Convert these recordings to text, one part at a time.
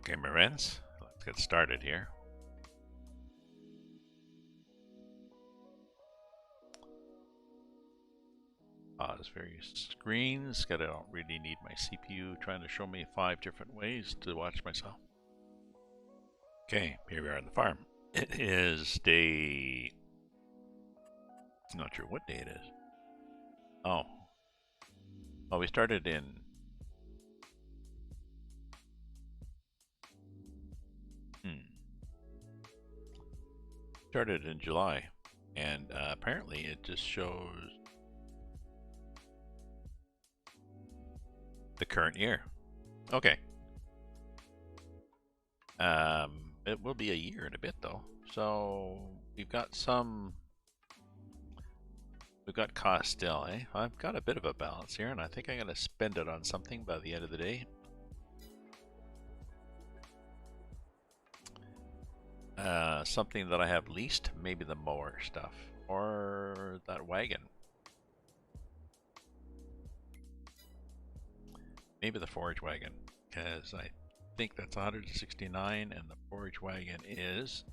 Okay, my friends, let's get started here. Pause various screens. I don't really need my CPU trying to show me 5 different ways to watch myself. Okay, here we are on the farm. It is day... I'm not sure what day it is. Oh. Well, we started in... Started in July. And apparently it just shows the current year. Okay. It will be a year in a bit though. So we've got cost still, eh? I've got a bit of a balance here, and I think I'm gonna spend it on something by the end of the day. Something that I have leased, maybe the mower stuff, or that wagon. Maybe the forage wagon, because I think that's 169, and the forage wagon is...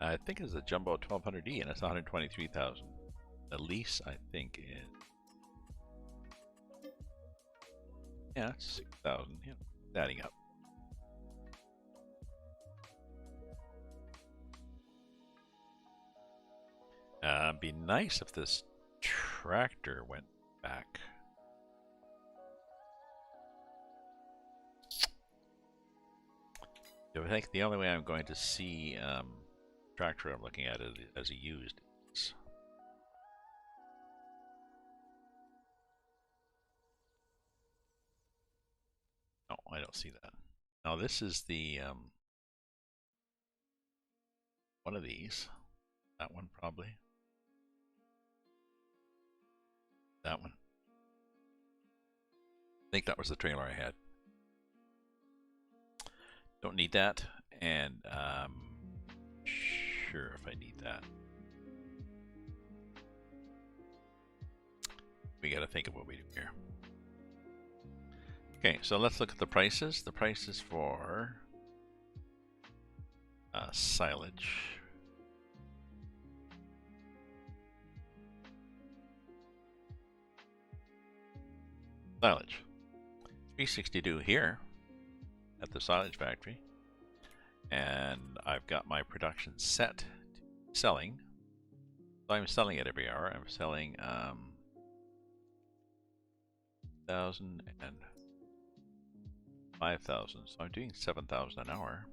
I think it's a Jumbo 1200D, and it's 123,000. The lease, I think, is... Yeah, it's 6,000. Yeah, it's adding up. Be nice if this tractor went back. I think the only way I'm going to see tractor I'm looking at it as a used is... No, I don't see that. Now this is the one of these. That one probably. That one. I think that was the trailer I had. Don't need that, and sure if I need that. We got to think of what we do here. Okay, so let's look at the prices. The prices for silage. Silage. $362 here at the silage factory. And I've got my production set to selling. So I'm selling it every hour. I'm selling 1,000 and 5,000. So I'm doing 7,000 an hour.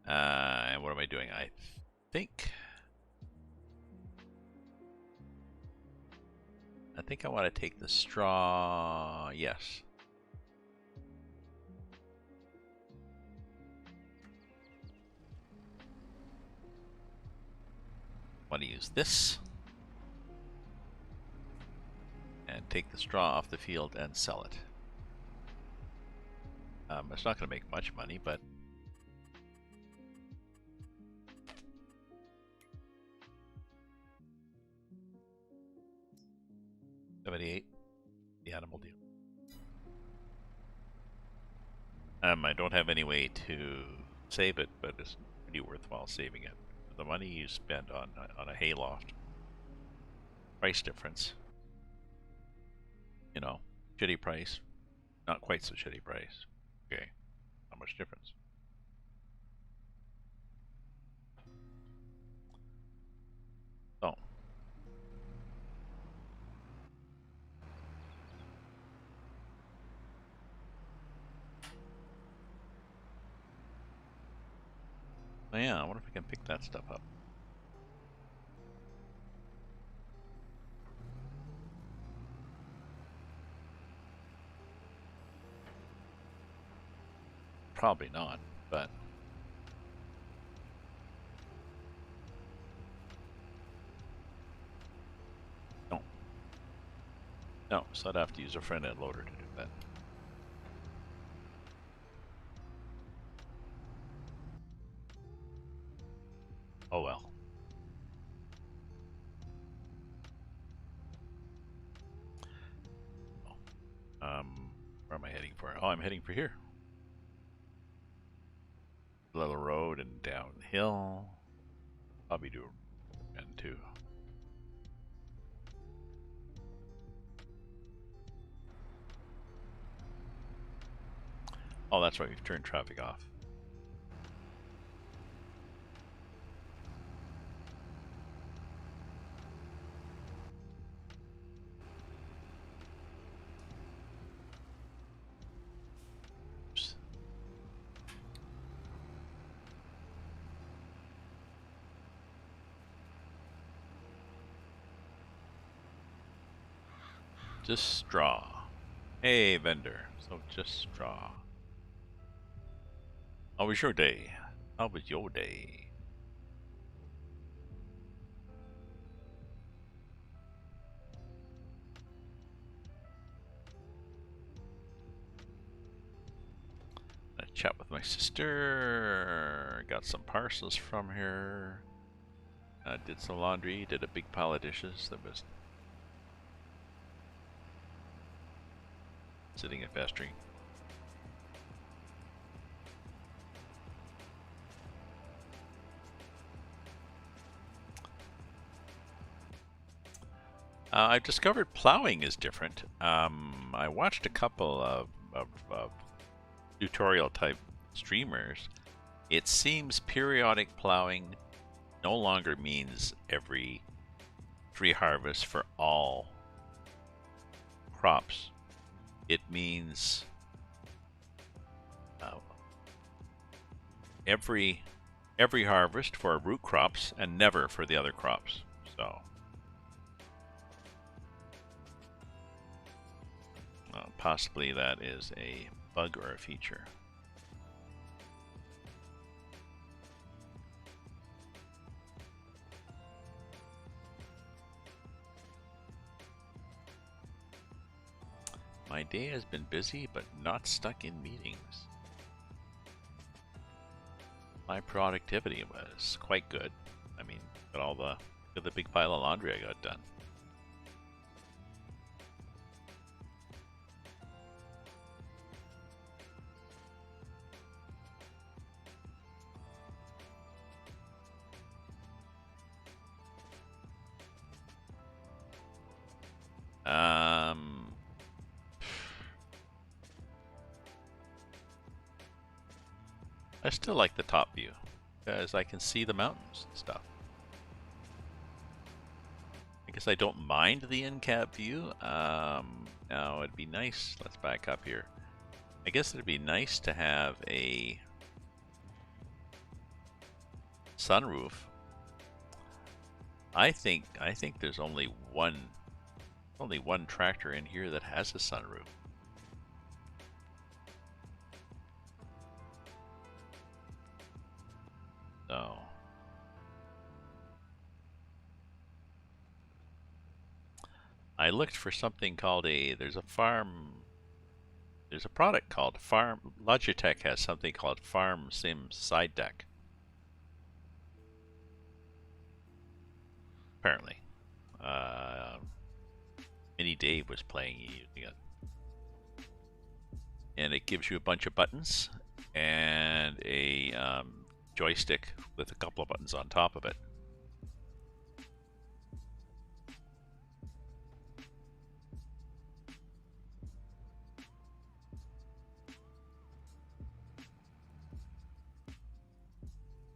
And what am I doing? I think I want to take the straw. Yes. I want to use this and take the straw off the field and sell it. It's not going to make much money, but $78, the animal deal. I don't have any way to save it, but it's pretty worthwhile saving it. The money you spend on a hayloft, price difference. You know, shitty price, not quite so shitty price. Okay, how much difference? So, yeah, I wonder if I can pick that stuff up. Probably not, but no. No, so I'd have to use a front-end loader to do that. Oh well. Where am I heading for? Oh, I'm heading for here. Little road and downhill. Probably do and two. Oh, that's right. We've turned traffic off. Oops. Just straw. Hey, vendor. So just straw. How was your day? How was your day? I chat with my sister. Got some parcels from her. Did some laundry. Did a big pile of dishes that was sitting and festering. I've discovered plowing is different. I watched a couple of tutorial type streamers. It seems periodic plowing no longer means every free harvest for all crops. It means every harvest for root crops and never for the other crops. So possibly that is a bug or a feature. My day has been busy but not stuck in meetings. My productivity was quite good. I mean, got the big pile of laundry I got done. I still like the top view because I can see the mountains and stuff. I guess I don't mind the in-cab view. Now it'd be nice. Let's back up here. I guess it'd be nice to have a sunroof. I think there's only one tractor in here that has a sunroof. So I looked for something called there's a product called Logitech has something called Farm Sim Side Deck. Apparently. Mini Dave was playing using it. And it gives you a bunch of buttons and a joystick with a couple of buttons on top of it.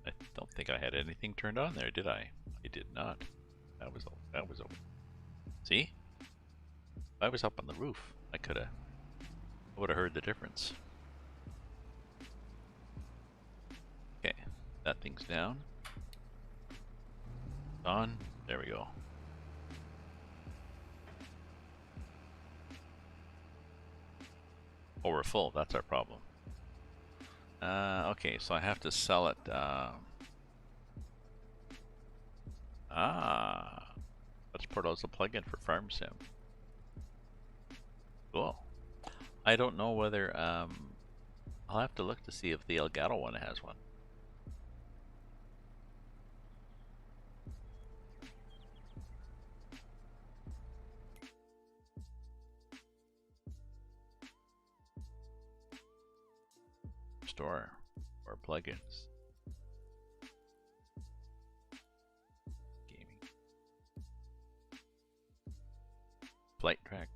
I don't think I had anything turned on there, did I? I did not. That was open. See? If I was up on the roof, I would have heard the difference. Okay, that thing's down. On. There we go. Oh, we're full. That's our problem. Okay, so I have to sell it. Let's put out as a plugin for Farm Sim. Cool. I don't know whether I'll have to look to see if the Elgato one has one. Store or plugins. Gaming. Flight track.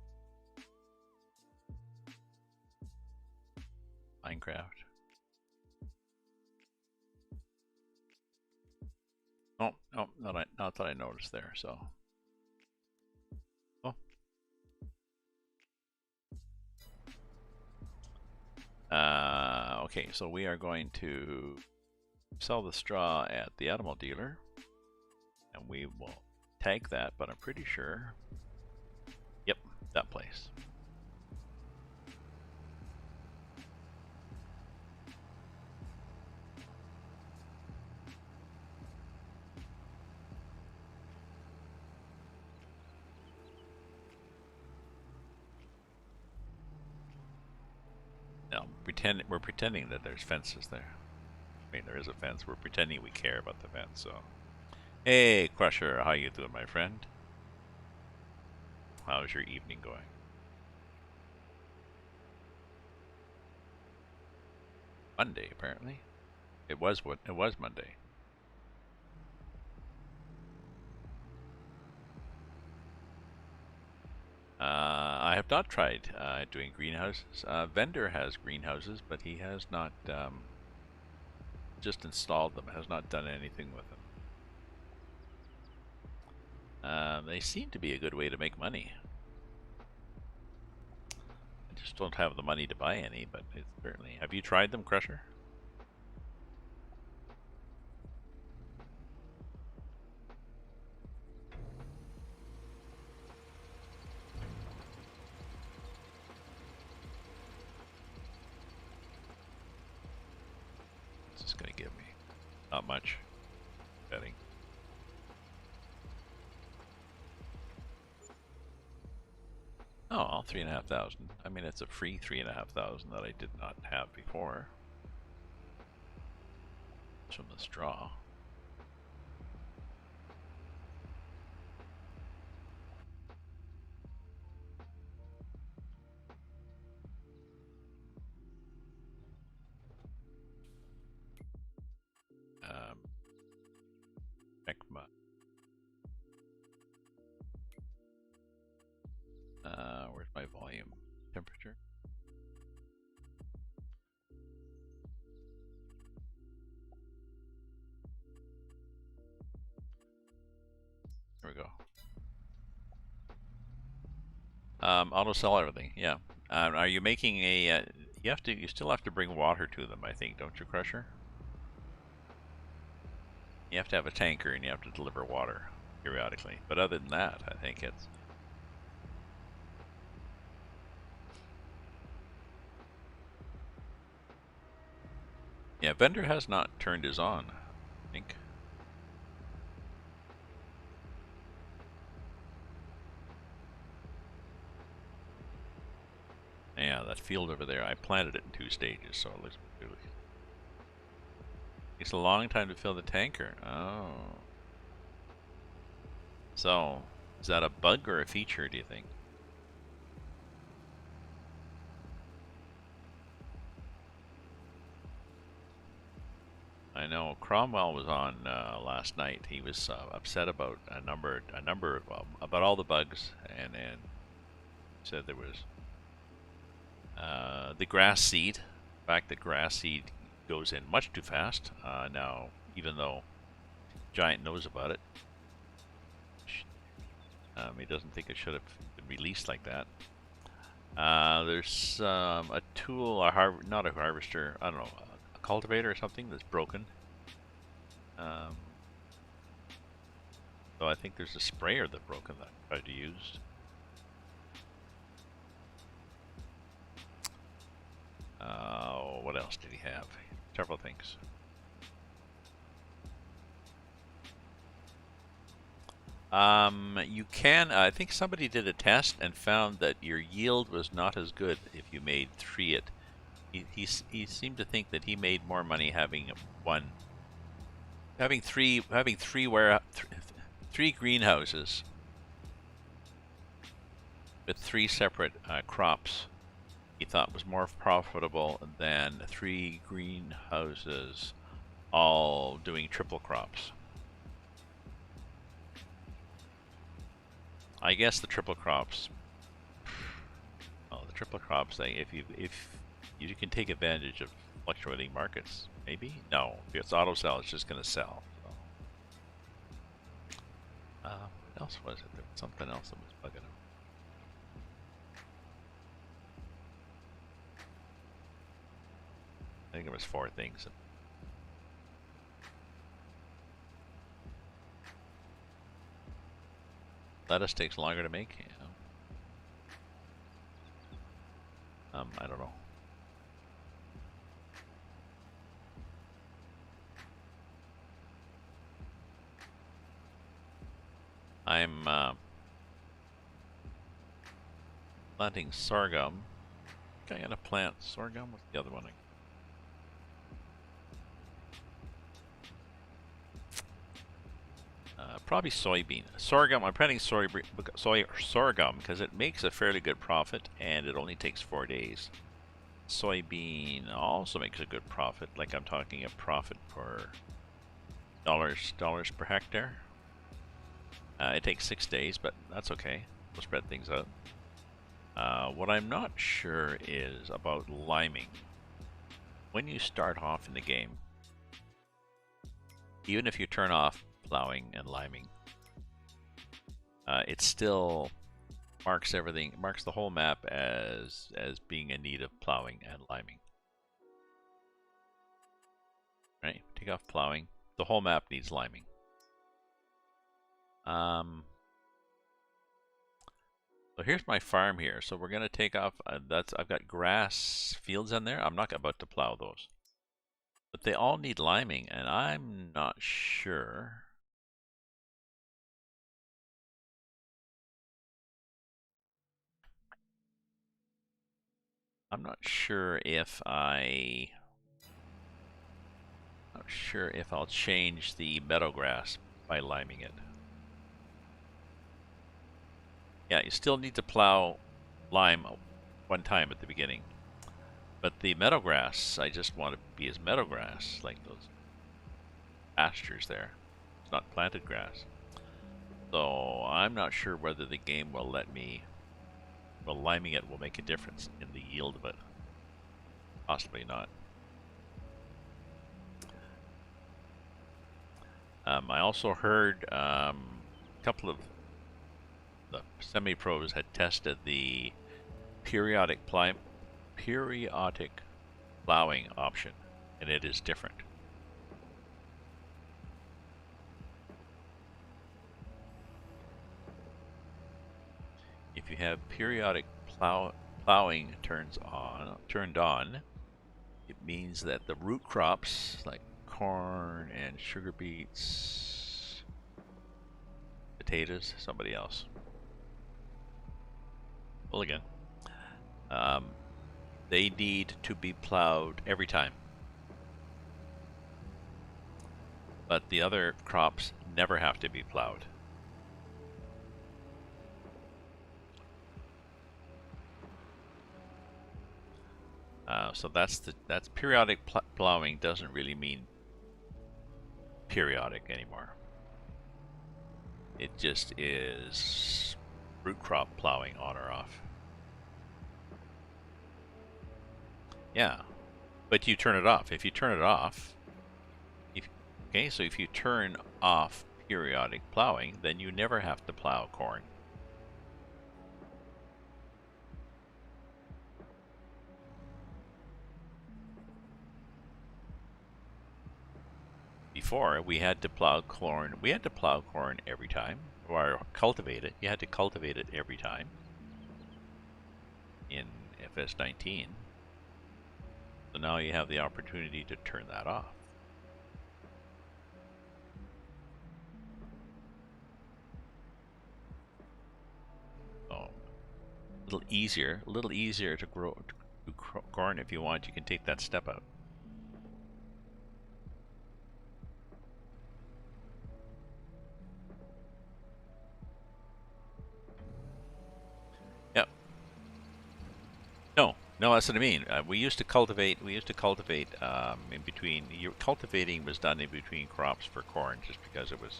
Minecraft. Oh, no, not that I noticed there, so. Oh. Okay, so we are going to sell the straw at the animal dealer, and we will tag that, but I'm pretty sure, yep, that place. No, we're pretending that there's fences there. I mean, there is a fence. We're pretending we care about the fence, so. Hey, Crusher, how you doing, my friend? How's your evening going? Monday, apparently. It was Monday. I have not tried doing greenhouses. Vendor has greenhouses, but he has not just installed them, has not done anything with them. They seem to be a good way to make money. I just don't have the money to buy any, but it's certainly. Have you tried them, Crusher? What's this gonna give me? Not much. Betting. Oh, well, 3,500. I mean, it's a free 3,500 that I did not have before. It's from the straw. ECMA. Where's my volume? Temperature? There we go. Auto sell everything, yeah. Are you making a, you still have to bring water to them, I think, don't you, Crusher? You have to have a tanker and you have to deliver water periodically. But other than that, I think it's... Yeah, vendor has not turned his on, I think. Yeah, that field over there, I planted it in 2 stages, so it looks really... Takes a long time to fill the tanker. Oh. So, is that a bug or a feature, do you think? I know Cromwell was on last night. He was upset about about all the bugs, and said there was the grass seed. The fact that grass seed goes in much too fast now, even though Giant knows about it. He doesn't think it should have been released like that. There's a tool, not a harvester, I don't know, a cultivator or something that's broken. So I think there's a sprayer that's broken that I tried to use. What else did he have? Several things. You can, I think somebody did a test and found that your yield was not as good if you made three it. He seemed to think that he made more money having three greenhouses with three separate crops. He thought was more profitable than three greenhouses all doing triple crops. I guess the triple crops. Oh, the triple crops thing. If you can take advantage of fluctuating markets, maybe. No, if it's auto sell, it's just going to sell. So. What else was it? There was something else that was bugging him. I think there was 4 things. Lettuce takes longer to make. Yeah. I don't know. I'm planting sorghum. I think I'm gonna plant sorghum. What's the other one? Probably soybean. Sorghum. I'm planting sorghum because it makes a fairly good profit, and it only takes 4 days. Soybean also makes a good profit. Like I'm talking a profit per dollars per hectare. It takes 6 days, but that's okay. We'll spread things out. What I'm not sure is about liming. When you start off in the game, even if you turn off plowing and liming, it still marks everything, marks the whole map as being in need of plowing and liming. Right? Take off plowing. The whole map needs liming. So here's my farm here. So we're gonna take off. I've got grass fields in there. I'm not about to plow those, but they all need liming, and I'm not sure. I'm not sure if I'll change the meadow grass by liming it. Yeah, you still need to plow lime one time at the beginning. But the meadow grass, I just want to be as meadow grass, like those pastures there. It's not planted grass. So I'm not sure whether the game will let me, well, liming it will make a difference in the yield of it. Possibly not. I also heard a couple of the semi-pros had tested the periodic plowing option, and it is different. If you have periodic plowing turned on, it means that the root crops like corn and sugar beets, potatoes, somebody else. Well, again, they need to be plowed every time. But the other crops never have to be plowed. So that's periodic plowing doesn't really mean periodic anymore. It just is root crop plowing on or off. Yeah, but you turn it off. If you turn it off, okay, so if you turn off periodic plowing, then you never have to plow corn. Before, we had to plow corn. We had to plow corn every time, or cultivate it. You had to cultivate it every time in FS19. So now you have the opportunity to turn that off. a little easier to grow corn if you want. You can take that step out. Yep. No, that's what I mean. We used to cultivate. In between. Cultivating was done in between crops for corn, just because it was.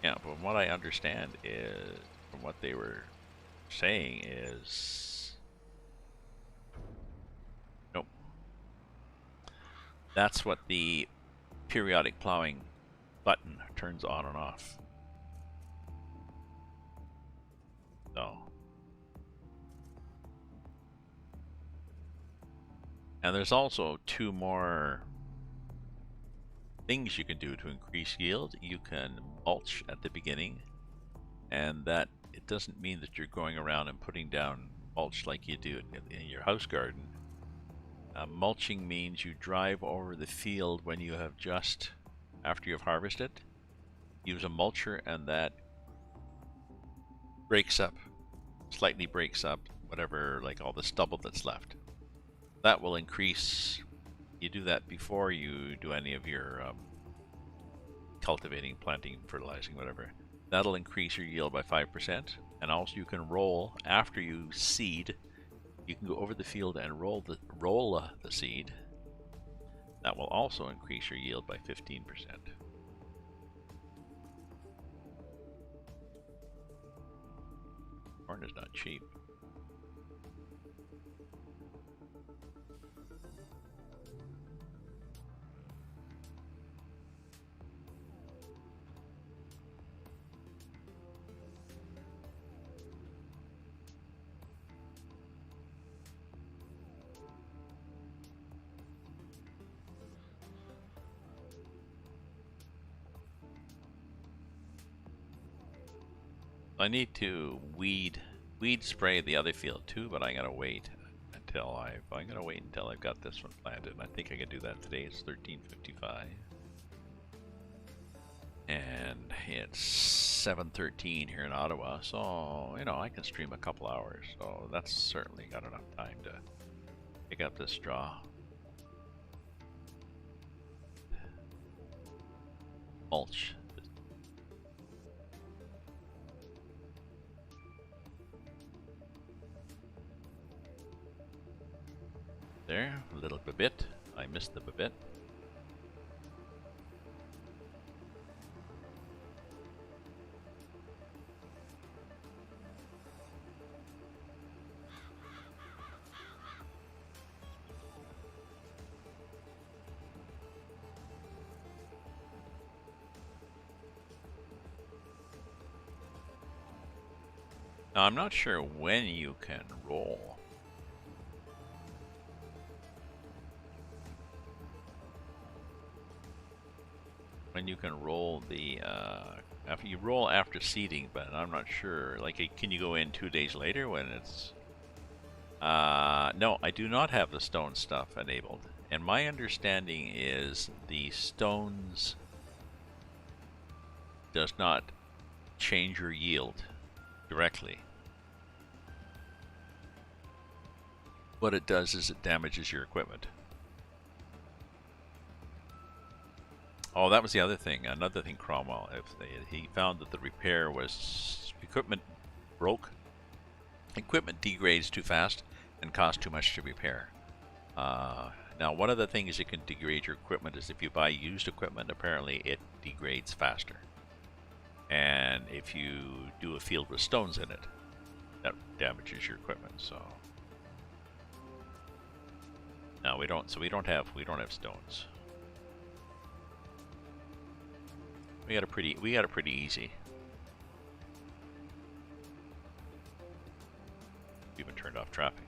Yeah, but what I understand is, from what they were saying is, nope. That's what the periodic plowing button turns on and off. So. And there's also two more things you can do to increase yield. You can mulch at the beginning, and that it doesn't mean that you're going around and putting down mulch like you do in your house garden. Mulching means you drive over the field when you have just after you've harvested, use a mulcher, and that slightly breaks up whatever, like all the stubble that's left. That will increase. You do that before you do any of your cultivating, planting, fertilizing, whatever. That'll increase your yield by 5%. And also you can roll after you seed. You can go over the field and roll the seed. That will also increase your yield by 15%. Corn is not cheap. I need to weed spray the other field too, but I'm gonna wait until I've got this one planted. And I think I can do that today. It's 13:55, and it's 7:13 here in Ottawa. So I can stream a couple hours. So that's certainly got enough time to pick up this straw. Mulch. There, a little bit. I missed the bit. Now, I'm not sure when you can roll. When you can roll the after you roll after seeding, but I'm not sure. Like, can you go in 2 days later when it's? No, I do not have the stone stuff enabled, and my understanding is the stones does not change your yield directly. What it does is it damages your equipment. Oh, that was the other thing. Another thing, Cromwell, he found that the repair was equipment broke. Equipment degrades too fast and costs too much to repair. Now, one of the things that can degrade your equipment is if you buy used equipment, apparently it degrades faster. And if you do a field with stones in it, that damages your equipment. So no, we don't. So we don't have stones. We got it pretty easy. Even turned off traffic.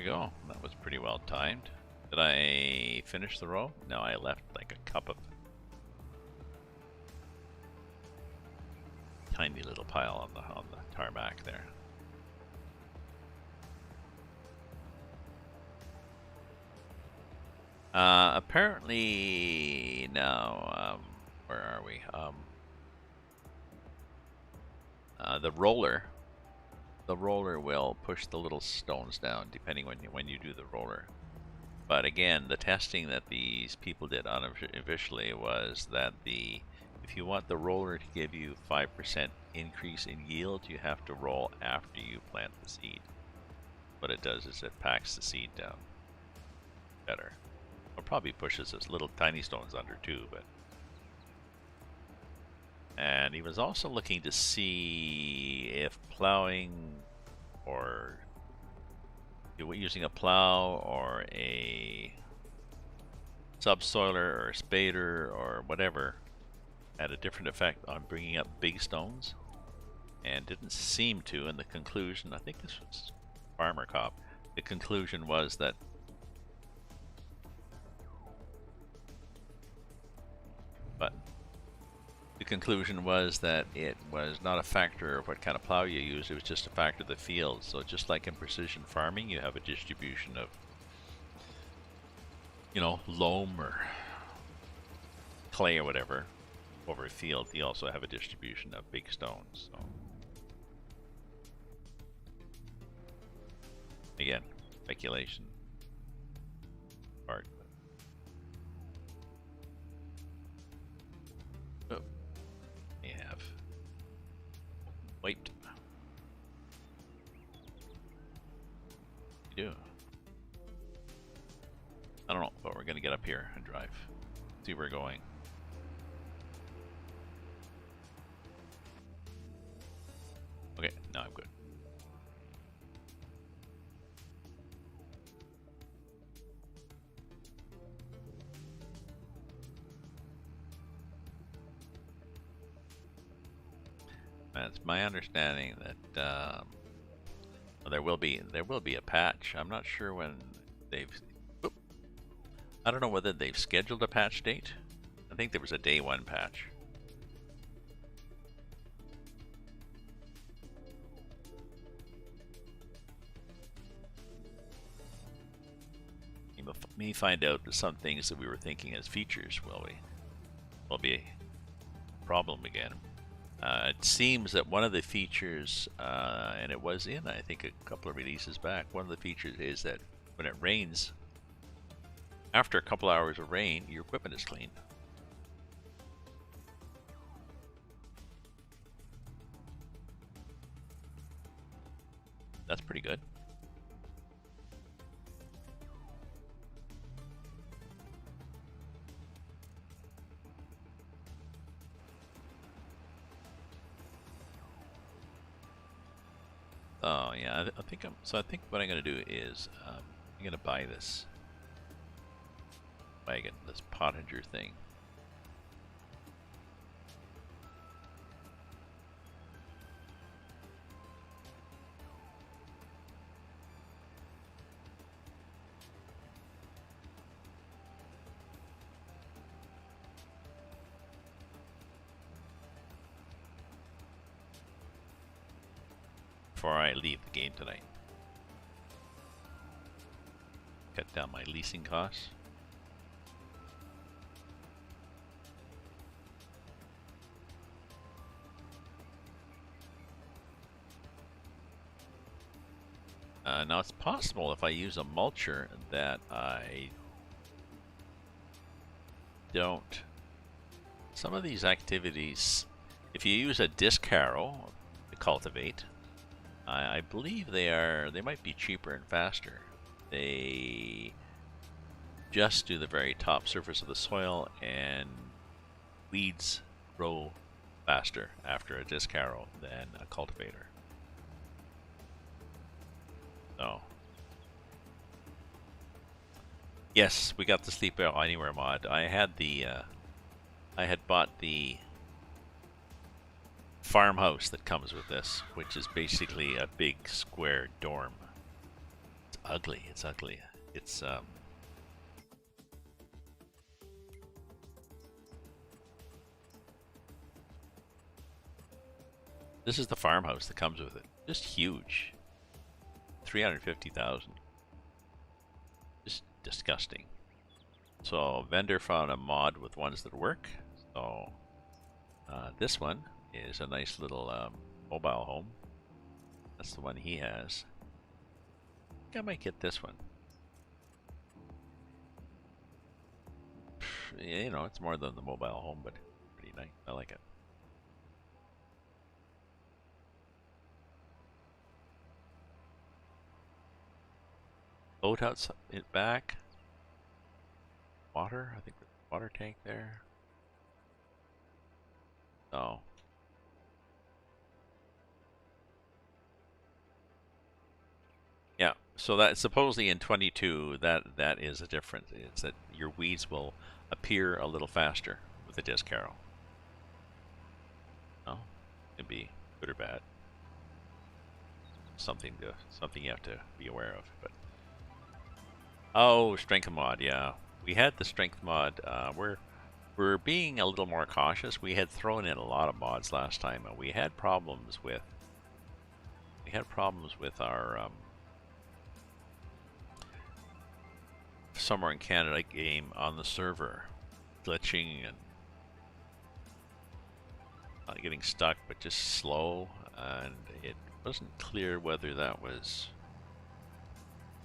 we go. That was pretty well timed. Did I finish the row? No, I left like a cup of tiny little pile on the tarmac there. Apparently now, where are we? The roller will push the little stones down depending when you do the roller. But again, the testing that these people did unofficially was that if you want the roller to give you 5% increase in yield, you have to roll after you plant the seed. What it does is it packs the seed down better. It probably pushes those little tiny stones under too, but. And he was also looking to see if plowing or using a plow or a subsoiler or a spader or whatever had a different effect on bringing up big stones, and didn't seem to. And the conclusion, I think this was Farmer Cop, the conclusion was that it was not a factor of what kind of plow you use, it was just a factor of the field. So just like in precision farming, you have a distribution of, loam or clay or whatever over a field. You also have a distribution of big stones. So again, speculation part. Wait. You do. I don't know, but we're gonna get up here and drive. See where we're going. Okay, now I'm good. It's my understanding that there will be a patch. I'm not sure when they've. I don't know whether they've scheduled a patch date. I think there was a day one patch. You may find out that some things that we were thinking as features will be a problem again. It seems that one of the features, and it was in, I think, a couple of releases back, one of the features is that when it rains, after a couple hours of rain, your equipment is clean. That's pretty good. Oh yeah, I think I think what I'm gonna do is I'm gonna buy this wagon, this Pottinger thing. Before I leave the game tonight. Cut down my leasing costs. Now it's possible if I use a mulcher that I don't. Some of these activities, if you use a disc harrow to cultivate, I believe they might be cheaper and faster. They just do the very top surface of the soil, and weeds grow faster after a disc harrow than a cultivator. So, yes, we got the Sleep Anywhere mod. I had bought the farmhouse that comes with this, which is basically a big square dorm. It's ugly. It's ugly. It's this is the farmhouse that comes with it. Just huge. 350,000. Just disgusting. So vendor found a mod with ones that work. So this one is a nice little mobile home. That's the one he has. I think I might get this one. You know, it's more than the mobile home, but pretty nice. I like it. Boat outside, back. Water. I think there's a water tank there. Oh. Yeah. So that supposedly in 22, that is a difference. Is that your weeds will appear a little faster with the disc harrow. Oh, can be good or bad. Something you have to be aware of. But oh, strength mod. Yeah, we had the strength mod. We're being a little more cautious. We had thrown in a lot of mods last time, and we had problems with our Somewhere in Canada game on the server glitching and not getting stuck, but just slow, and it wasn't clear whether that was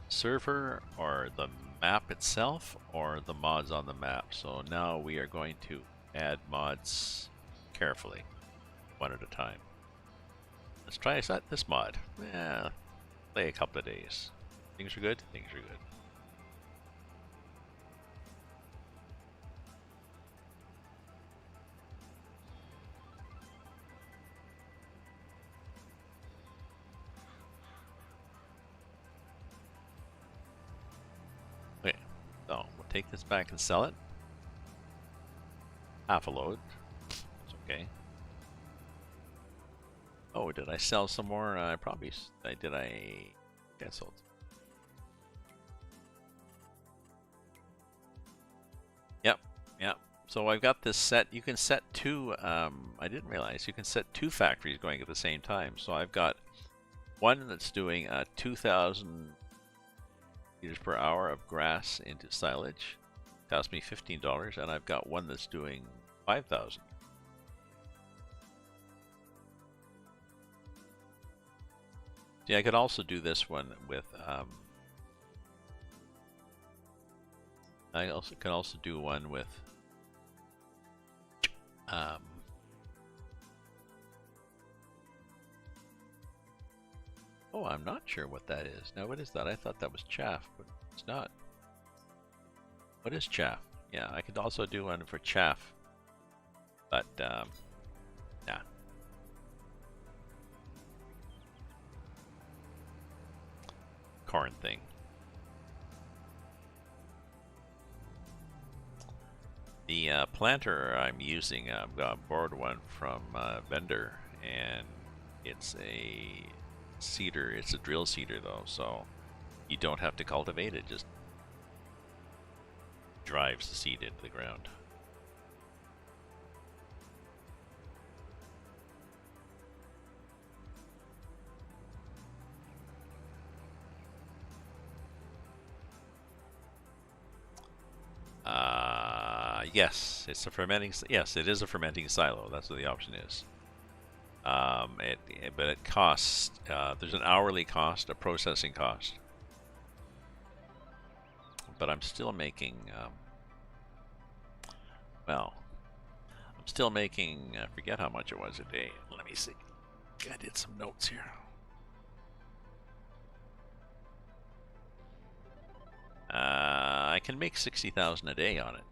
server or the map itself or the mods on the map. So now we are going to add mods carefully, one at a time. Let's try this mod. Yeah, play a couple of days. Things are good. Things are good. Okay, so we'll take this back and sell it. Half a load. It's okay. Oh, did I sell some more? Probably. Did I? Yeah, I sold. Yep, yep. So I've got this set. You can set two. I didn't realize you can set two factories going at the same time. So I've got one that's doing 2,000 liters per hour of grass into silage. Cost me $15, and I've got one that's doing 5,000. Yeah, I could also do this one with. I can also do one with. Oh, I'm not sure what that is. Now, what is that? I thought that was chaff, but it's not. What is chaff? Yeah, I could also do one for chaff, but nah. Corn thing. The planter I'm using, I've borrowed one from a vendor, and it's a seeder. It's a drill seeder though, so you don't have to cultivate it. Just drives the seed into the ground. Yes, it's a fermenting. Yes, it is a fermenting silo. That's what the option is. But it costs. There's an hourly cost, a processing cost. But I'm still making. Well, I'm still making. I forget how much it was a day. Let me see. I did some notes here. I can make 60,000 a day on it.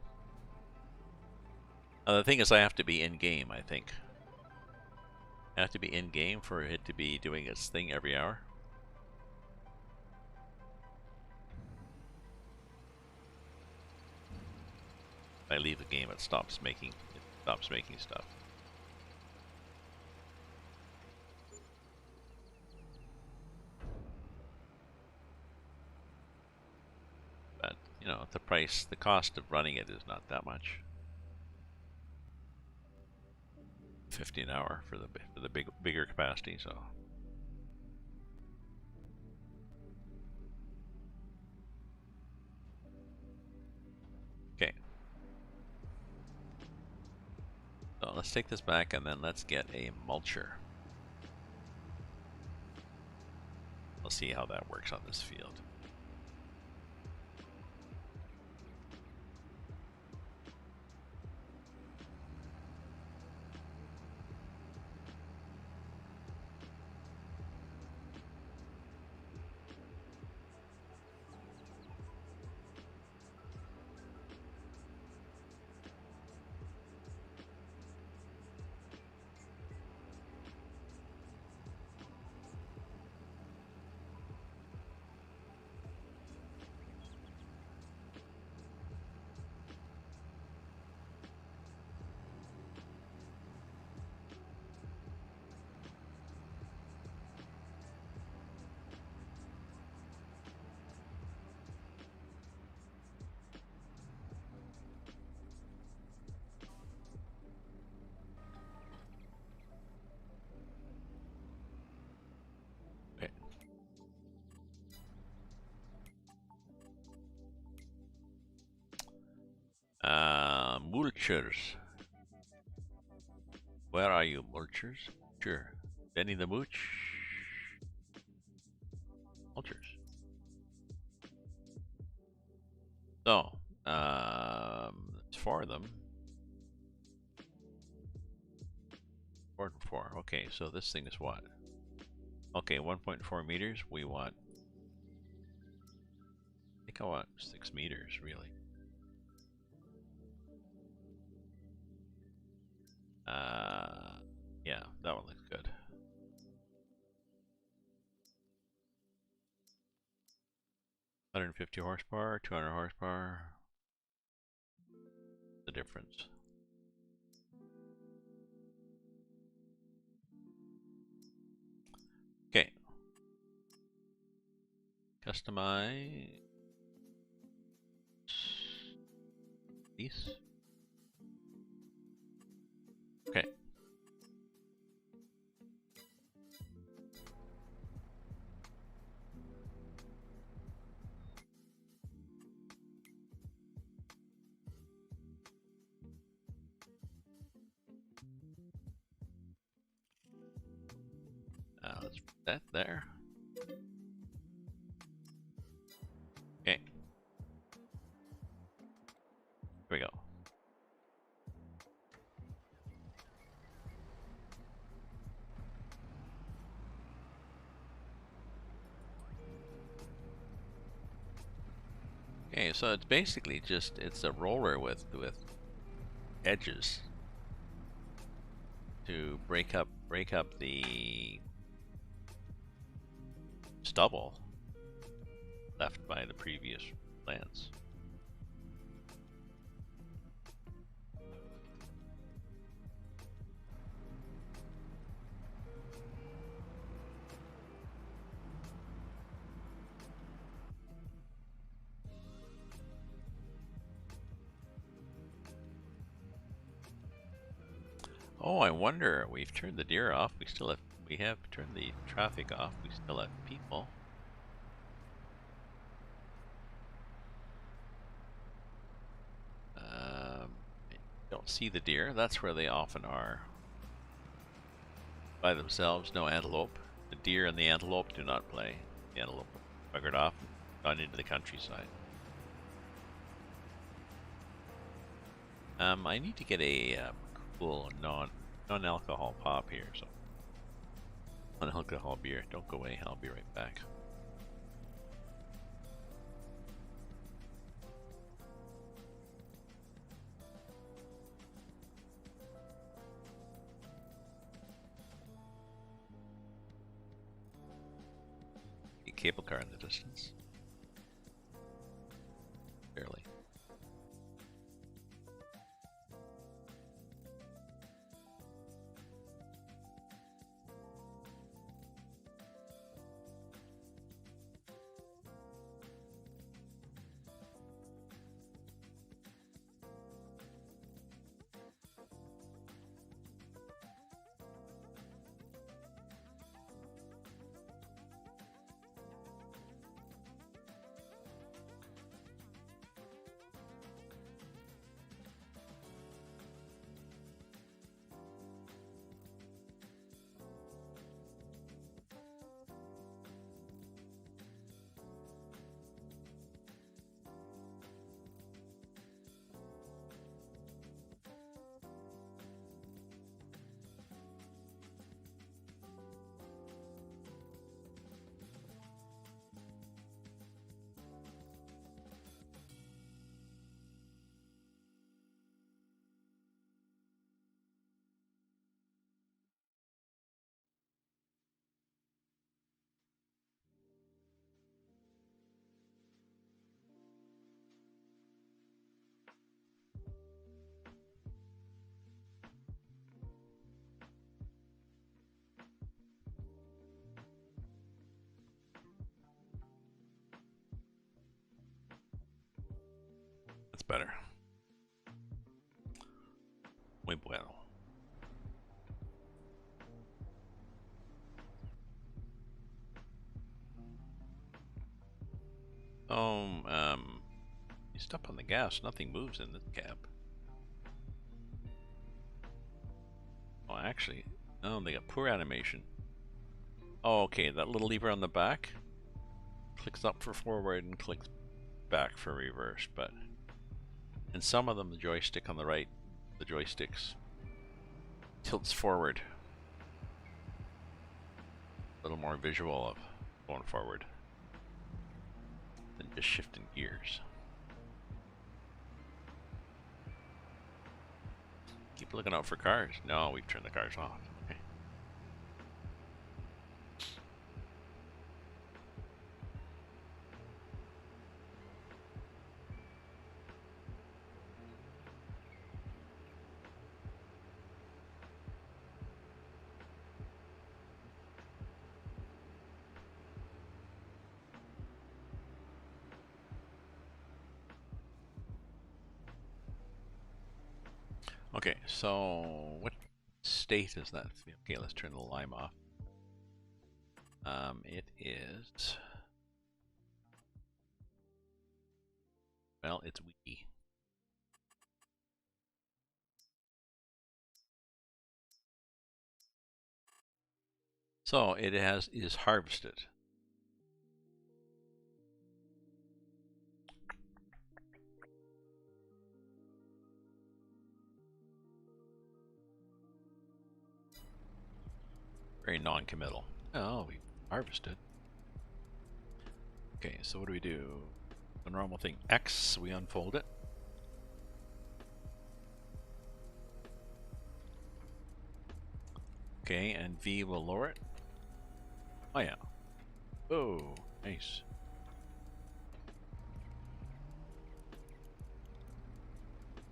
The thing is, I have to be in game. I think I have to be in game for it to be doing its thing every hour. If I leave the game, it stops making stuff. the cost of running it is not that much. 50 an hour for the bigger capacity, so. Okay. So let's take this back and then let's get a mulcher. We'll see how that works on this field. Mulchers. Where are you, mulchers? Sure. Benny the Mooch. Mulchers. So, it's 4 of them. 4 and 4. Okay, so this thing is what? Okay, 1.4 meters. We want. I think I want 6 meters, really. Yeah, that one looks good. $150 horsepower, 200 horsepower. The difference. Okay. Customize these. Okay. Let's put that there. Okay. Here we go. Okay, so it's basically just, it's a roller with edges to break up the stubble left by the previous plants. Oh, I wonder, we've turned the deer off. We have turned the traffic off. We still have people. Don't see the deer. That's where they often are. By themselves, no antelope. The deer and the antelope do not play. The antelope buggered off, gone into the countryside. I need to get a cool non-alcohol pop here, so non-alcohol beer. Don't go away. I'll be right back. A cable car in the distance. Barely. better. Muy bueno. You step on the gas, nothing moves in this cab. Oh, actually, no, they got poor animation. Oh, okay, that little lever on the back clicks up for forward and clicks back for reverse, but in some of them, the joystick on the right, the joysticks tilts forward. A little more visual of going forward than just shifting gears. Keep looking out for cars. No, we've turned the cars off. Okay. Okay, so what state is that? Okay, let's turn the lime off. It is, well, it's wheaty. So it is harvested. Very non-committal. Oh, we harvested. Okay, so what do we do? The normal thing. X, we unfold it. Okay, and V will lower it. Oh yeah. Oh, nice.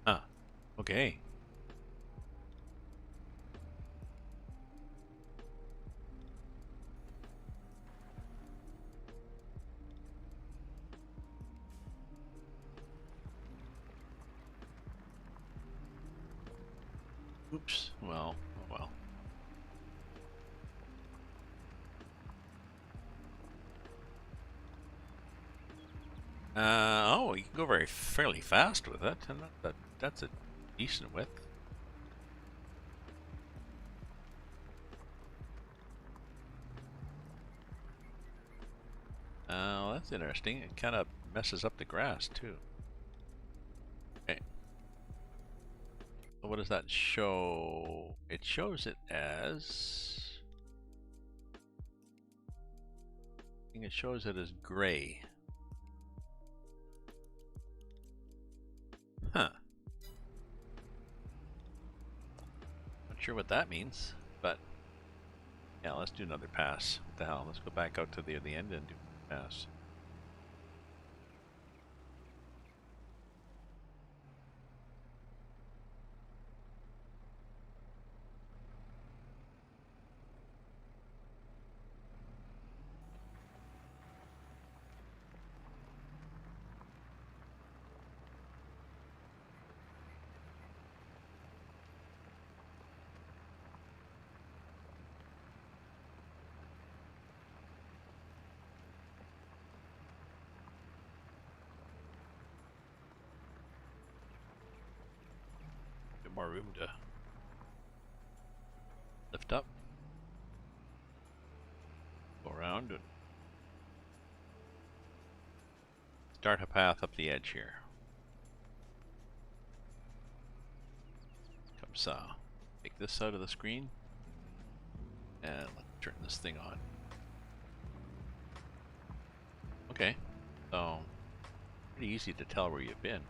Ah, okay. Oops. Well, oh well. Oh, you can go fairly fast with it, and that's a decent width. That's interesting. It kind of messes up the grass too. Okay. So what does that show? It shows it as, I think it shows it as gray. Huh. Not sure what that means, but yeah, let's do another pass. What the hell? Let's go back out to the end and do a pass. Bit more room to lift up, go around, and start a path up the edge here. Come so, take this out of the screen, and let's turn this thing on. Okay, so pretty easy to tell where you've been.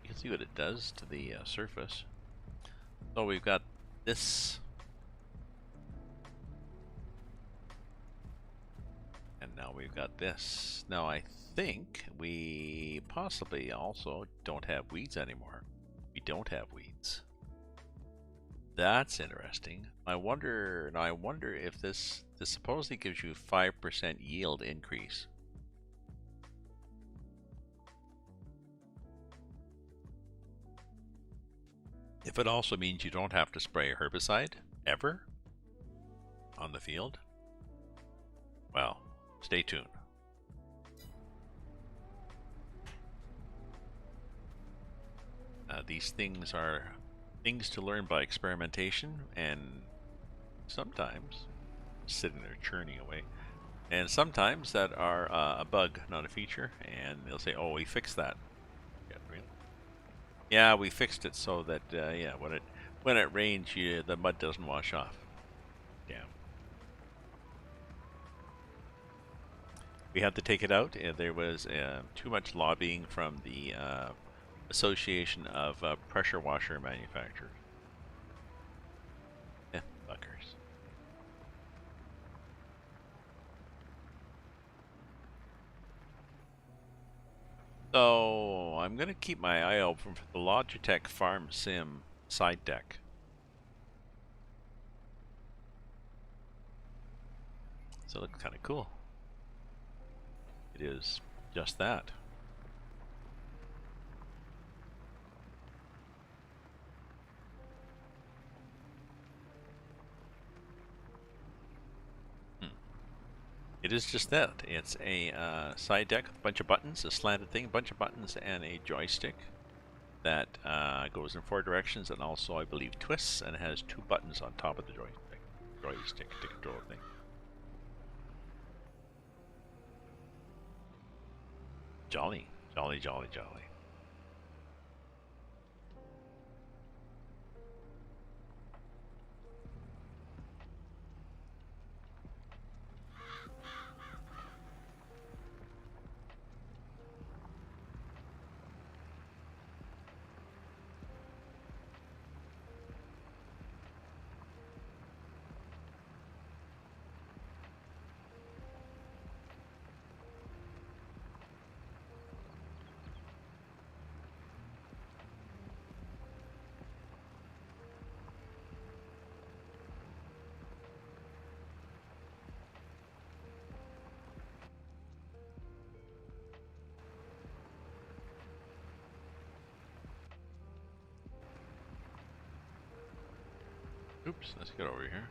You can see what it does to the surface. So we've got this, and now we've got this. Now I think we possibly also don't have weeds anymore. We don't have weeds. That's interesting. I wonder if this supposedly gives you 5% yield increase. If it also means you don't have to spray a herbicide ever on the field, well, stay tuned. These things are things to learn by experimentation, and sometimes sitting there churning away. And sometimes that are a bug, not a feature, and they'll say, "Oh, we fixed that." Yeah, really? Yeah, we fixed it so that yeah, when it rains, the mud doesn't wash off. Damn. We had to take it out, and there was too much lobbying from the Association of Pressure Washer Manufacturers. Fuckers. So I'm gonna keep my eye out for the Logitech Farm Sim side deck. So it looks kind of cool. It is just that. It is just that. It's a side deck with a bunch of buttons, a slanted thing, a bunch of buttons, and a joystick that goes in 4 directions, and also, I believe, twists, and has 2 buttons on top of the joystick to control the thing. Jolly, jolly, jolly, jolly. Oops, let's get over here.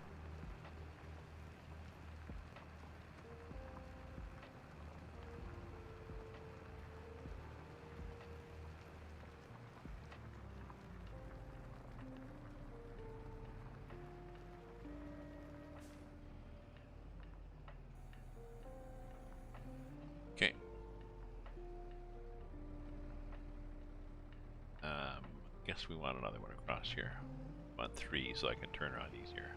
Okay. Guess we want another one across here. Want 3 so I can turn around easier.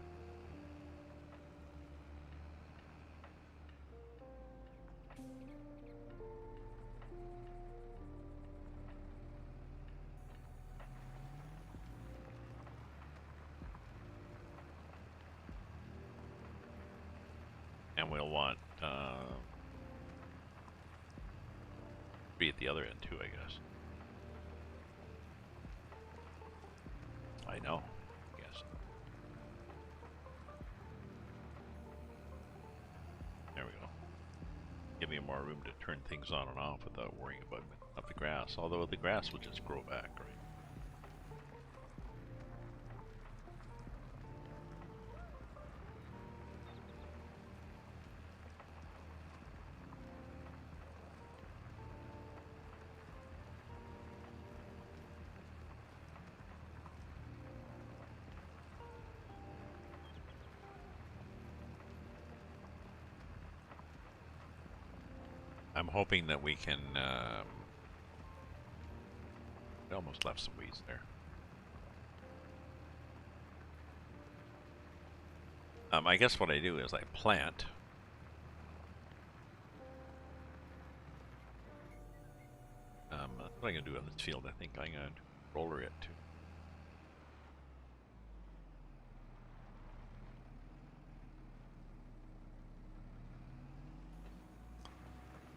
And we'll want 3 at the other end too, I guess. I know. Yes. There we go. Give me more room to turn things on and off without worrying about the grass. Although the grass will just grow back, right? I'm hoping that we can. We almost left some weeds there. I guess what I do is I plant. What I'm gonna do on this field, I think I'm gonna roller it too.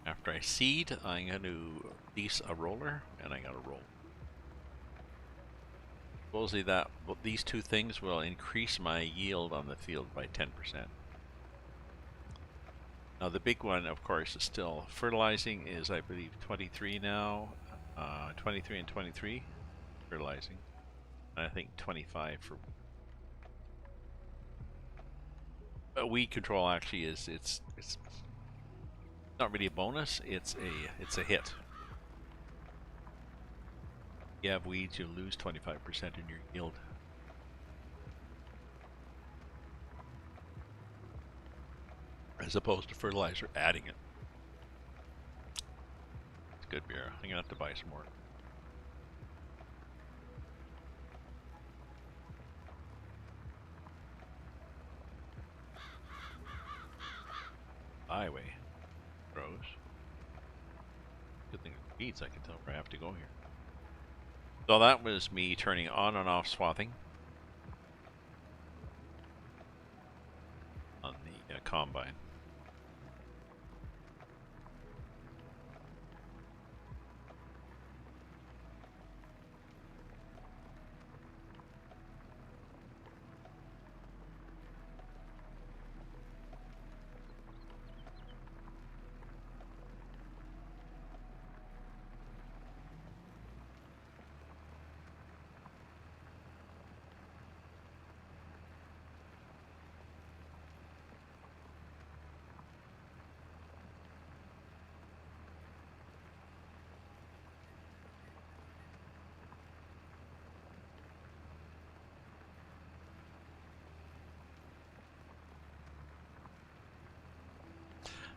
After I seed, I'm going to lease a roller, and I'm going to roll. Supposedly these 2 things will increase my yield on the field by 10%. Now the big one, of course, is still fertilizing. Is I believe 23 now, 23 and 23 fertilizing. I think 25 for weed control. Actually, it's not really a bonus. It's a hit. You have weeds, you lose 25% in your yield. As opposed to fertilizer, adding it. It's good beer. I'm gonna have to buy some more. Highway. Rose. Good thing it beats, I can tell where I have to go here. So that was me turning on and off swathing on the combine.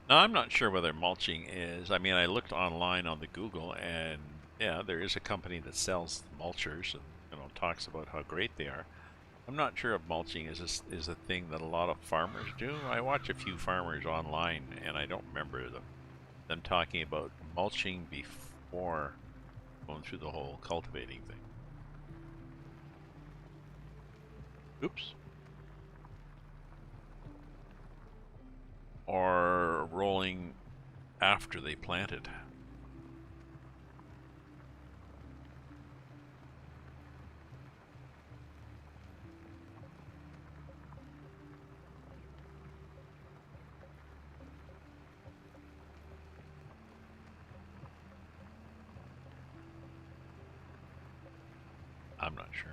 Now, I'm not sure whether mulching is, I mean, I looked online on the Google, and yeah, there is a company that sells mulchers and, you know, talks about how great they are. I'm not sure if mulching is a thing that a lot of farmers do. I watch a few farmers online, and I don't remember them talking about mulching before going through the whole cultivating thing. Oops. Or rolling after they planted. I'm not sure.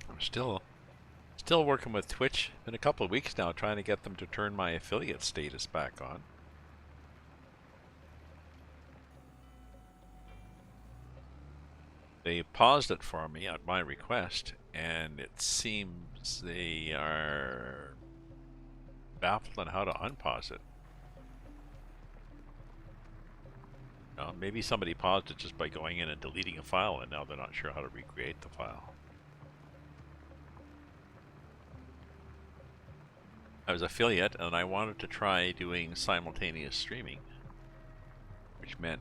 I'm still working with Twitch. Been a couple of weeks now trying to get them to turn my affiliate status back on. They paused it for me at my request, and it seems they are baffled on how to unpause it. Maybe somebody paused it just by going in and deleting a file, and now they're not sure how to recreate the file. I was affiliate, and I wanted to try doing simultaneous streaming, which meant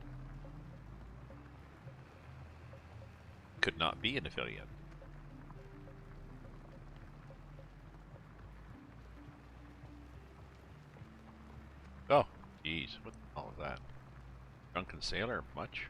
could not be an affiliate. Oh, geez, what the hell is that? Drunken sailor, much?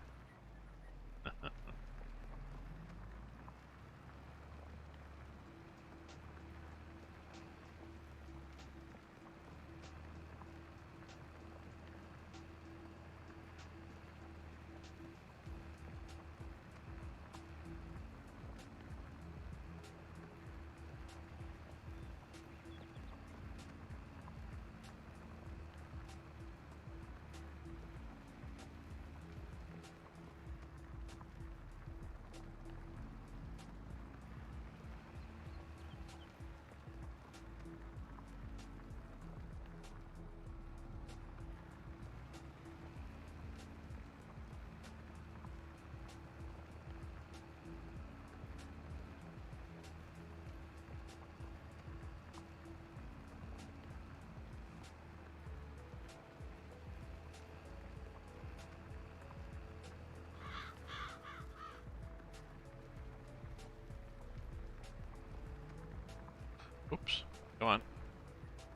Oops, come on.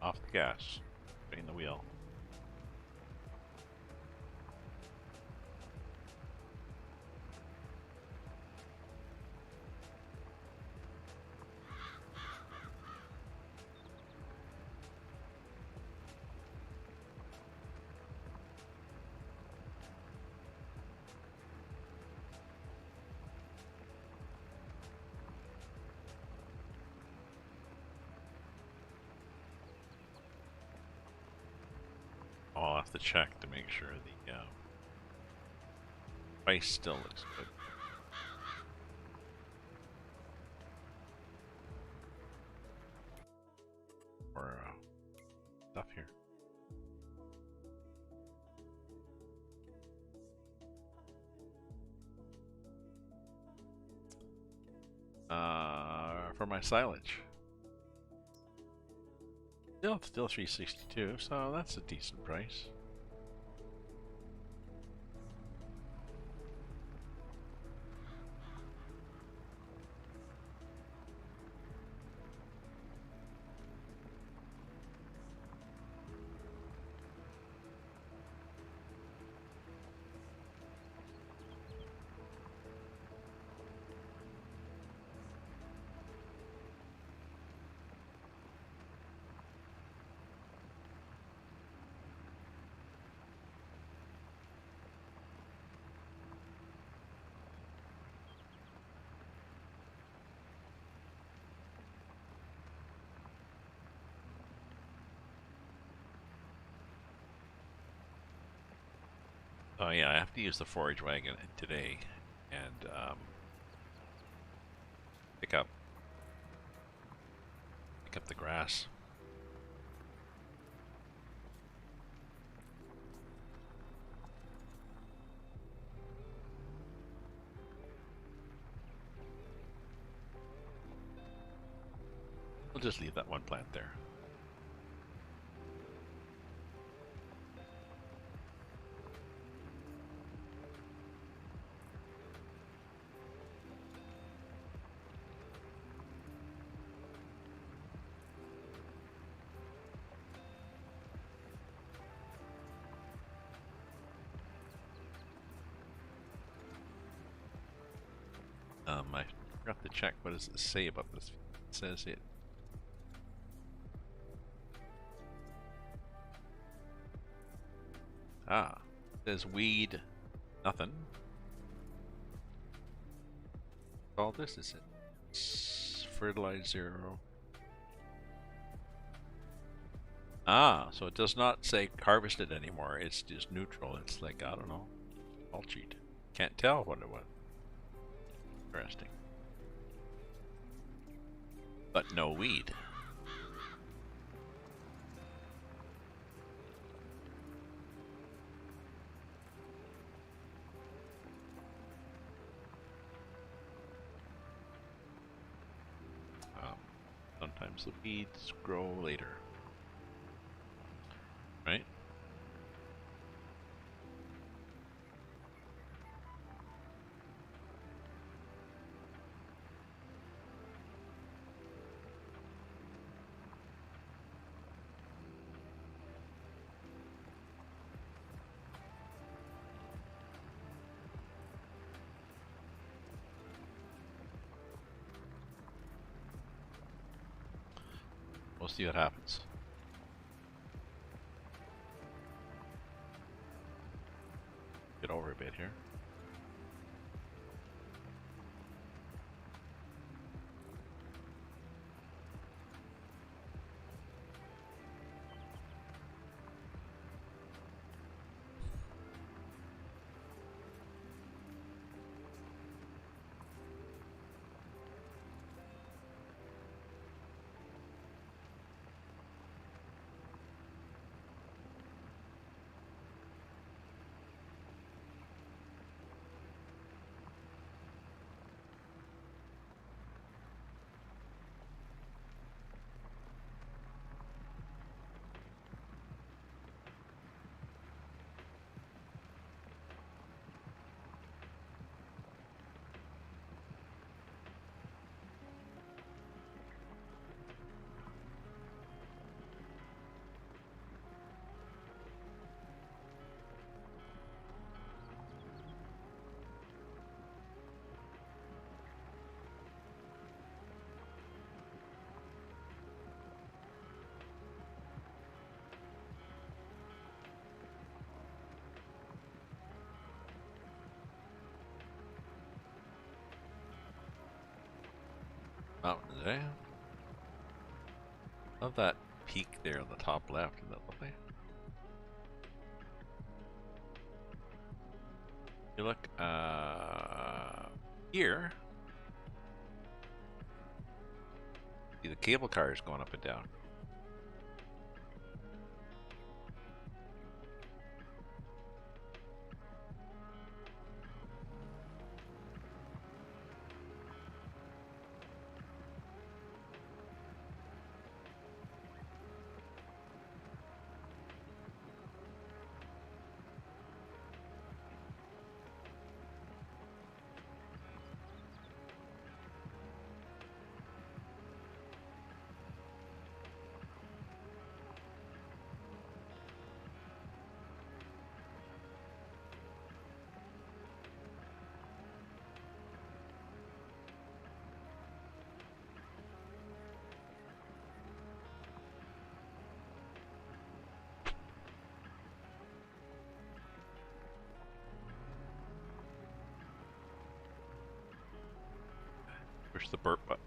Off the gas. Spinning the wheel. have to check to make sure the price still looks good. Or stuff here. For my silage. Still 362, so that's a decent price. Oh yeah, I have to use the forage wagon today and pick up the grass. We'll just leave that one plant there. I forgot to check. What does it say about this? It says it. Ah, it says weed. Nothing. All this is it. Fertilize 0. Ah, so it does not say harvested anymore. It's just neutral. It's like, I don't know, all cheat. Can't tell what it was. Interesting. But no weed. Sometimes the weeds grow later. Right? We'll see what happens. Get over a bit here. Mountains, eh? Love that peak there on the top left. Isn't that lovely? You look here. See the cable cars going up and down. Push the burp button.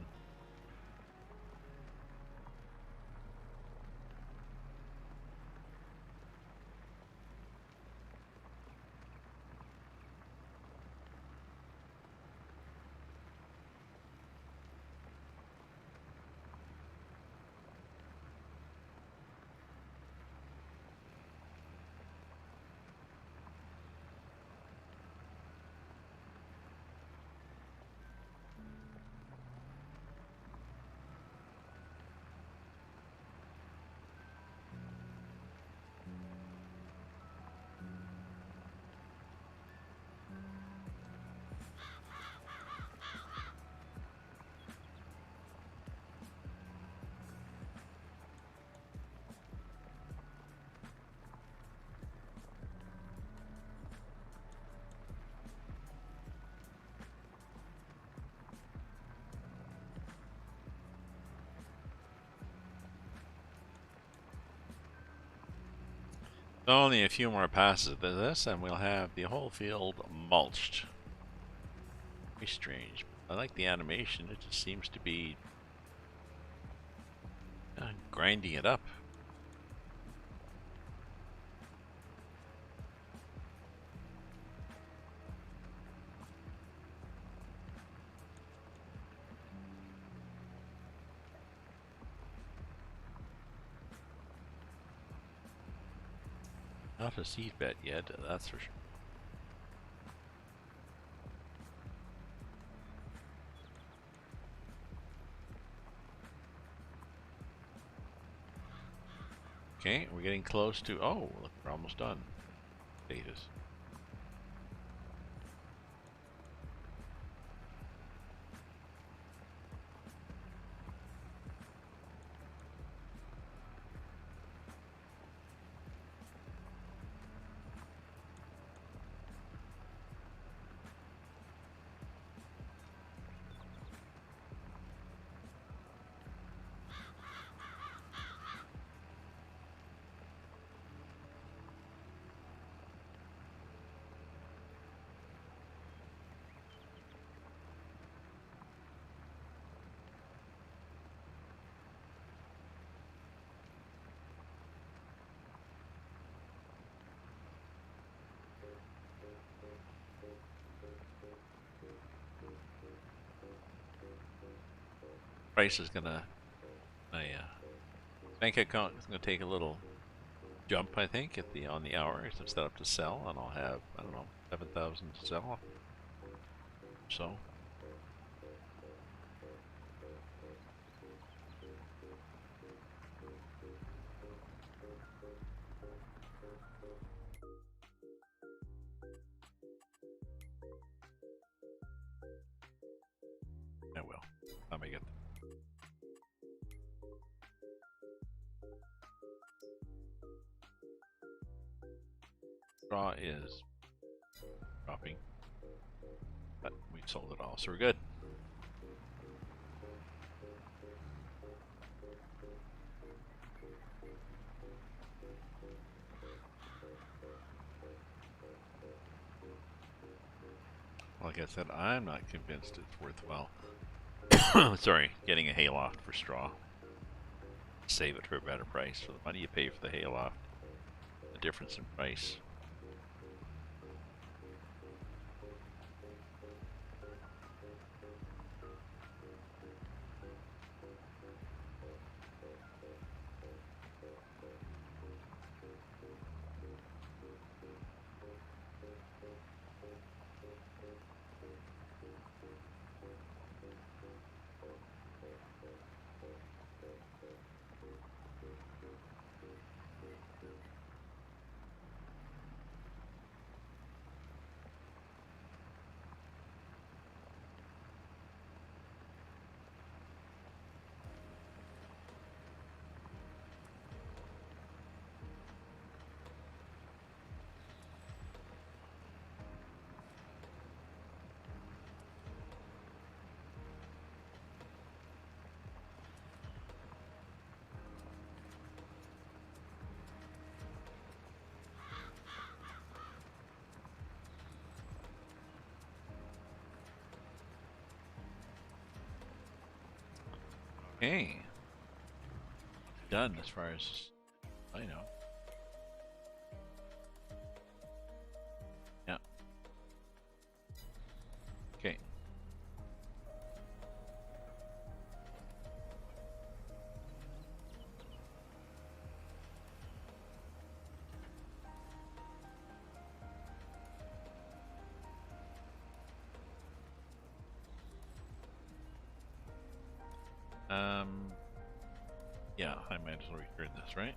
Only a few more passes of this, and we'll have the whole field mulched. Very strange. I like the animation. It just seems to be grinding it up. Not a seed bet yet, that's for sure. Okay, we're getting close to, oh, look, we're almost done. Status. Price is gonna, my bank account is gonna take a little jump, I think, at the on the hour. It's set up to sell, and I'll have, I don't know, 7,000 to sell. So. I will. Let me get them. Straw is dropping, but we sold it all, so we're good. Like I said, I'm not convinced it's worthwhile. Sorry, getting a hayloft for straw. Save it for a better price. For the money you pay for the hayloft, the difference in price. Okay. Done as far as I know. Yeah. Okay. Yeah, I might as well return this, right?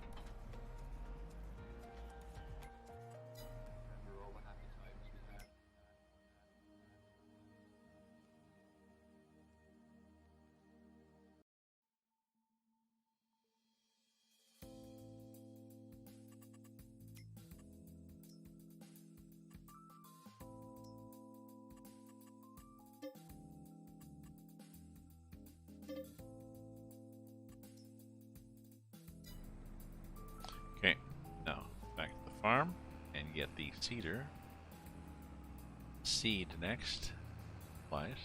Okay, now back to the farm and get the seeder. Seed next. Supplies.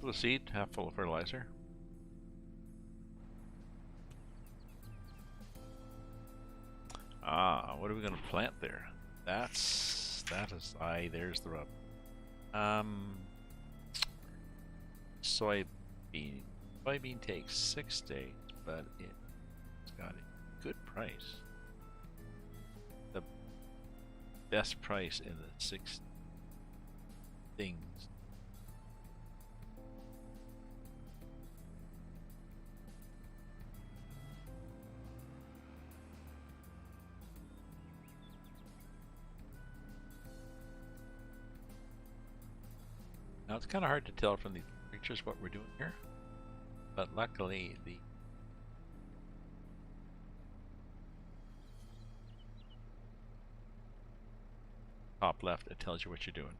Full of seed, half full of fertilizer. Ah, what are we gonna plant there? That is there's the rub. Soybean. Soybean takes 6 days, but it's got a good price. The best price in the 6 things. Now it's kind of hard to tell from these pictures what we're doing here, but luckily the top left, it tells you what you're doing.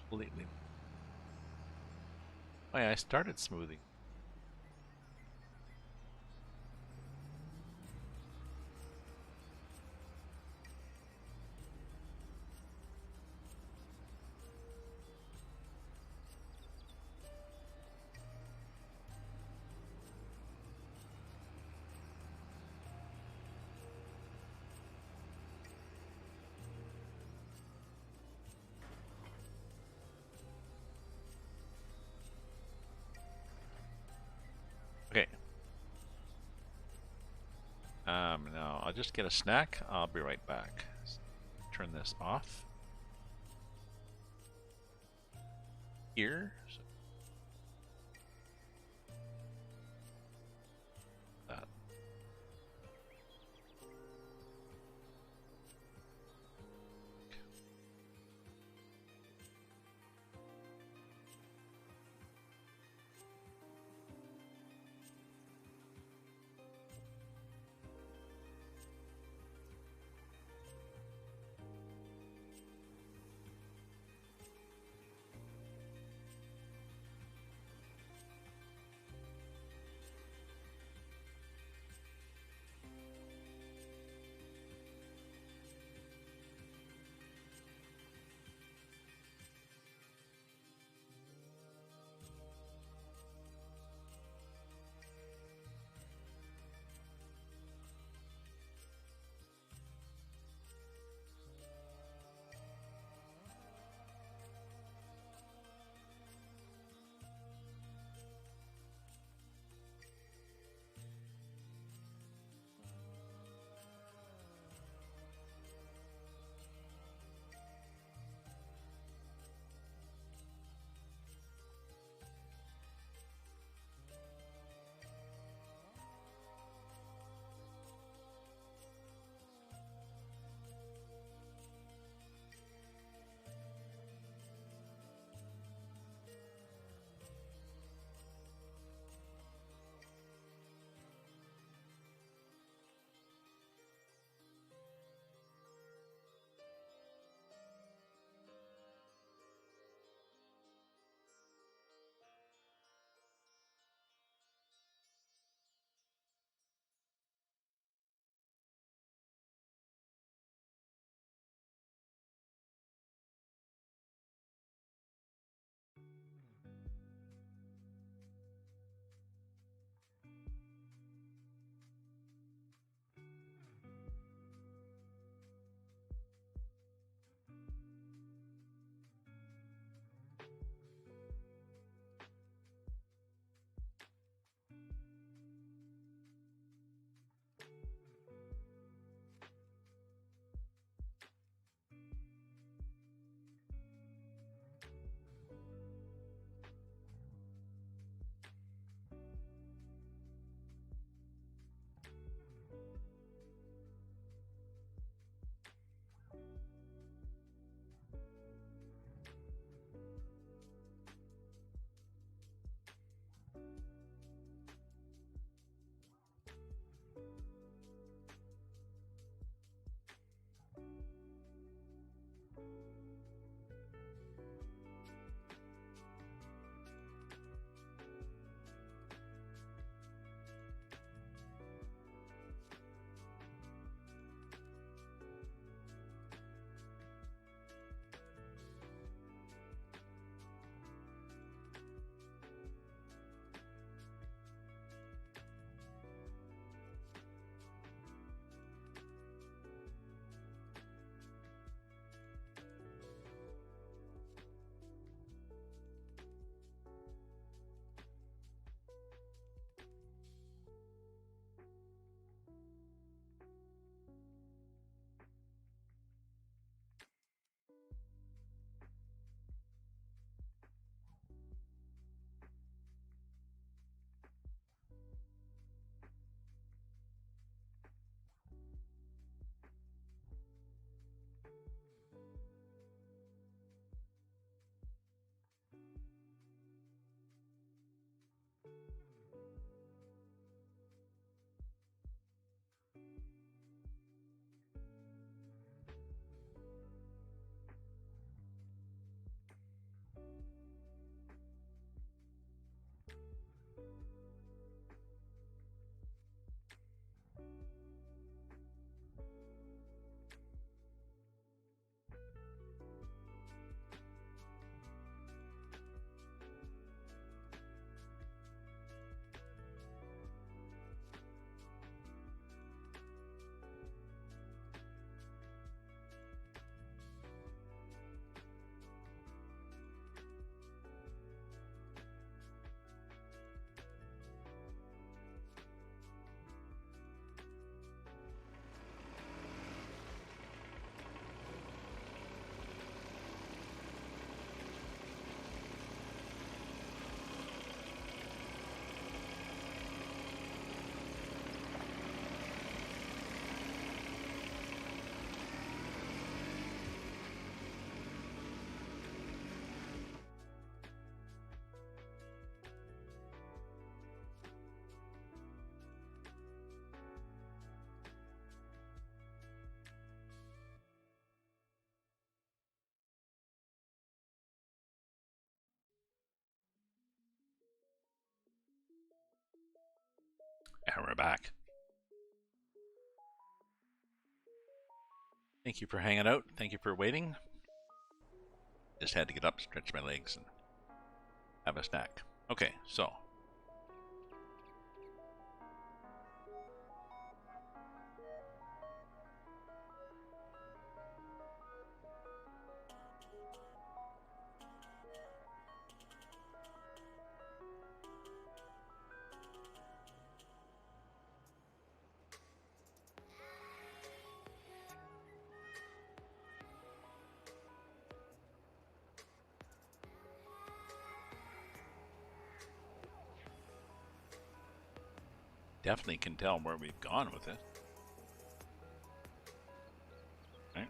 Completely. Oh yeah, I started smoothing. Okay. Now I'll just get a snack. I'll be right back. Turn this off. Here. So that. And we're back. Thank you for hanging out. Thank you for waiting. Just had to get up, stretch my legs, and have a snack. Okay, so. Definitely can tell where we've gone with it. Right.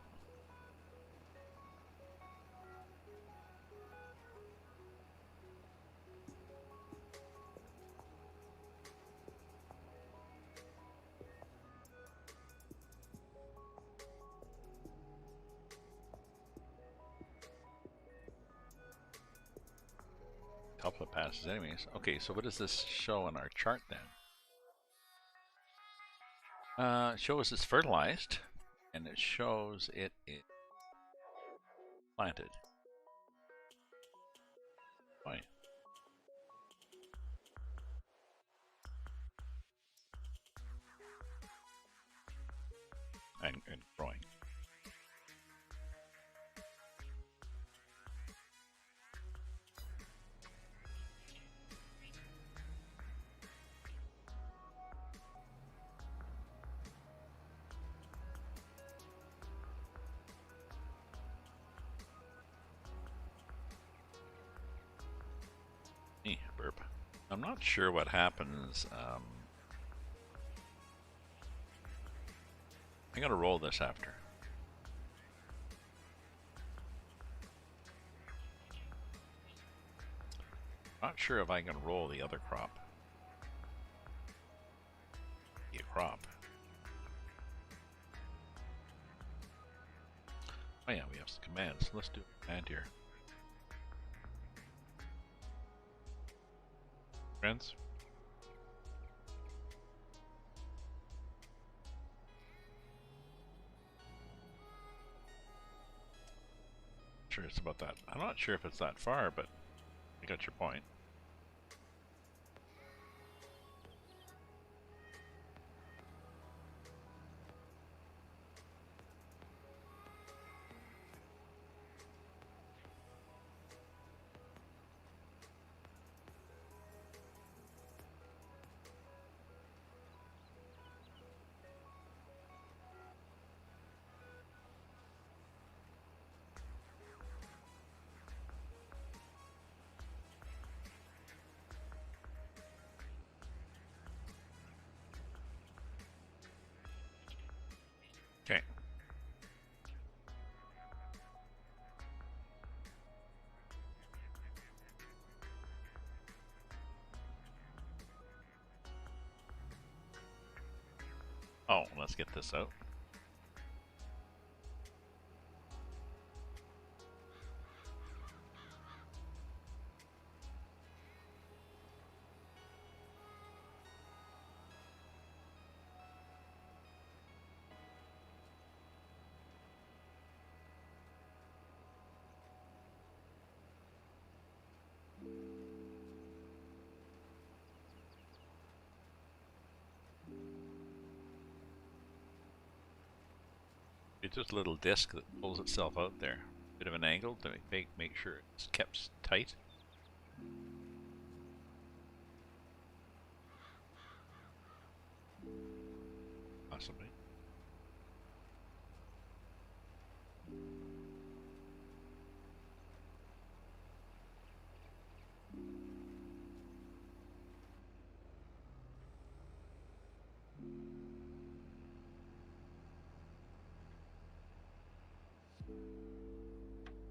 Couple of passes anyways. Okay, so what does this show on our chart then? It shows it's fertilized, and it shows it planted. Why? And growing. Burp. I'm not sure what happens. I'm gonna roll this after. Not sure if I can roll the other crop. Be a crop. Oh yeah, we have some commands. Let's do a command here. Friends? Sure it's about that. I'm not sure if it's that far, but I got your point. Oh, let's get this out. It's just a little disc that pulls itself out there. Bit of an angle to make sure it's kept tight. Possibly.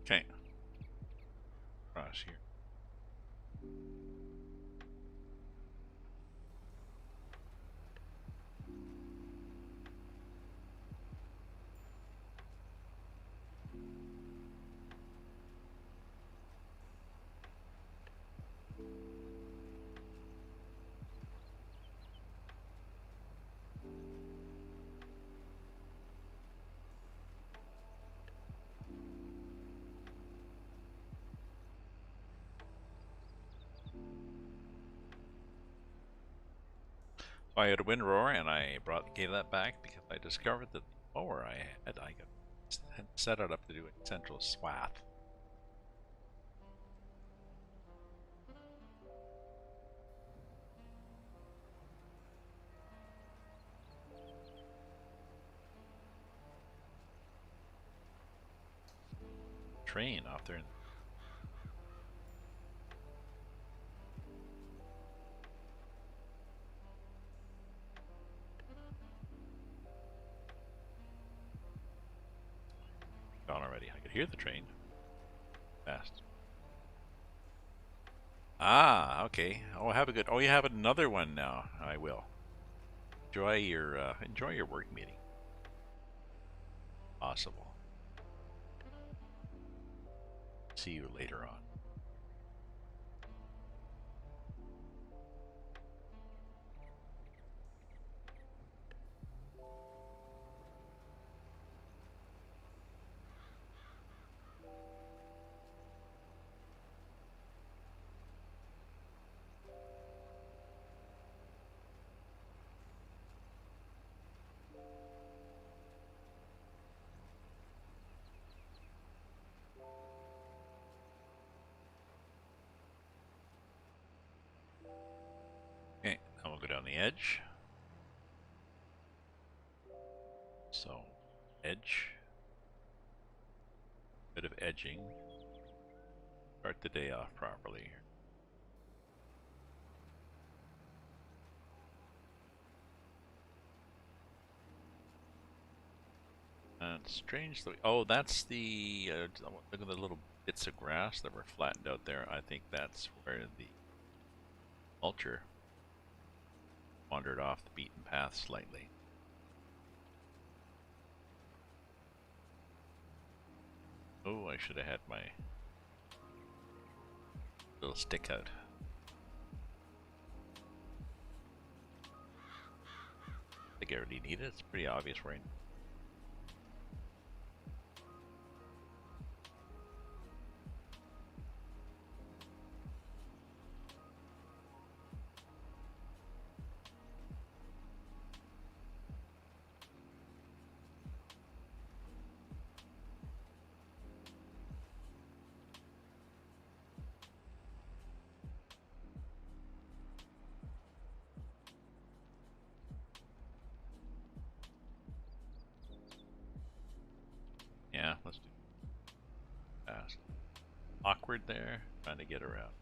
Okay. Across here. So I had a wind rower and I gave that back because I discovered that the mower I had set it up to do a central swath. Train off there. Gone already. I could hear the train. Fast. Ah, okay. Oh, have a good. Oh, you have another one now. I will. Enjoy your work meeting. Possible. See you later on. Okay, now we'll go down the edge. So, edge. Bit of edging. Start the day off properly here. And strange that oh, that's the look at the little bits of grass that were flattened out there. I think that's where the mulcher wandered off the beaten path slightly. Oh, I should have had my little stick out. I think I already need it. It's pretty obvious where I yeah, let's do fast. Awkward there, trying to get around.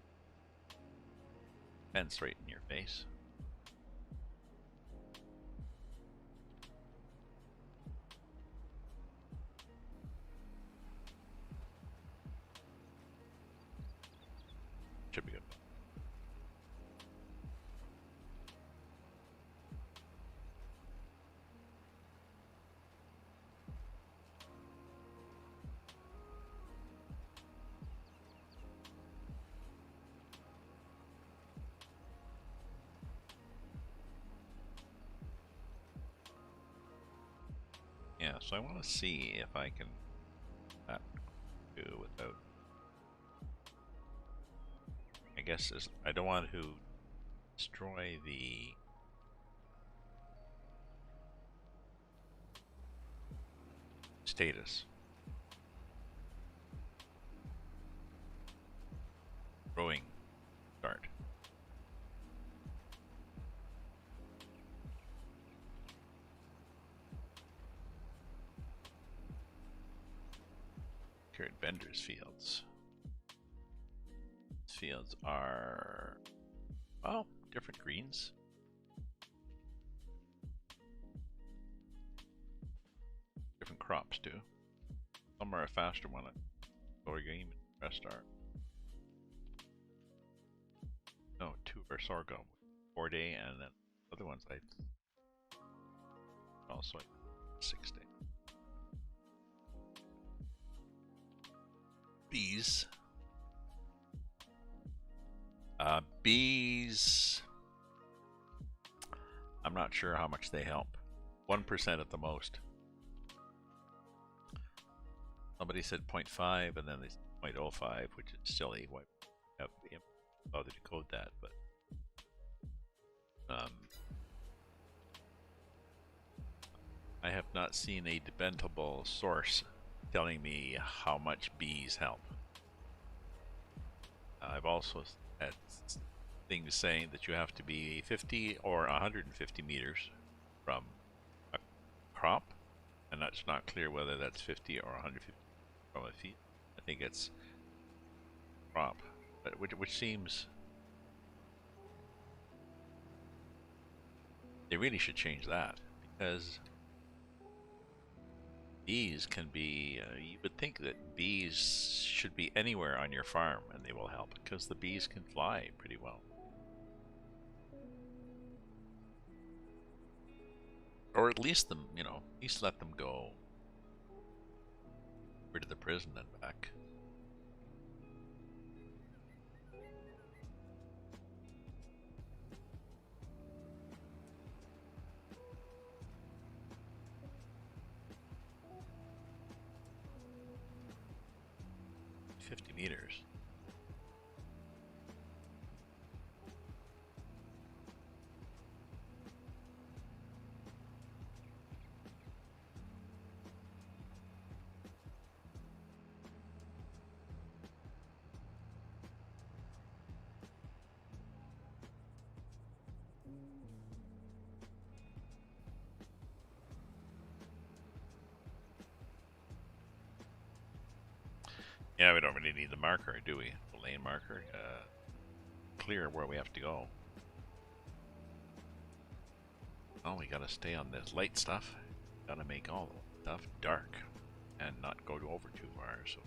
Fence right in your face. Should be good. Yeah, so I want to see if I can do without. I guess I don't want to destroy the status. Growing start. Here at vendors fields. These fields are, well, different greens. Different crops too. Some are a faster one at lower green, rest are. No, 2 are sorghum, 4 day, and then the other ones I also 6 day. Bees. Bees. I'm not sure how much they help. 1% at the most. Somebody said 0.5 and then they said 0.05, which is silly. Why have bother to code that? But I have not seen a dependable source telling me how much bees help. I've also had things saying that you have to be 50 or 150 meters from a crop, and that's not clear whether that's 50 or 150 from a field. I think it's crop, but which seems they really should change that, because bees can be, you would think that bees should be anywhere on your farm and they will help, because the bees can fly pretty well. Or at least them, at least let them go over to the prison and back. Meters. Yeah, we don't really need the marker, do we? The lane marker. Clear where we have to go. Oh, we gotta stay on this light stuff. Gotta make all the stuff dark and not go over too far. So.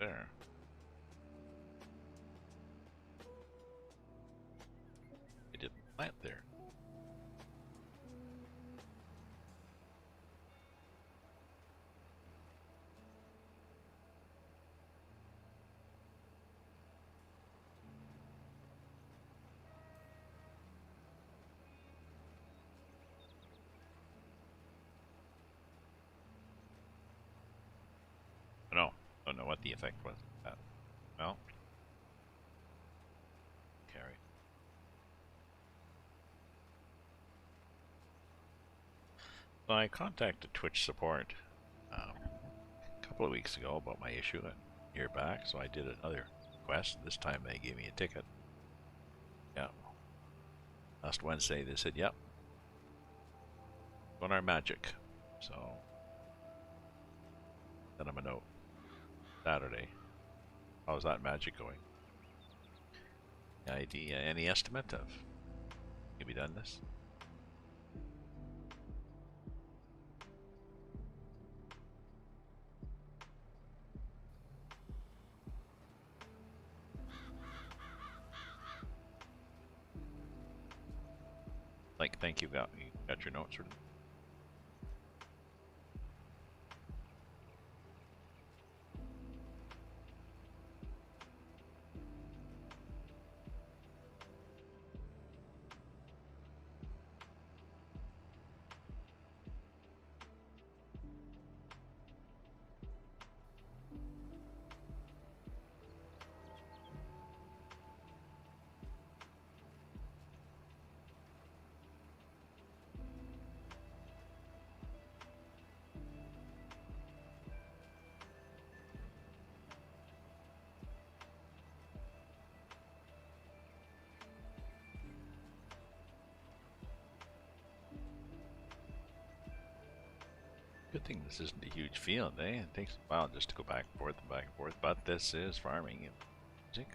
There. It didn't plant there. No, don't know what the effect was. Well, So I contacted Twitch support a couple of weeks ago about my issue and hear back, so I did another request. This time they gave me a ticket. Yeah. Last Wednesday they said, yep, on our magic. So sent them a note. Saturday. How's that magic going? Any estimate of maybe done this? Like, thank you, got your notes. Good thing this isn't a huge field, eh? It takes a while just to go back and forth and back and forth, but this is farming music.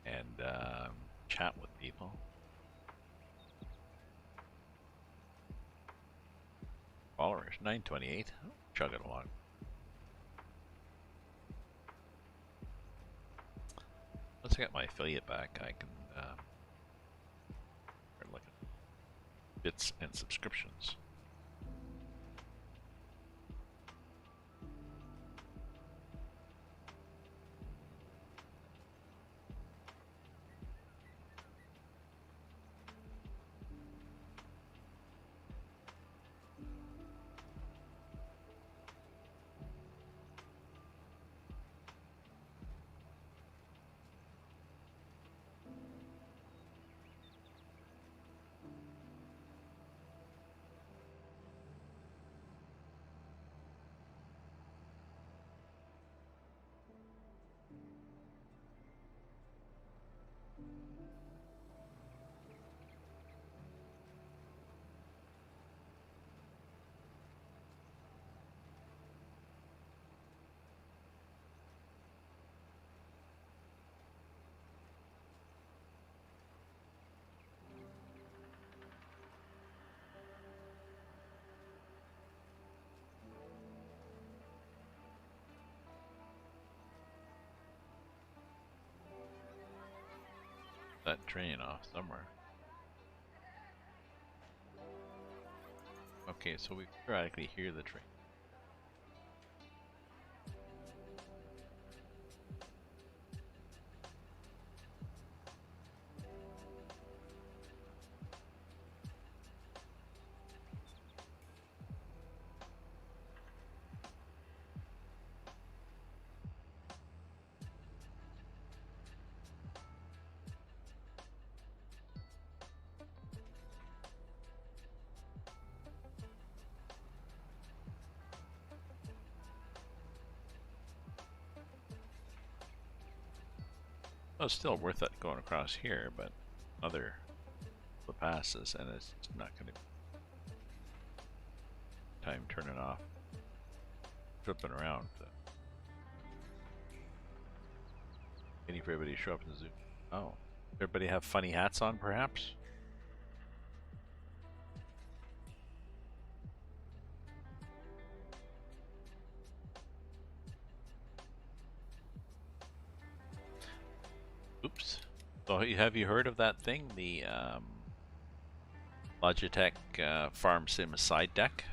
And chat with people. Followers, 928. Oh, chug it along. Once I get my affiliate back, I can look at bits and subscriptions. That train off somewhere. Okay, so we periodically hear the train. Well, it's still worth it going across here, but other the passes, and it's not going to time turning off, flipping around. Waiting for everybody to show up in the zoo. Oh, everybody have funny hats on, perhaps? Oops. So have you heard of that thing, the Logitech Farm Sim side deck?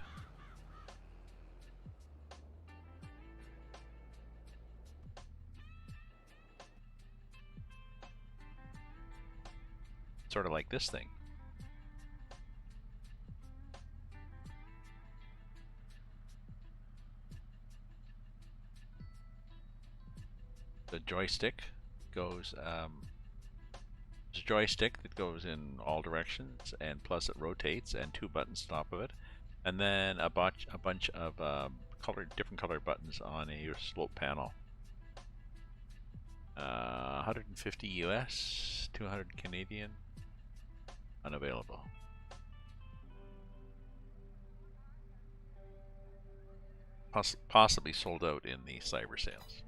Sort of like this thing. The joystick goes a joystick that goes in all directions, and plus it rotates, and 2 buttons on top of it, and then a bunch of different colored buttons on a slope panel. 150 US, 200 Canadian, unavailable. Possibly sold out in the cyber sales.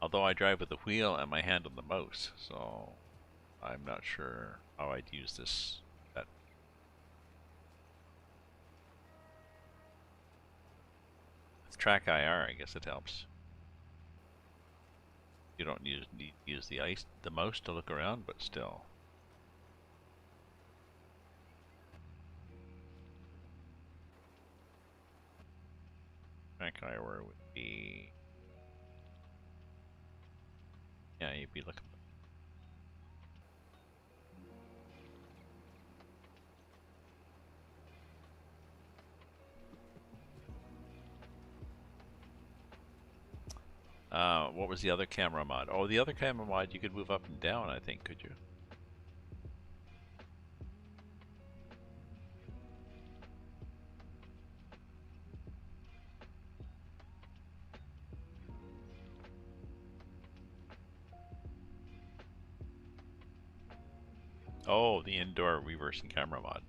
Although I drive with the wheel and my hand on the mouse, so I'm not sure how I'd use this. With track IR, I guess it helps. You don't need to use the mouse to look around, but still. Track IR would be, yeah, you'd be looking. What was the other camera mod? Oh, the other camera mod, you could move up and down, I think, could you? Oh, the indoor reversing camera mod.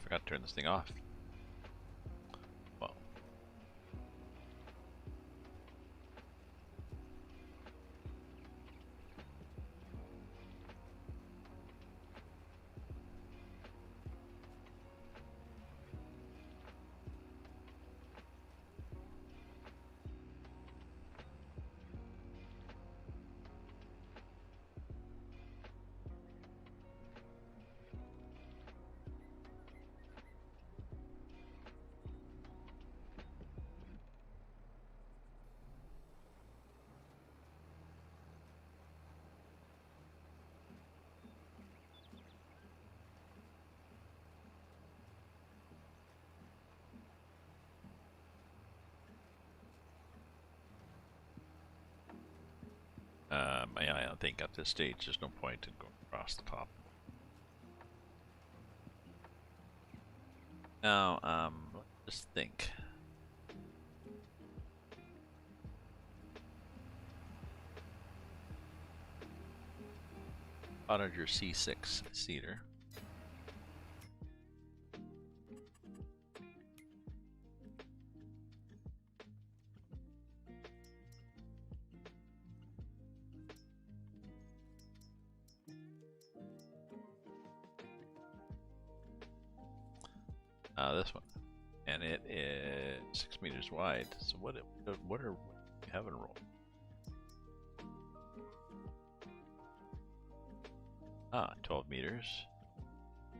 Forgot to turn this thing off. Well. I think at this stage there's no point in going across the top. Now, let's just think. Onager C6 seater. This one, and it is 6 meters wide. So what are we having roll? 12 meters,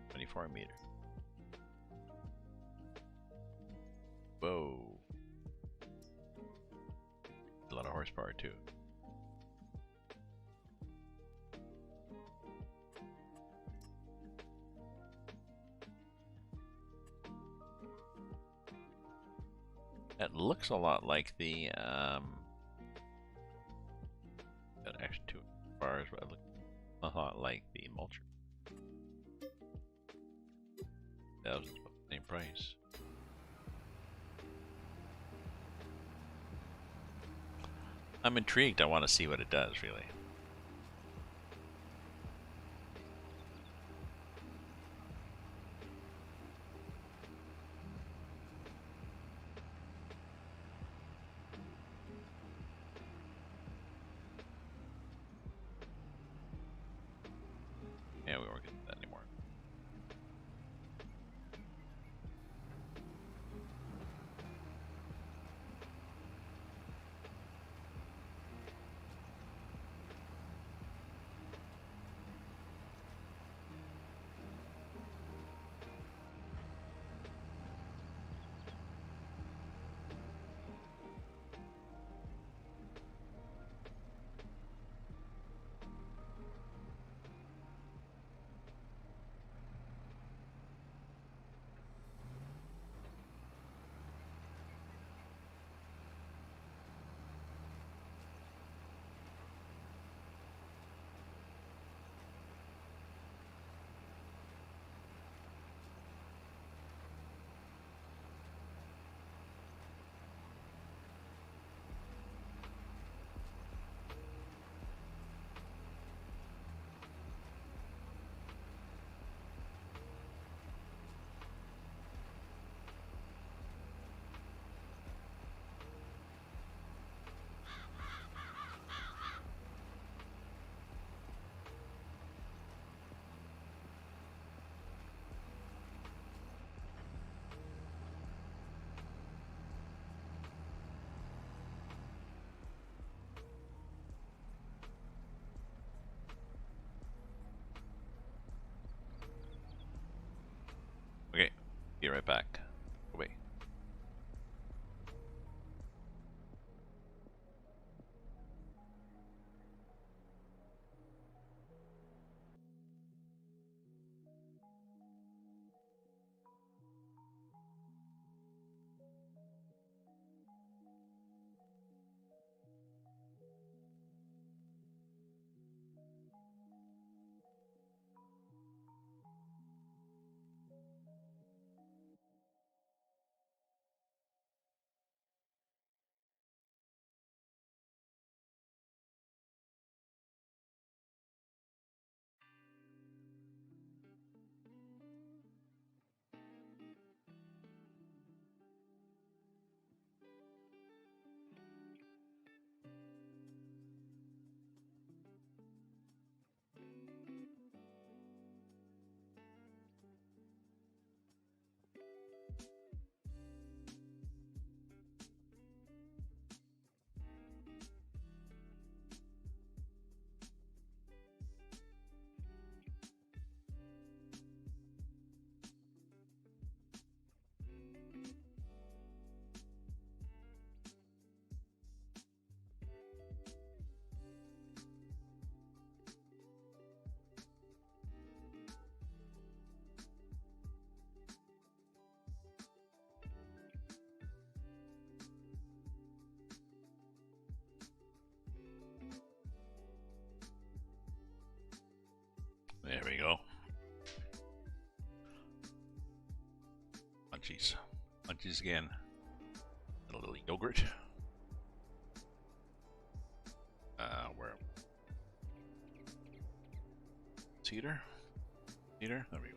24 meters. Whoa. A lot of horsepower too. It looks a lot like the actually too far as well. It looks a lot like the mulcher. That was about the same price. I'm intrigued. I want to see what it does, really. Yeah, we won't get that anymore. Okay, be right back. Wait. There we go. Munchies. Munchies again. A little yogurt. Where? Cedar? Cedar? There we go.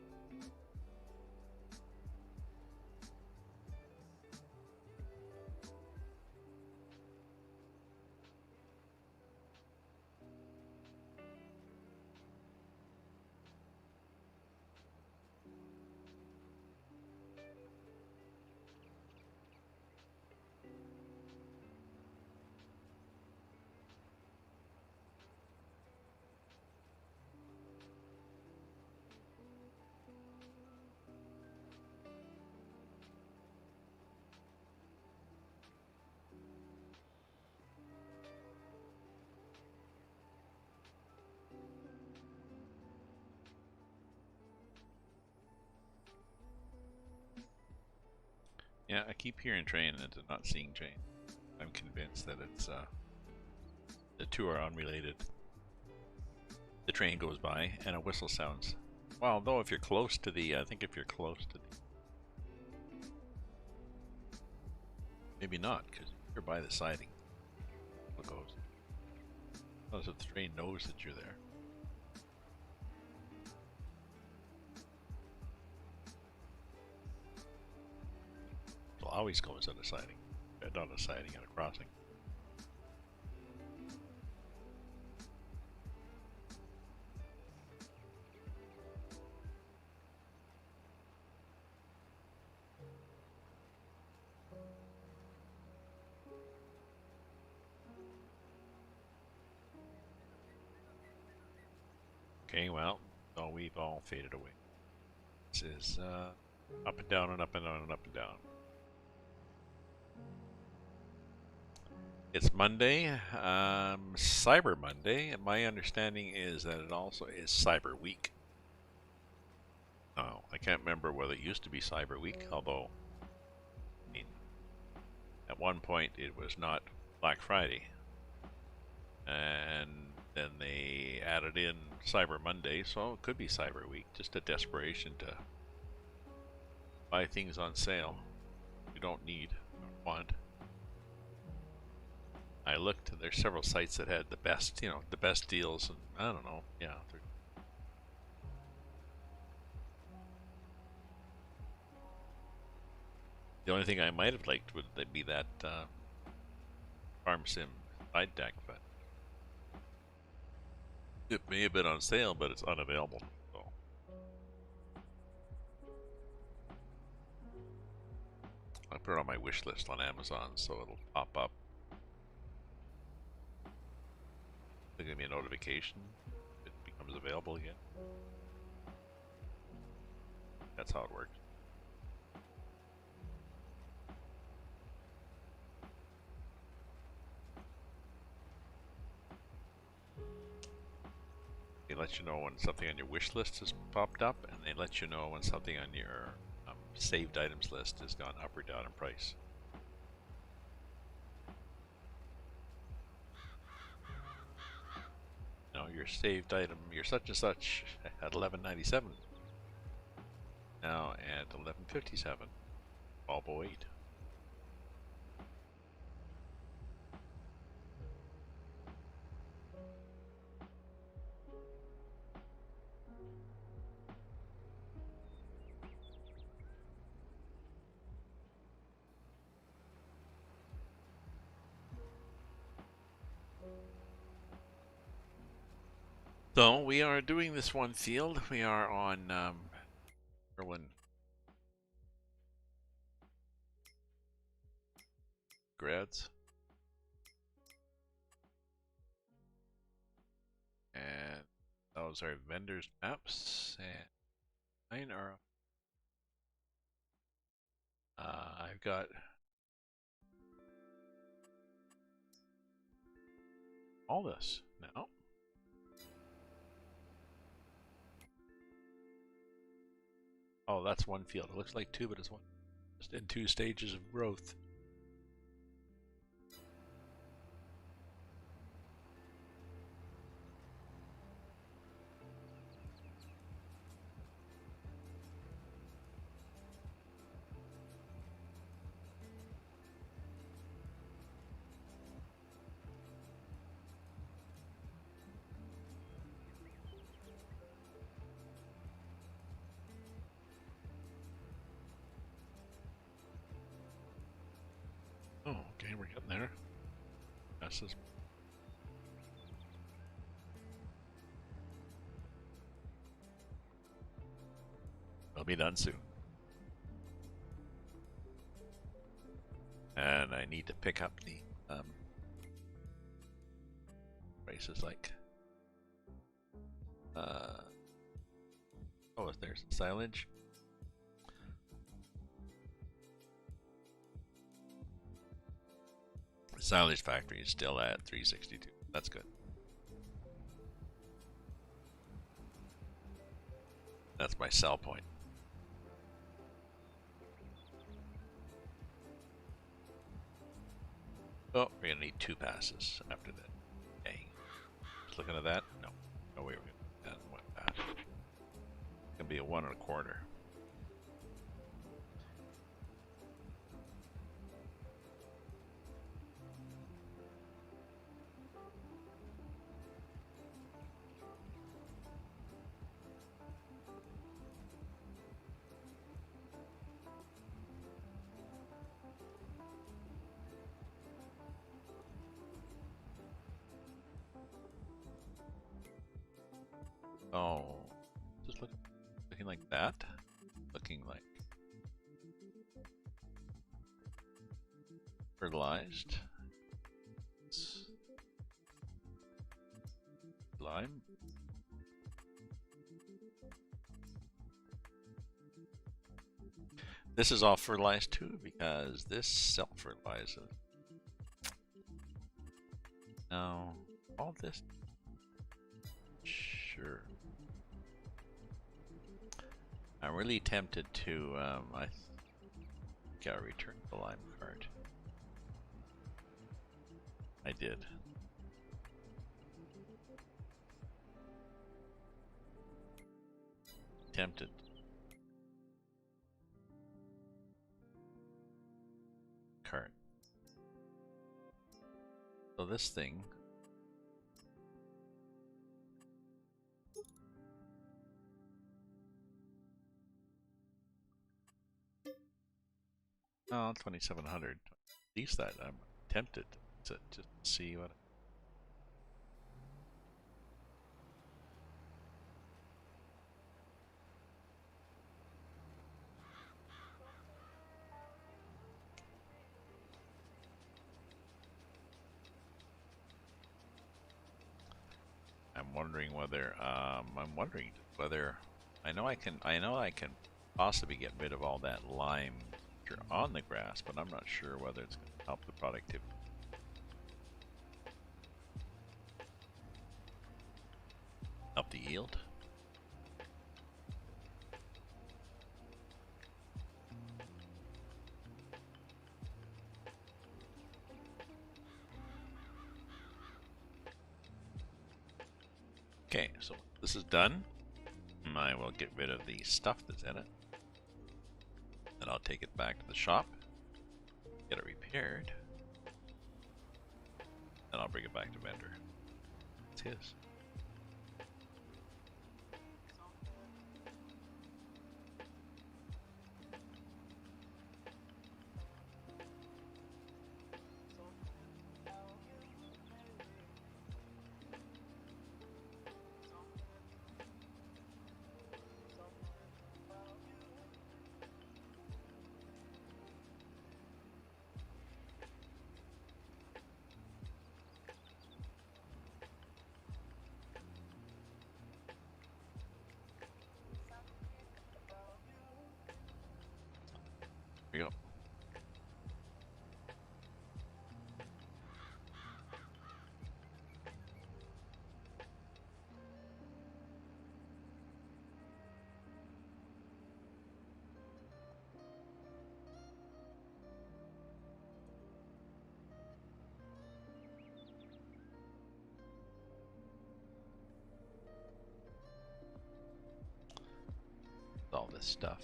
Yeah, I keep hearing train and not seeing train. I'm convinced that it's the two are unrelated. The train goes by and a whistle sounds. Well, though, if you're close to the, I think if you're close to the, maybe not, because you're by the siding. It goes. Unless if the train knows that you're there. It always goes at a siding, not a siding, at a crossing. Okay, well, so we've all faded away. This is up and down and up and down and up and down. It's Monday, Cyber Monday, and my understanding is that it also is Cyber Week. Oh, I can't remember whether it used to be Cyber Week, although I mean, at one point it was not Black Friday. And then they added in Cyber Monday, so it could be Cyber Week. Just a desperation to buy things on sale you don't need or want. I looked, there's several sites that had the best, the best deals, and I don't know, yeah. The only thing I might have liked would be that Farm Sim side deck, but it may have been on sale, but it's unavailable. So I put it on my wish list on Amazon, so it'll pop up. It'll give me a notification if it becomes available again. That's how it works. They let you know when something on your wish list has popped up, and they let you know when something on your saved items list has gone up or down in price. Your saved item, your such and such at 11.97, now at 11.57, 12.08. So we are doing this one field. We are on Erlengrat, and those are vendors maps, and mine are. I've got all this now. Oh, that's one field. It looks like two, but it's one. Just in two stages of growth. Oh, okay, we're getting there. This is. It'll be done soon. And I need to pick up the prices like oh, there's silage. The silage factory is still at 362. That's good. That's my sell point. Oh, we're gonna need 2 passes after that. Okay. Just looking at that? No. No way we're gonna do that in 1 pass. It's gonna be a 1 1/4. Oh, just looking like that. Looking like fertilized. Lime. This is all fertilized too because this self-fertilizes. No, all this. Sure. I'm really tempted to, I think I returned the lime card. I did. Tempted. Card. So this thing. Oh, 2,700. At least that I'm tempted to just see what. I'm wondering whether I know I can possibly get rid of all that lime on the grass, but I'm not sure whether it's going to help the productivity. Help the yield. Okay, so this is done. I will get rid of the stuff that's in it. And I'll take it back to the shop, get it repaired, and I'll bring it back to vendor. It's his. Here we go. All this stuff.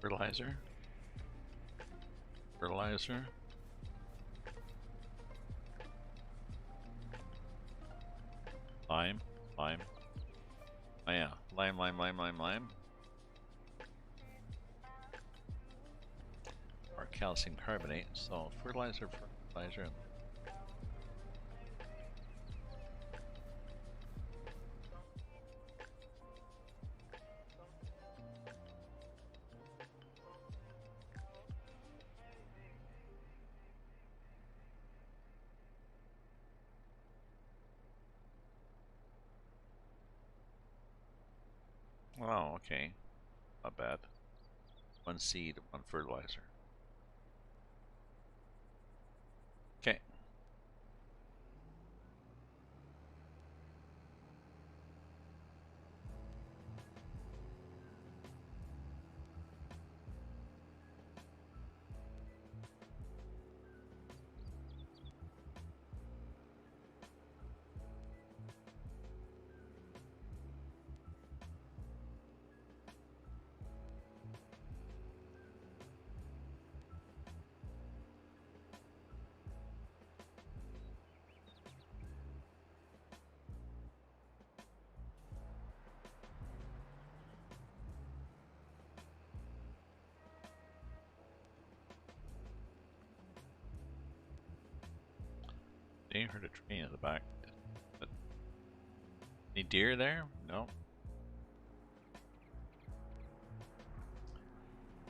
Fertilizer. Fertilizer. Lime. Lime. Oh yeah. Lime, lime, lime, lime, lime. Or calcium carbonate. So fertilizer, fertilizer. Wow, okay. Not bad. 1 seed, 1 fertilizer. Okay. I heard a train in the back. But any deer there? No.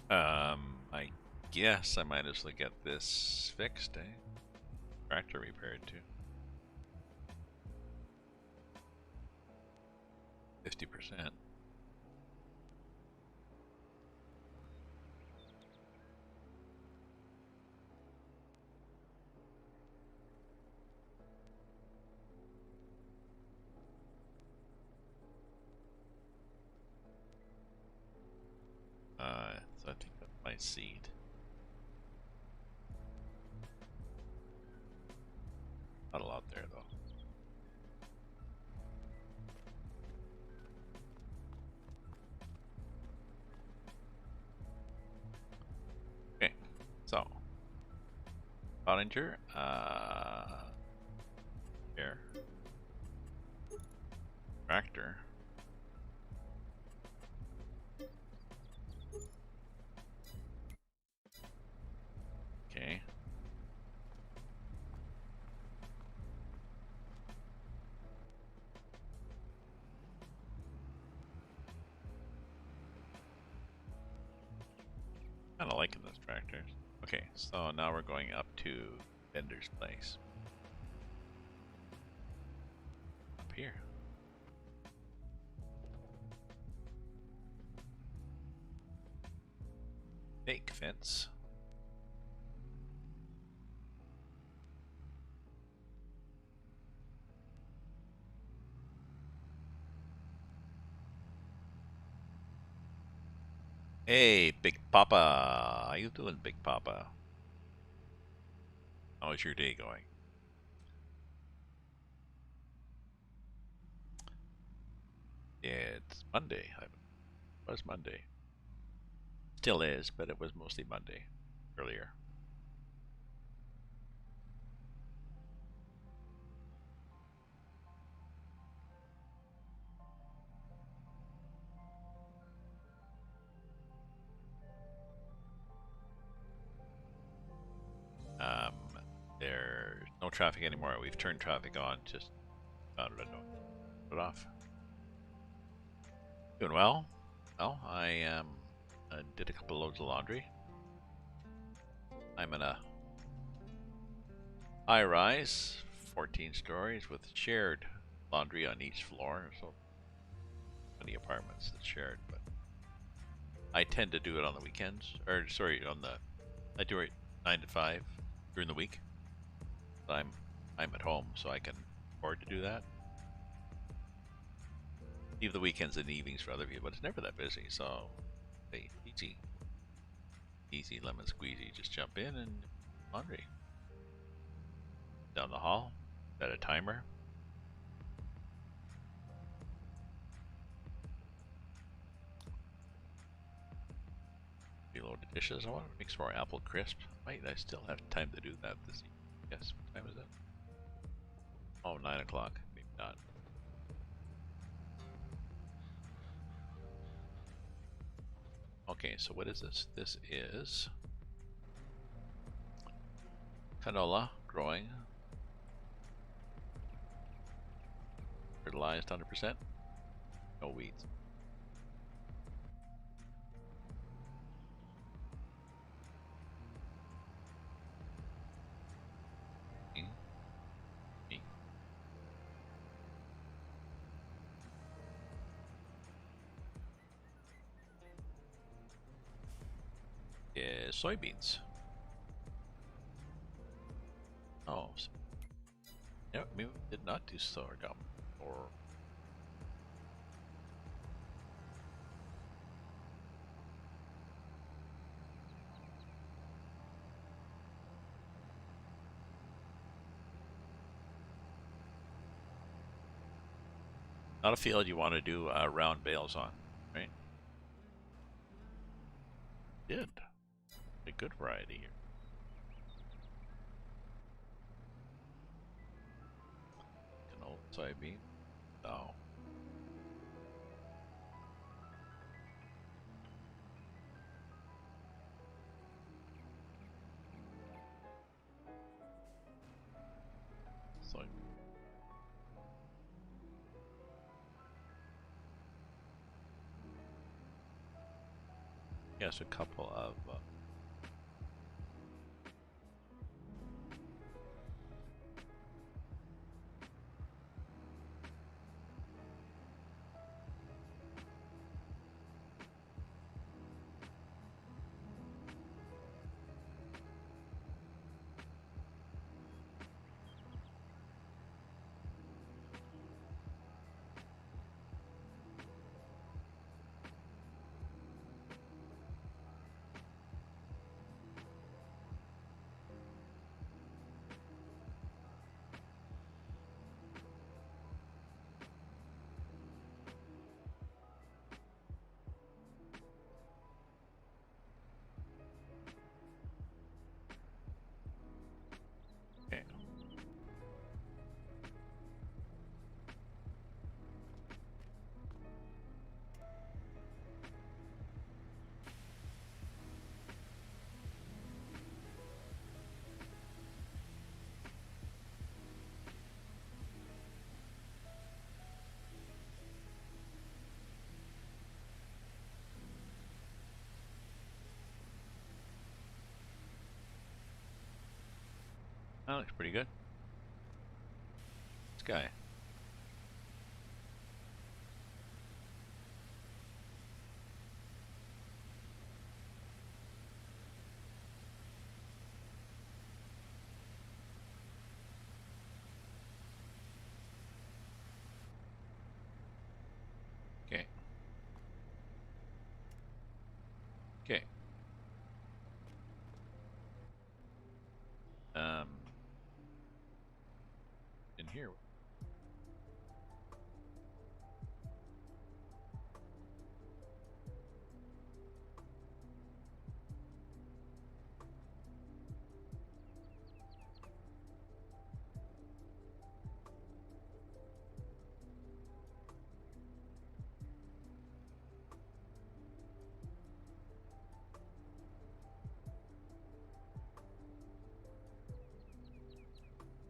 I guess I might as well get this fixed, eh? Tractor repaired too. 50%. So I think that's my seed. Not a lot there though. Okay, so Pottinger, here, tractor. Okay. Kind of liking those tractors. Okay, so now we're going up to Bender's place. Up here. Fake fence. Hey, Big Papa. How you doing, Big Papa? How's your day going? It's Monday. It was Monday. Still is, but it was mostly Monday earlier. Um, there's no traffic anymore. We've turned traffic on. Just found it. Put it off. Doing well. Well, I did a couple loads of laundry. I'm in a high-rise, 14 stories with shared laundry on each floor. So many apartments that's shared, but I tend to do it on the weekends. Or sorry, I do it 9 to 5 during the week. I'm at home, so I can afford to do that. Leave the weekends and evenings for other people, but it's never that busy. So, hey, easy lemon squeezy. Just jump in and laundry. Down the hall, set a timer. Reload the dishes. I want to make some more apple crisp. Might I still have time to do that this evening? Yes. What time is it? Oh, 9 o'clock. Maybe not. Okay, so what is this? This is canola growing. Fertilized 100%. No weeds. Is soybeans. Oh, so, yeah, maybe we did not do sorghum or not a field you want to do round bales on, right? Did a good variety here. Canola, soybean. Oh. guess a couple of okay. That looks pretty good. This guy. Okay. Okay. In here.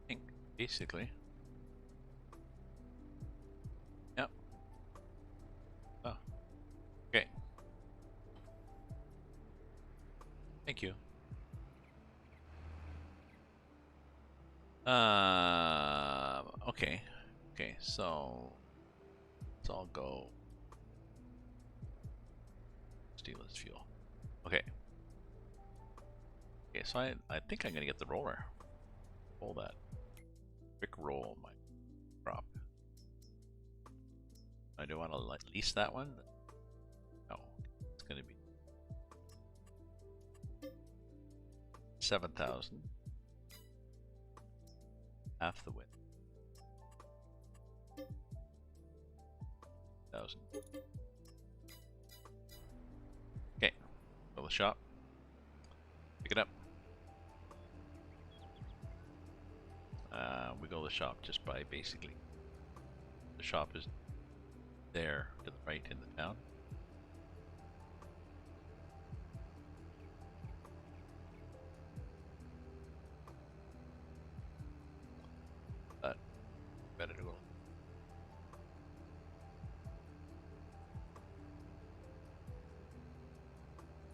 Pink, basically. Yep. Oh. Okay. Thank you. Okay. Okay, so let's all go steelers fuel. Okay. Okay, so I think I'm gonna get the roller. Roll that. Quick roll my crop. I do want to lease that one. No, it's gonna be 7,000. Half the width. 1,000. Okay, go to the shop. Pick it up. We go to the shop just by basically. The shop is there to the right in the town. But better to go.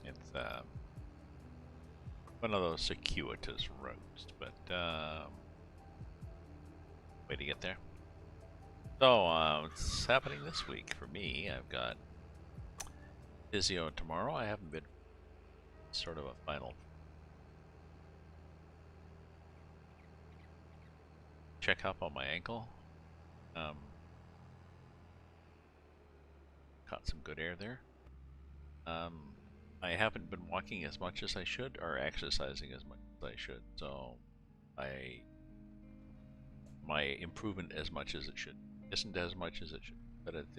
It's one of those circuitous roads, but way to get there. So what's happening this week for me? I've got physio tomorrow. I haven't been sort of a final check up on my ankle. Caught some good air there. I haven't been walking as much as I should, or exercising as much as I should, so my improvement as much as it should isn't as much as it should, but it's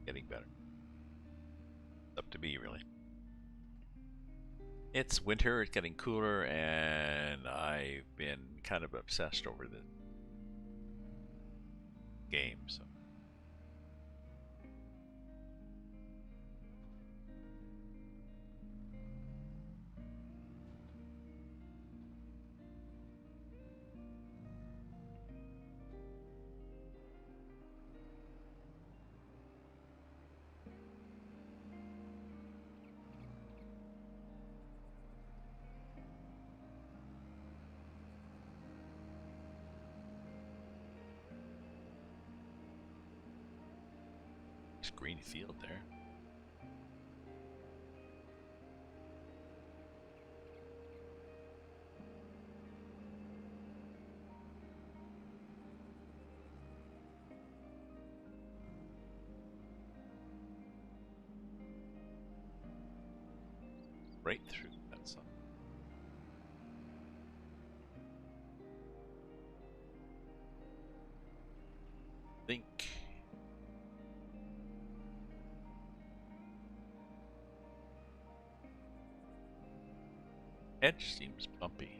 getting better. It's up to me, really. It's winter, it's getting cooler, and I've been kind of obsessed over the game, so. Nice green field there. Right through that sun. Think. Edge seems bumpy.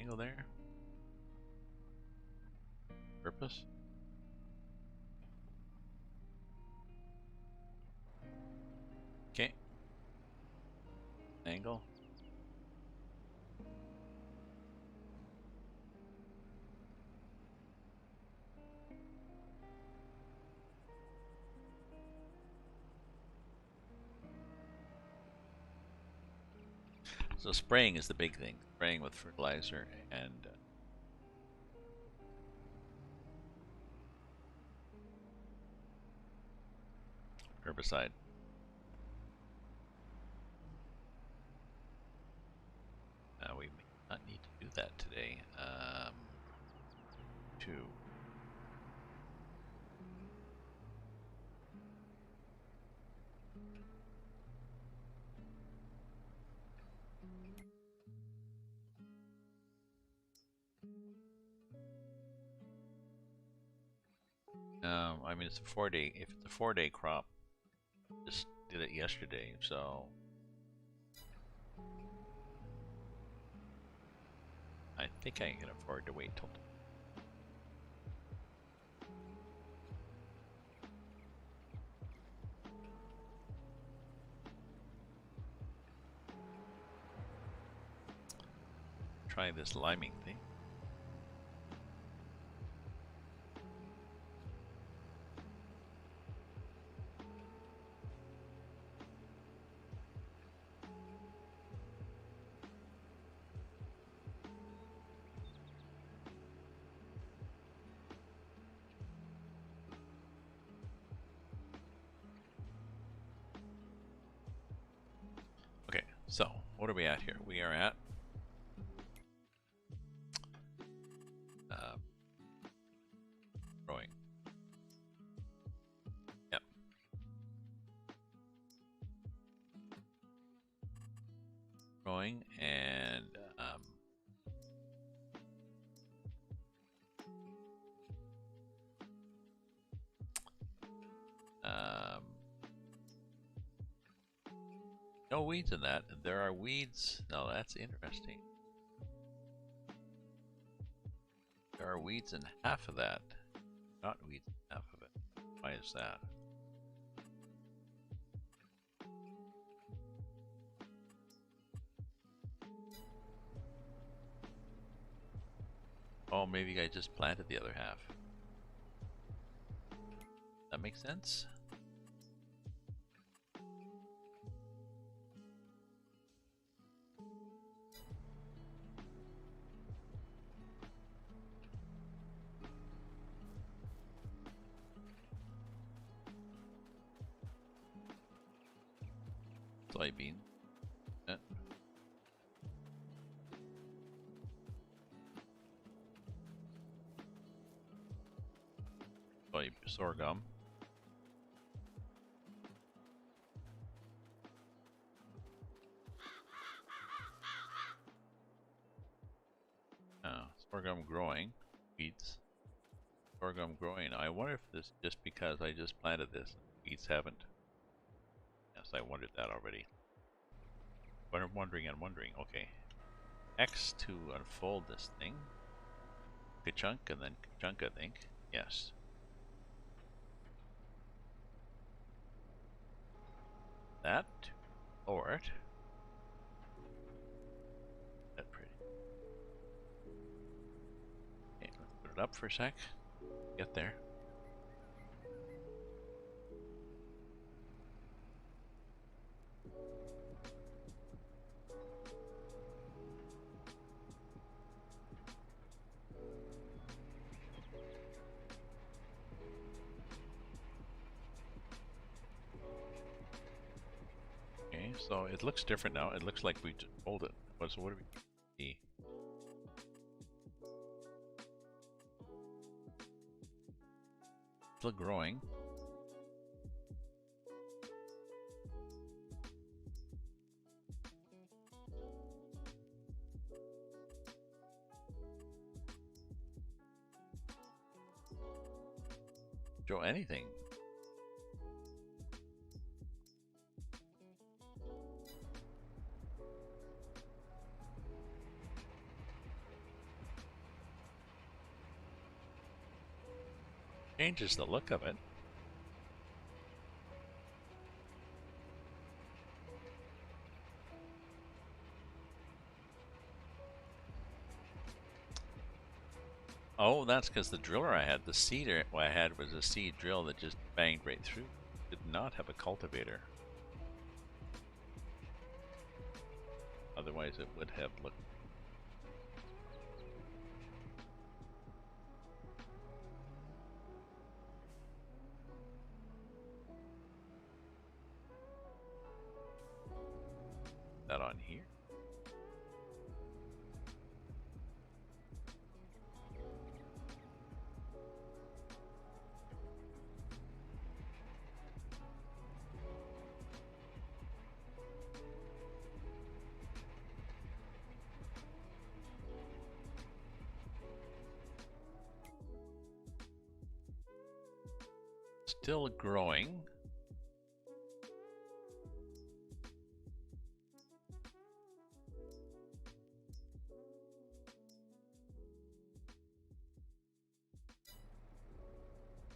Angle there. Purpose. Okay. Angle. So spraying is the big thing. Spraying with fertilizer and herbicide. We may not need to do that today. Two. I mean, it's a 4-day. If it's a 4-day crop, just did it yesterday, so I think I can afford to wait till. Try this liming thing. Okay, so what are we at here? We are at growing. Yep. Growing and no weeds in that. There are weeds. No, that's interesting. There are weeds in half of that. Not weeds in half of it. Why is that? Oh, maybe I just planted the other half. That makes sense? Soybean. Yeah. Sorghum. Sorghum growing. Weeds. Sorghum growing. I wonder if this just because I just planted this. Weeds haven't. Yes, I wondered that already. But I'm wondering and wondering. Okay. X to unfold this thing. Ka-chunk and then ka-chunk, I think. Yes. That to lower it. That pretty. Okay, let's put it up for a sec. Get there. Okay, so it looks different now. It looks like we just pulled it. So what do we see? Still growing. Show anything. Changes the look of it. Oh, that's because the driller I had, the seeder I had was a seed drill that just banged right through. Did not have a cultivator. Otherwise it would have looked. That on here. Still growing.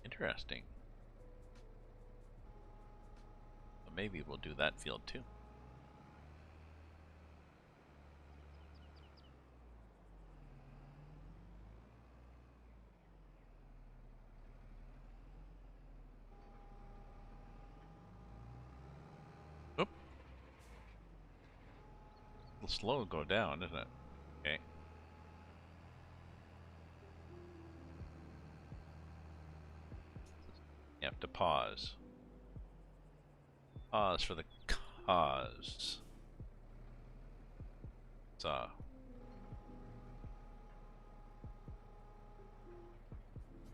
Interesting. So maybe we'll do that field too. Oop. A little slow go down, isn't it? Okay. You have to pause. Pause for the cause. So.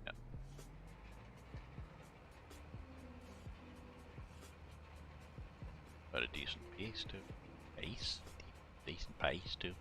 Yeah. But a decent pace too. Pace? Decent pace too.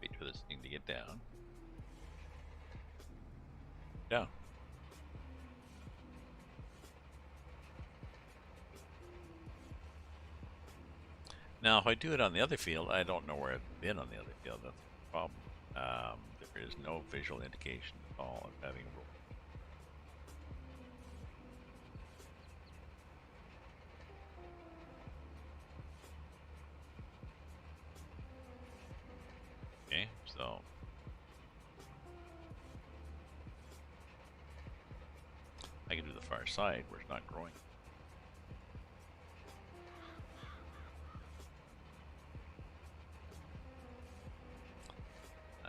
Wait for this thing to get down. Down. Now, if I do it on the other field, I don't know where I've been on the other field. That's the problem. There is no visual indication at all of having rolled. Okay, so I can do the far side where it's not growing.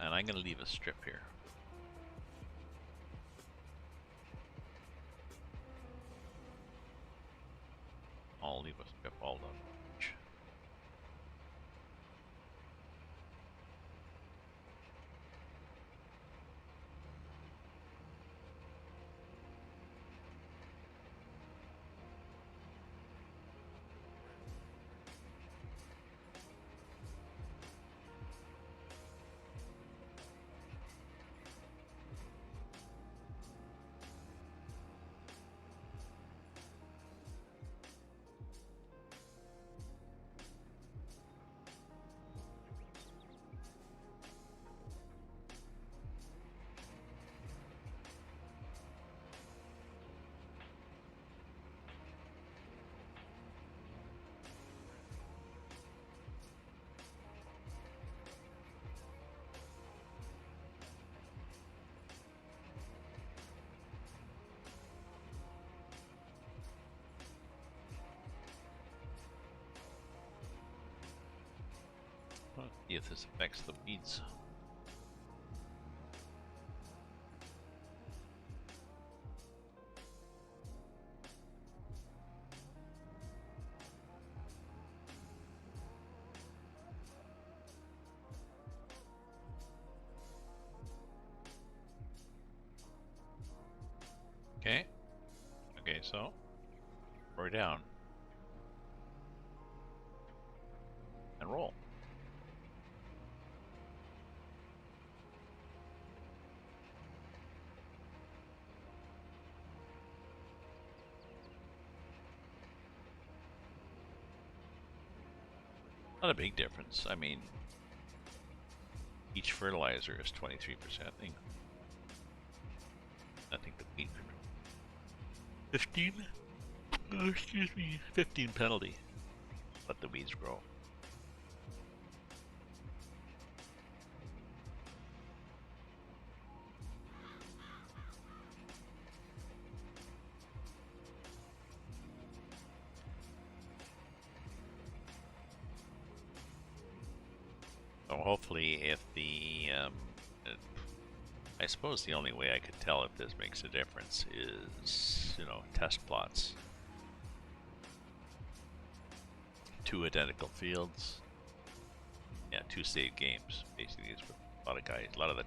And I'm going to leave a strip here. I'll leave a strip all done. See if this affects the weeds. Okay. Okay, so we're down. And roll. Not a big difference. I mean, each fertilizer is 23%. I think the wheat 15? Oh, excuse me. 15 penalty. Let the weeds grow. So hopefully if the, I suppose the only way I could tell if this makes a difference is, test plots. 2 identical fields. Yeah, 2 saved games. Basically, is what a lot of the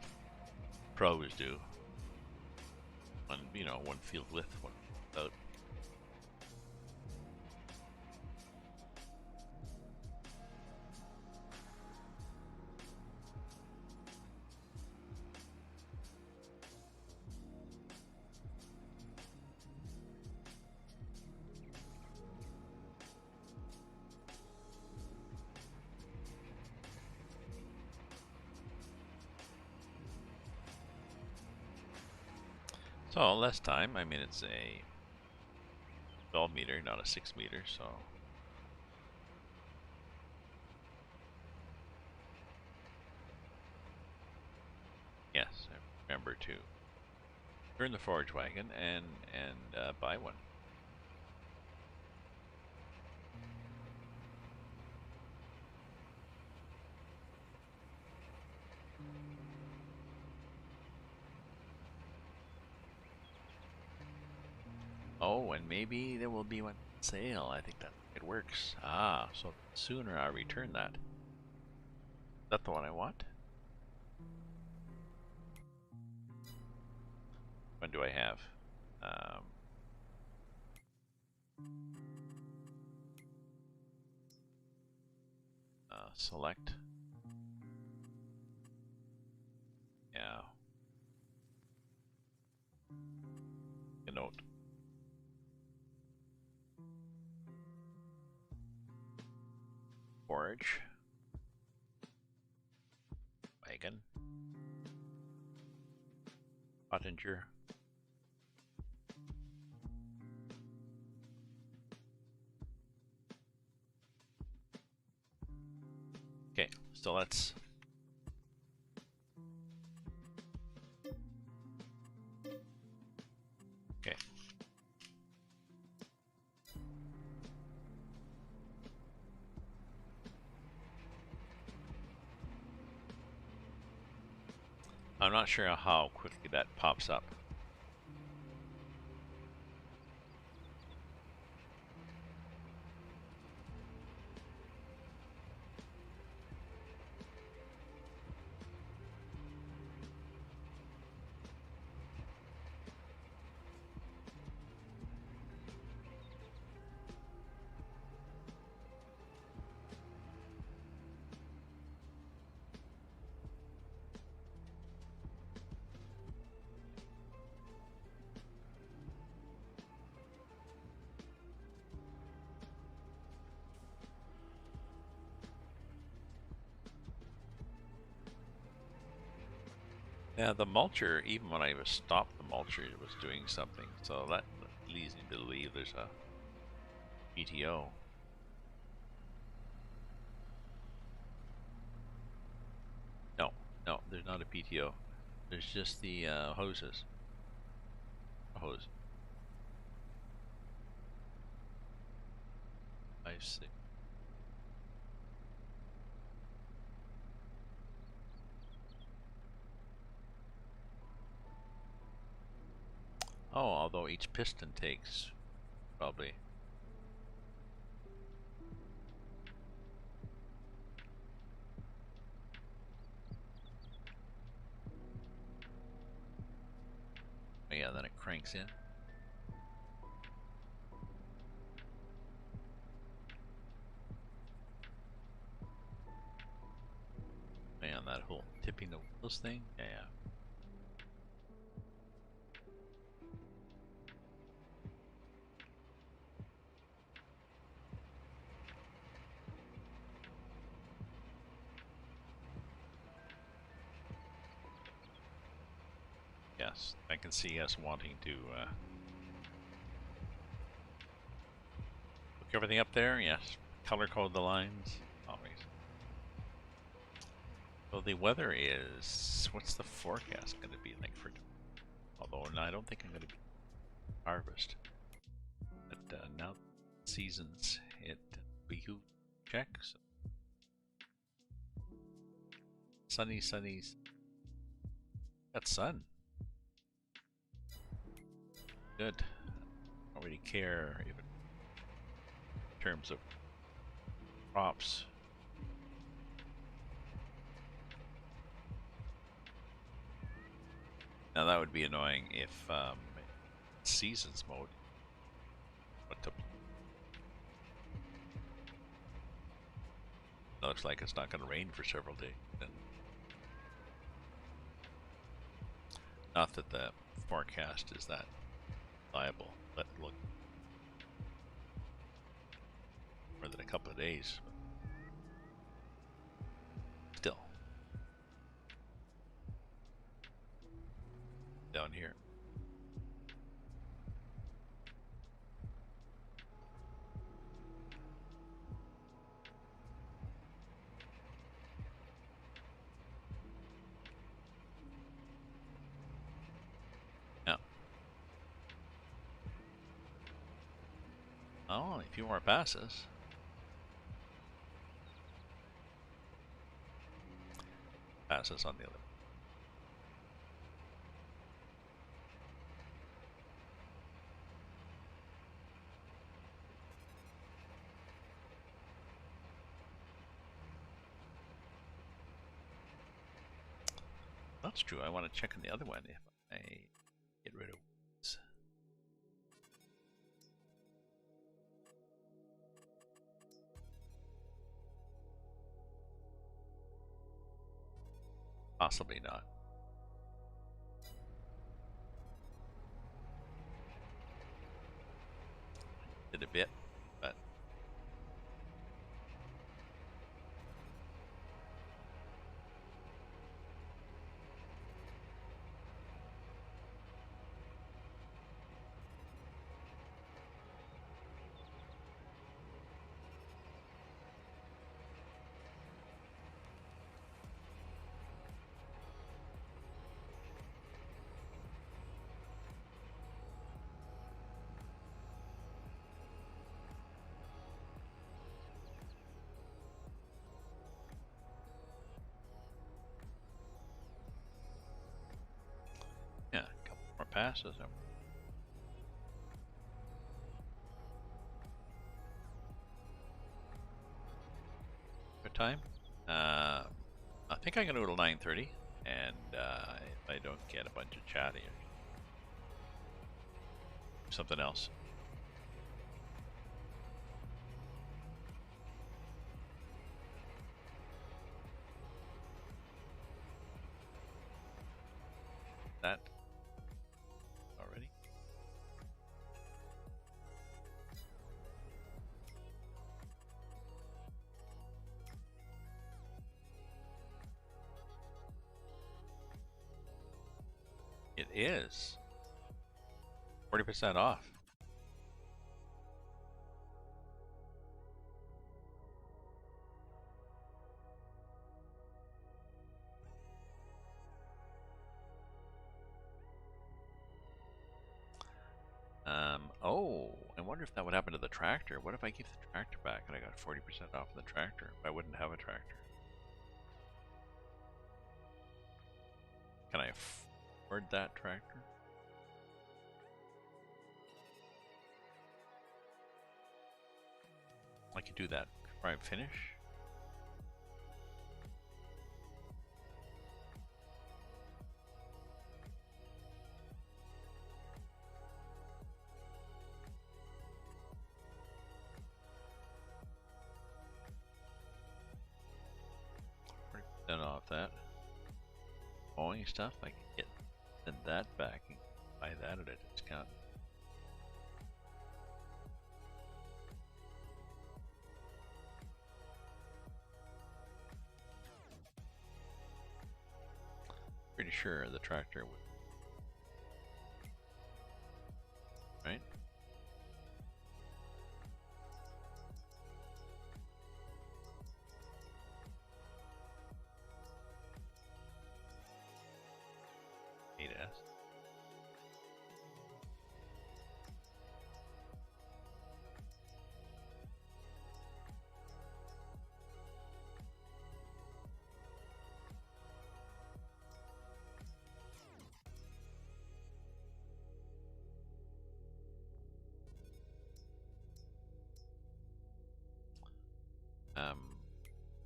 pros do. One field with, one without. So less time. I mean, it's a 12 meter, not a 6 meter, so. Yes, I remember to turn the forage wagon and buy one. Oh, and maybe there will be one sale. I think that it works. Ah, so sooner I return that. Is that the one I want? When do I have? Select. Yeah. A note. Forage. Wagon. Pottinger. Okay, so let's. Okay. I'm not sure how quickly that pops up. Yeah, the mulcher, even when I was stopped the mulcher, it was doing something. So that leads me to believe there's a PTO. No, there's not a PTO. There's just the hoses. Hose. 5, 6. Oh, although each piston takes probably. Oh yeah, then it cranks in. Man, that whole tipping the wheels thing. Yeah. Yes, I can see us wanting to look everything up there. Yes, color code the lines. Always. So the weather is, what's the forecast going to be like for? Although no, I don't think I'm going to be harvest. But now seasons it behooves checks. Sunny, sunny. Got sun. Good. Don't really care even in terms of crops. Now that would be annoying if seasons mode. What to? It looks like it's not going to rain for several days. And not that the forecast is that reliable, but look, more than a couple of days. Still, down here. Oh, a few more passes. Passes on the other. That's true. I want to check on the other one if I get rid of this. Possibly not. Did a bit, but yeah, a couple more passes. Good time. I think I'm gonna go till 9:30, and if I don't get a bunch of chatty or something else. That already. It is 40% off. Oh, I wonder if that would happen to the tractor. What if I give the tractor back and I got 40% off the tractor if I wouldn't have a tractor? Can I afford that tractor? could do that before I finish. Done off that mowing stuff, I can get send that back and buy that at a discount. Pretty sure the tractor would, right? ADAS.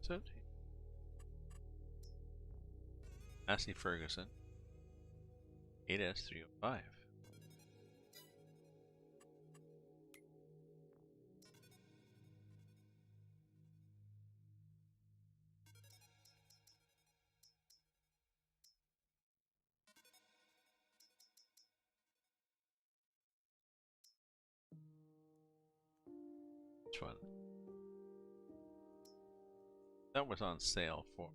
So Massey Ferguson, ADAS 305. Which one? That was on sale for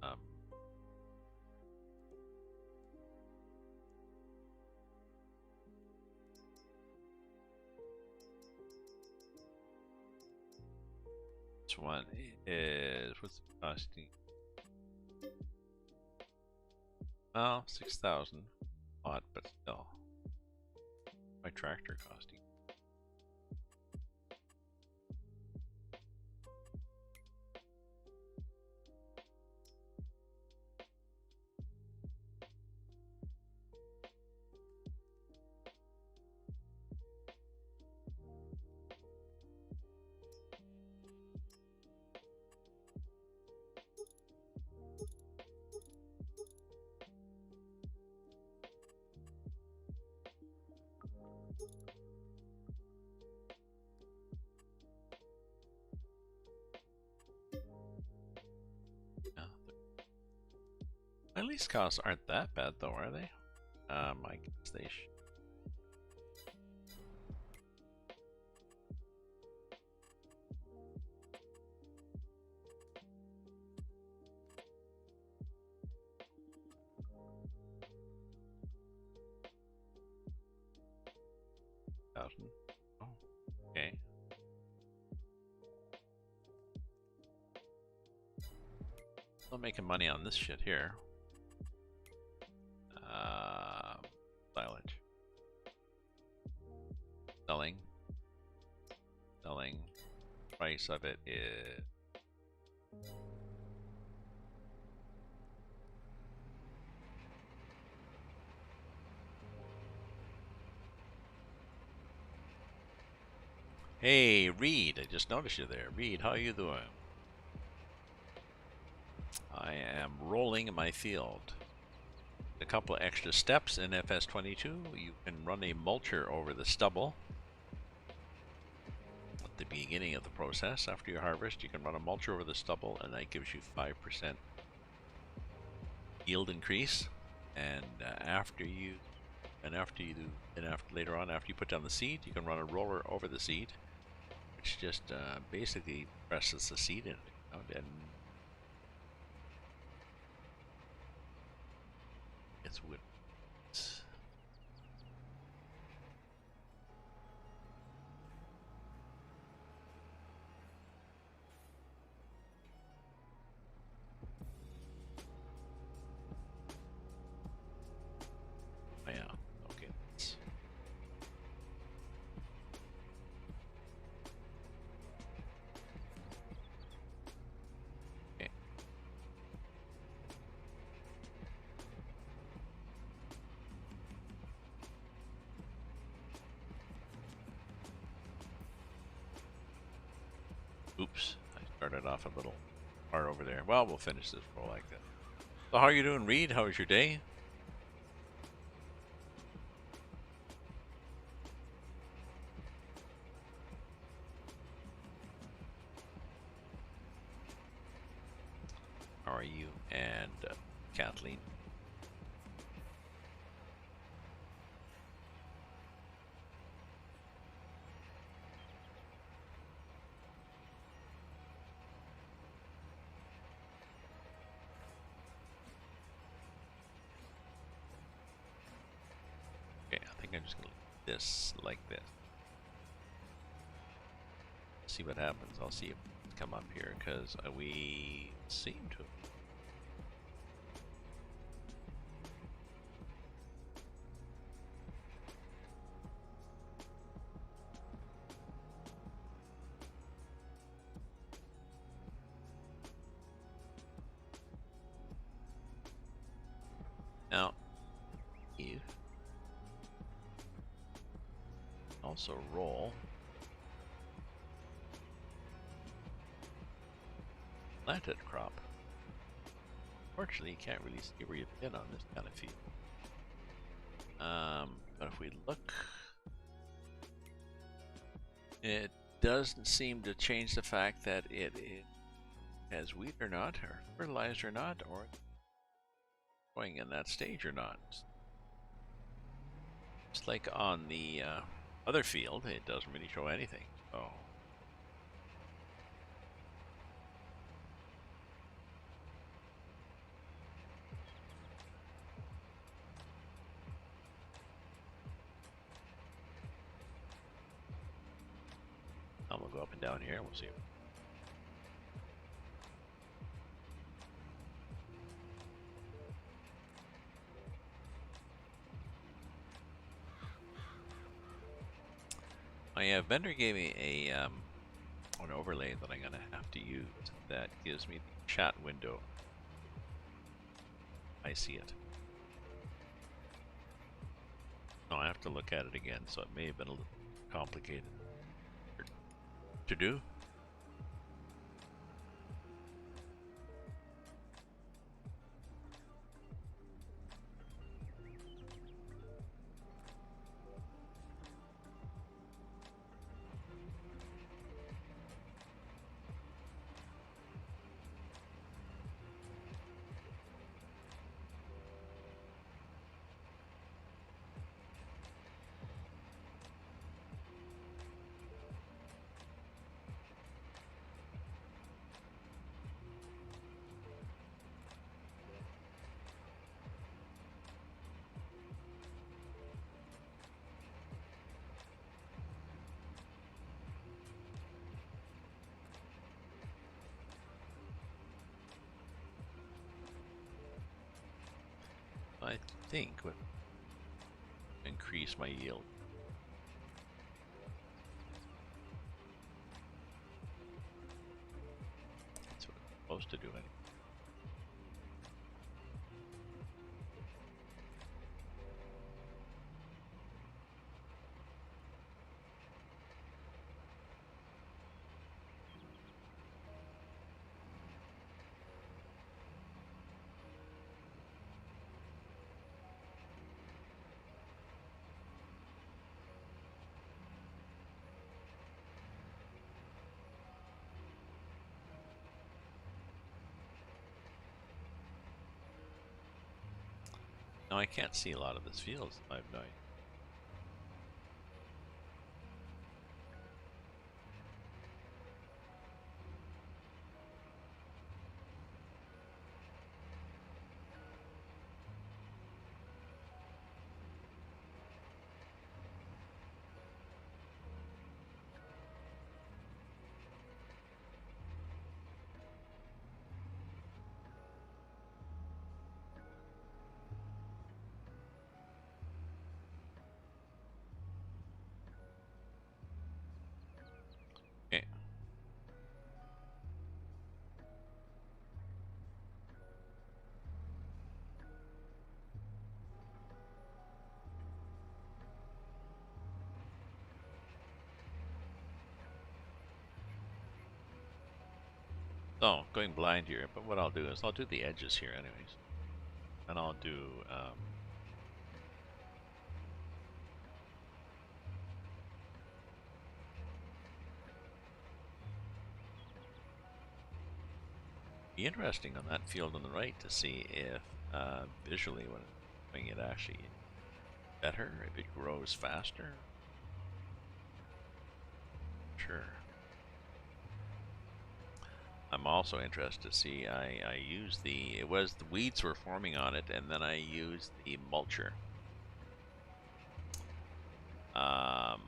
um, this one is what's the costing? Well, 6,000 odd, but still, my tractor costing. My lease costs aren't that bad though, are they? I guess they should. Thousand. Oh, okay. Still making money on this shit here. Silage. Selling. Price of it is Hey, Reed, I just noticed you there. Reed, how you doing? I am rolling in my field. A couple of extra steps in FS22. You can run a mulcher over the stubble. At the beginning of the process, after you harvest, you can run a mulcher over the stubble, and that gives you 5% yield increase. And later on, after you put down the seed, you can run a roller over the seed, which just basically presses the seed in the ground and it's wood. Oh, yeah. Okay. Okay. Oops. I started off a little far over there. Well, we'll finish this roll like that. So how are you doing, Reed? How was your day? How are you and Kathleen? Okay, I think I'm just gonna leave this like this. See what happens. I'll see if it come up here because we seem to. Now, if also roll planted crop. Fortunately, you can't really see where you've been on this kind of field. But if we look, it doesn't seem to change the fact that it has wheat or not, or fertilized or not, or going in that stage or not. Just like on the other field, it doesn't really show anything. So I'm gonna go up and down here and we'll see. My vendor gave me a an overlay that I'm gonna have to use that gives me the chat window. I see it. No, I have to look at it again, so it may have been a little complicated to do. I think would increase my yield. That's what it's supposed to do anyway. Now I can't see a lot of this field. I have no idea. So, going blind here, but what I'll do is I'll do the edges here anyways. And I'll do, be interesting on that field on the right to see if visually when it's doing it actually better, if it grows faster. Sure. I'm also interested to see, I used the weeds were forming on it, and then I used the mulcher. And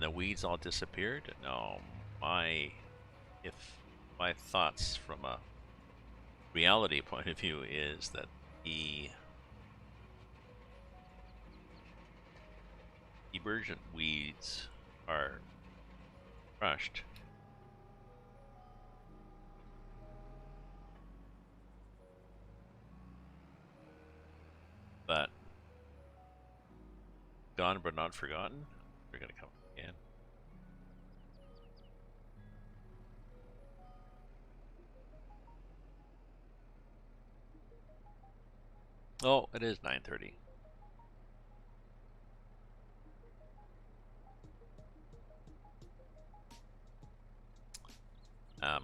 the weeds all disappeared. No, if my thoughts from a reality point of view is that the emergent weeds are crushed. But gone but not forgotten. They're gonna come again. Oh, it is 9:30.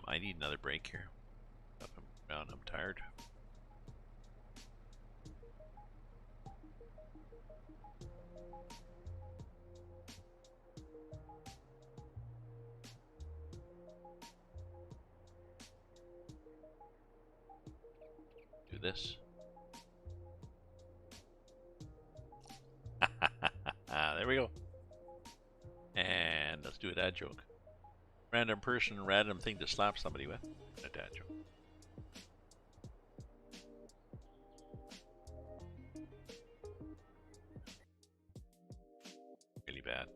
I need another break here. Up and down, I'm tired. Do this. There we go. And let's do a dad joke. Random person, random thing to slap somebody with. A dad joke. Really bad.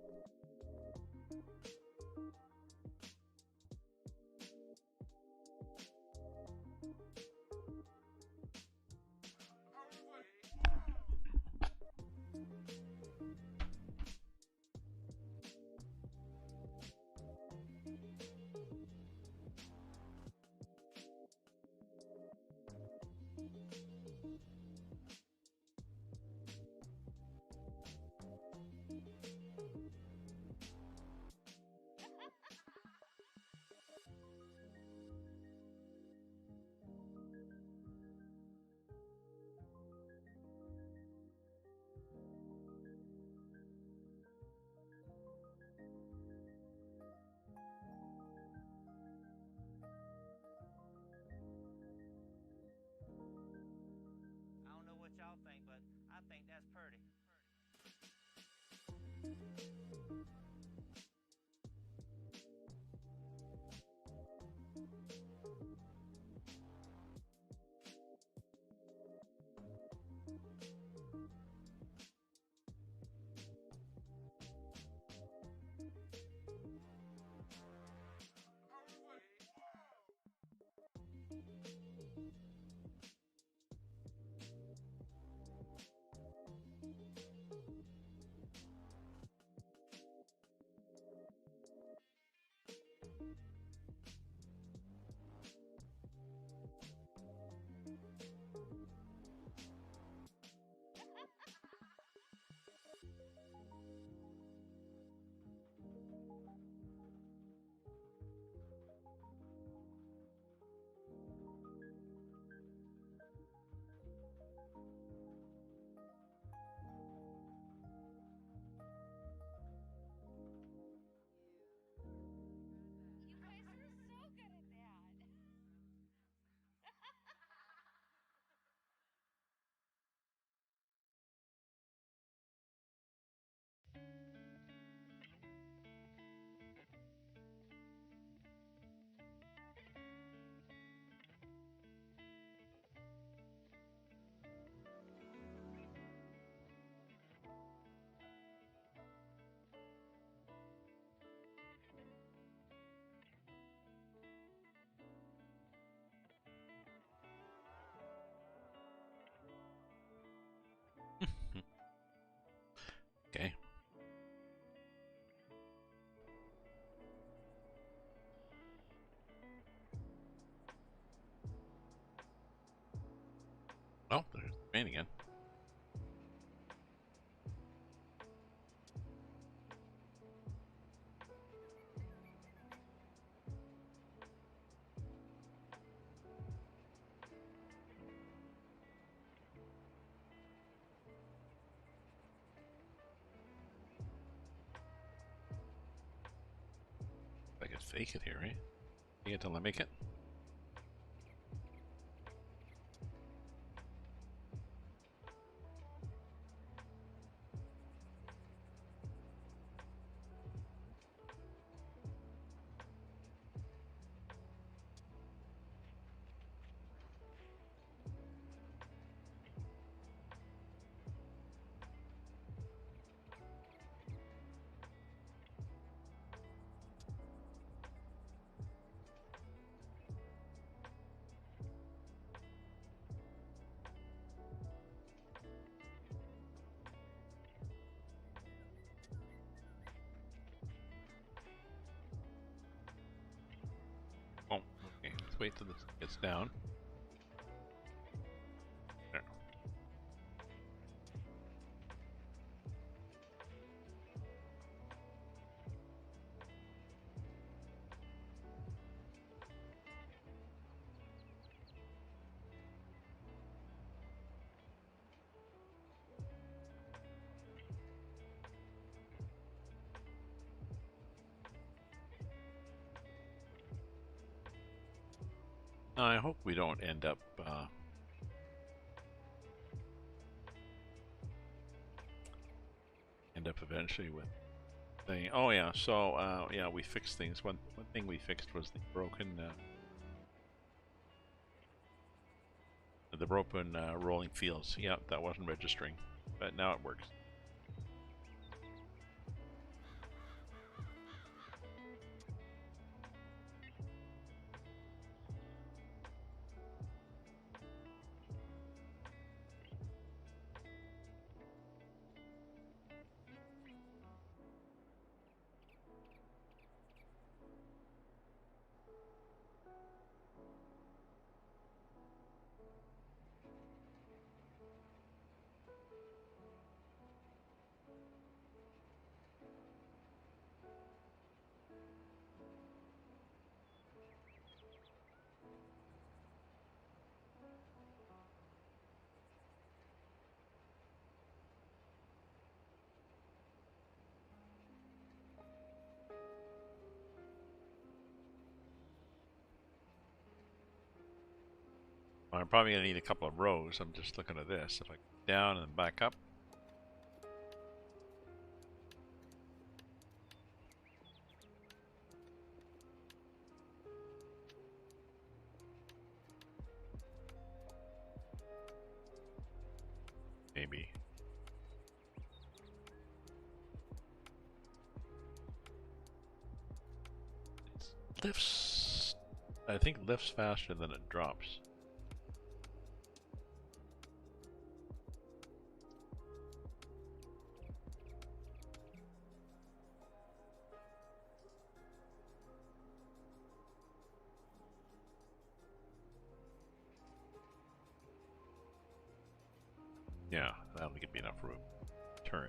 I don't know what y'all think, but I think that's pretty. playing again. I could fake it here, right? Fake it till I make it. Oh, okay. Let's wait till this gets down. There. Now, I hope we don't end up eventually with saying, oh yeah, so yeah, we fixed things. One thing we fixed was the broken rolling fields. Yeah, that wasn't registering, but now it works. I'm probably going to need a couple of rows. I'm just looking at this. If I go down and back up. Maybe. It lifts. I think lifts faster than it drops. Yeah, that'll give me enough room. Turn.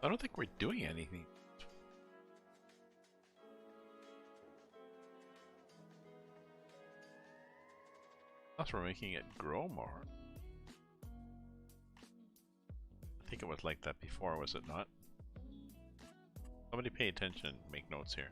I don't think we're doing anything. Plus we're making it grow more. I think it was like that before, was it not? Somebody pay attention, make notes here.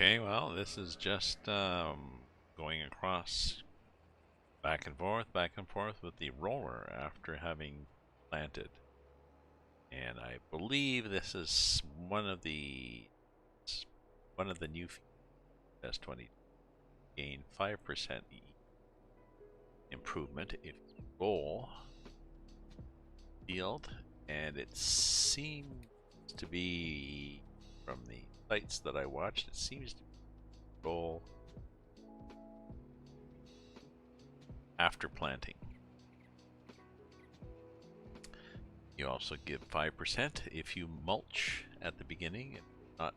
Okay, well, this is just going across back and forth with the roller after having planted. And I believe this is one of the new FS22 gain 5% improvement if you roll field, and it seems to be, from the sites that I watched, it seems to roll after planting. You also give 5% if you mulch at the beginning, and not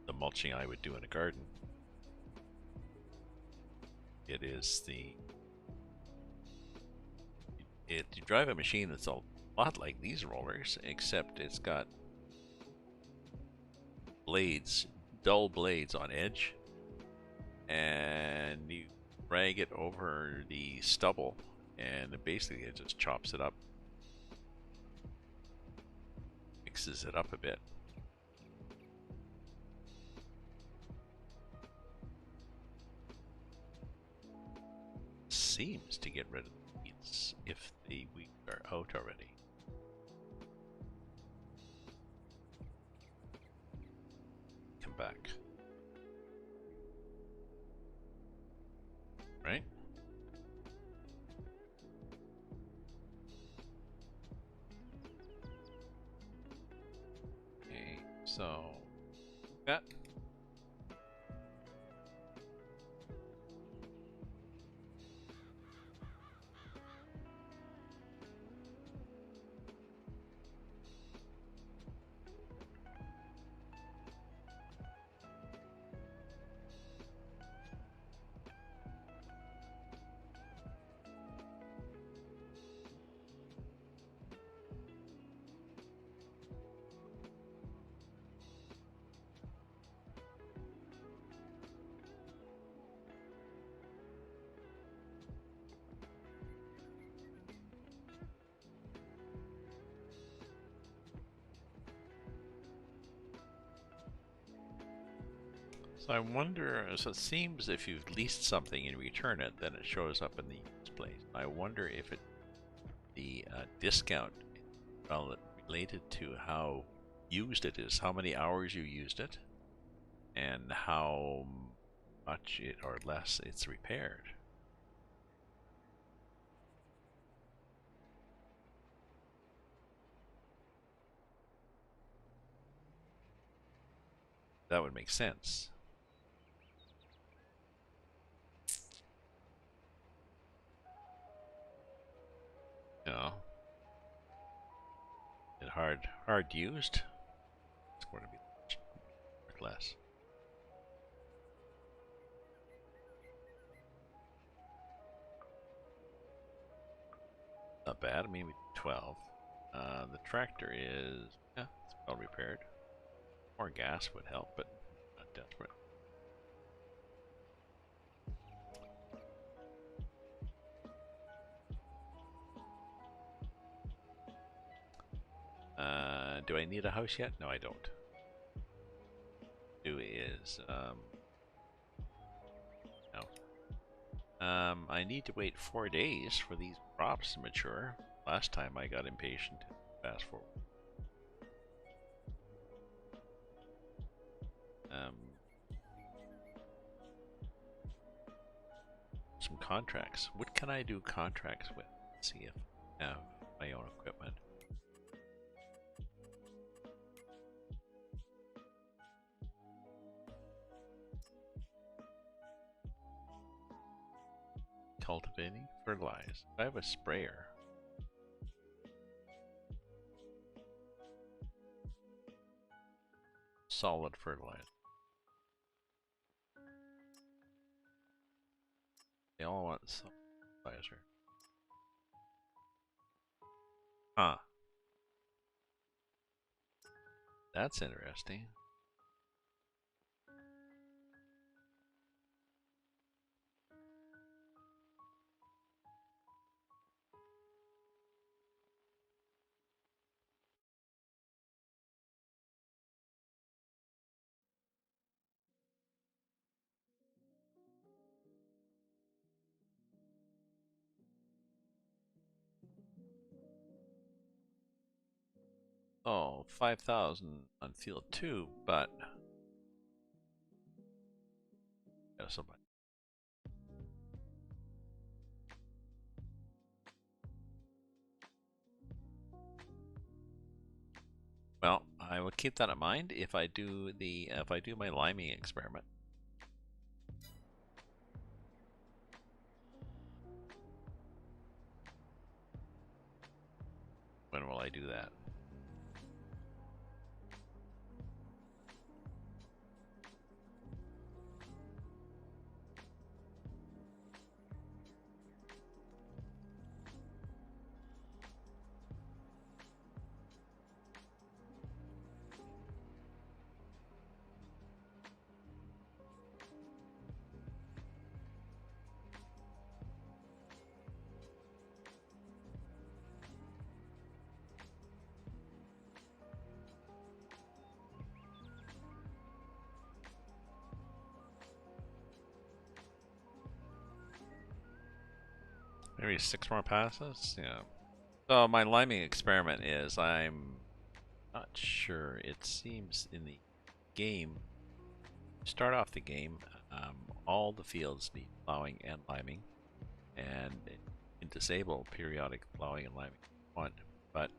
the mulching I would do in a garden. It is you drive a machine that's a lot like these rollers, except it's got blades, dull blades on edge, and you drag it over the stubble, and basically it just chops it up, mixes it up a bit. Seems to get rid of the weeds if the weeds are out already. Come back. Right? Okay, so that. So I wonder, so it seems if you've leased something and return it, then it shows up in the use place. I wonder if the discount, well, related to how used it is, how many hours you used it. and how much it or less it's repaired. That would make sense. You know, it hard used. It's going to be worth less. Not bad. Maybe 12. The tractor is it's well repaired. More gas would help, but not desperate. Do I need a house yet? No, I don't. Do is no. I need to wait 4 days for these crops to mature. Last time I got impatient. Fast forward. Some contracts. What can I do contracts with? Let's see if I have my own equipment. Cultivating, fertilize. I have a sprayer. Solid fertilizer. They all want solid fertilizer. Huh. That's interesting. Oh, 5,000 on field 2, but yeah, somebody. Well, I will keep that in mind if I do my liming experiment. When will I do that? Maybe 6 more passes? Yeah. So my liming experiment is I'm not sure. It seems in the game, start off the game, all the fields need plowing and liming, and you can disable periodic plowing and liming if you want, but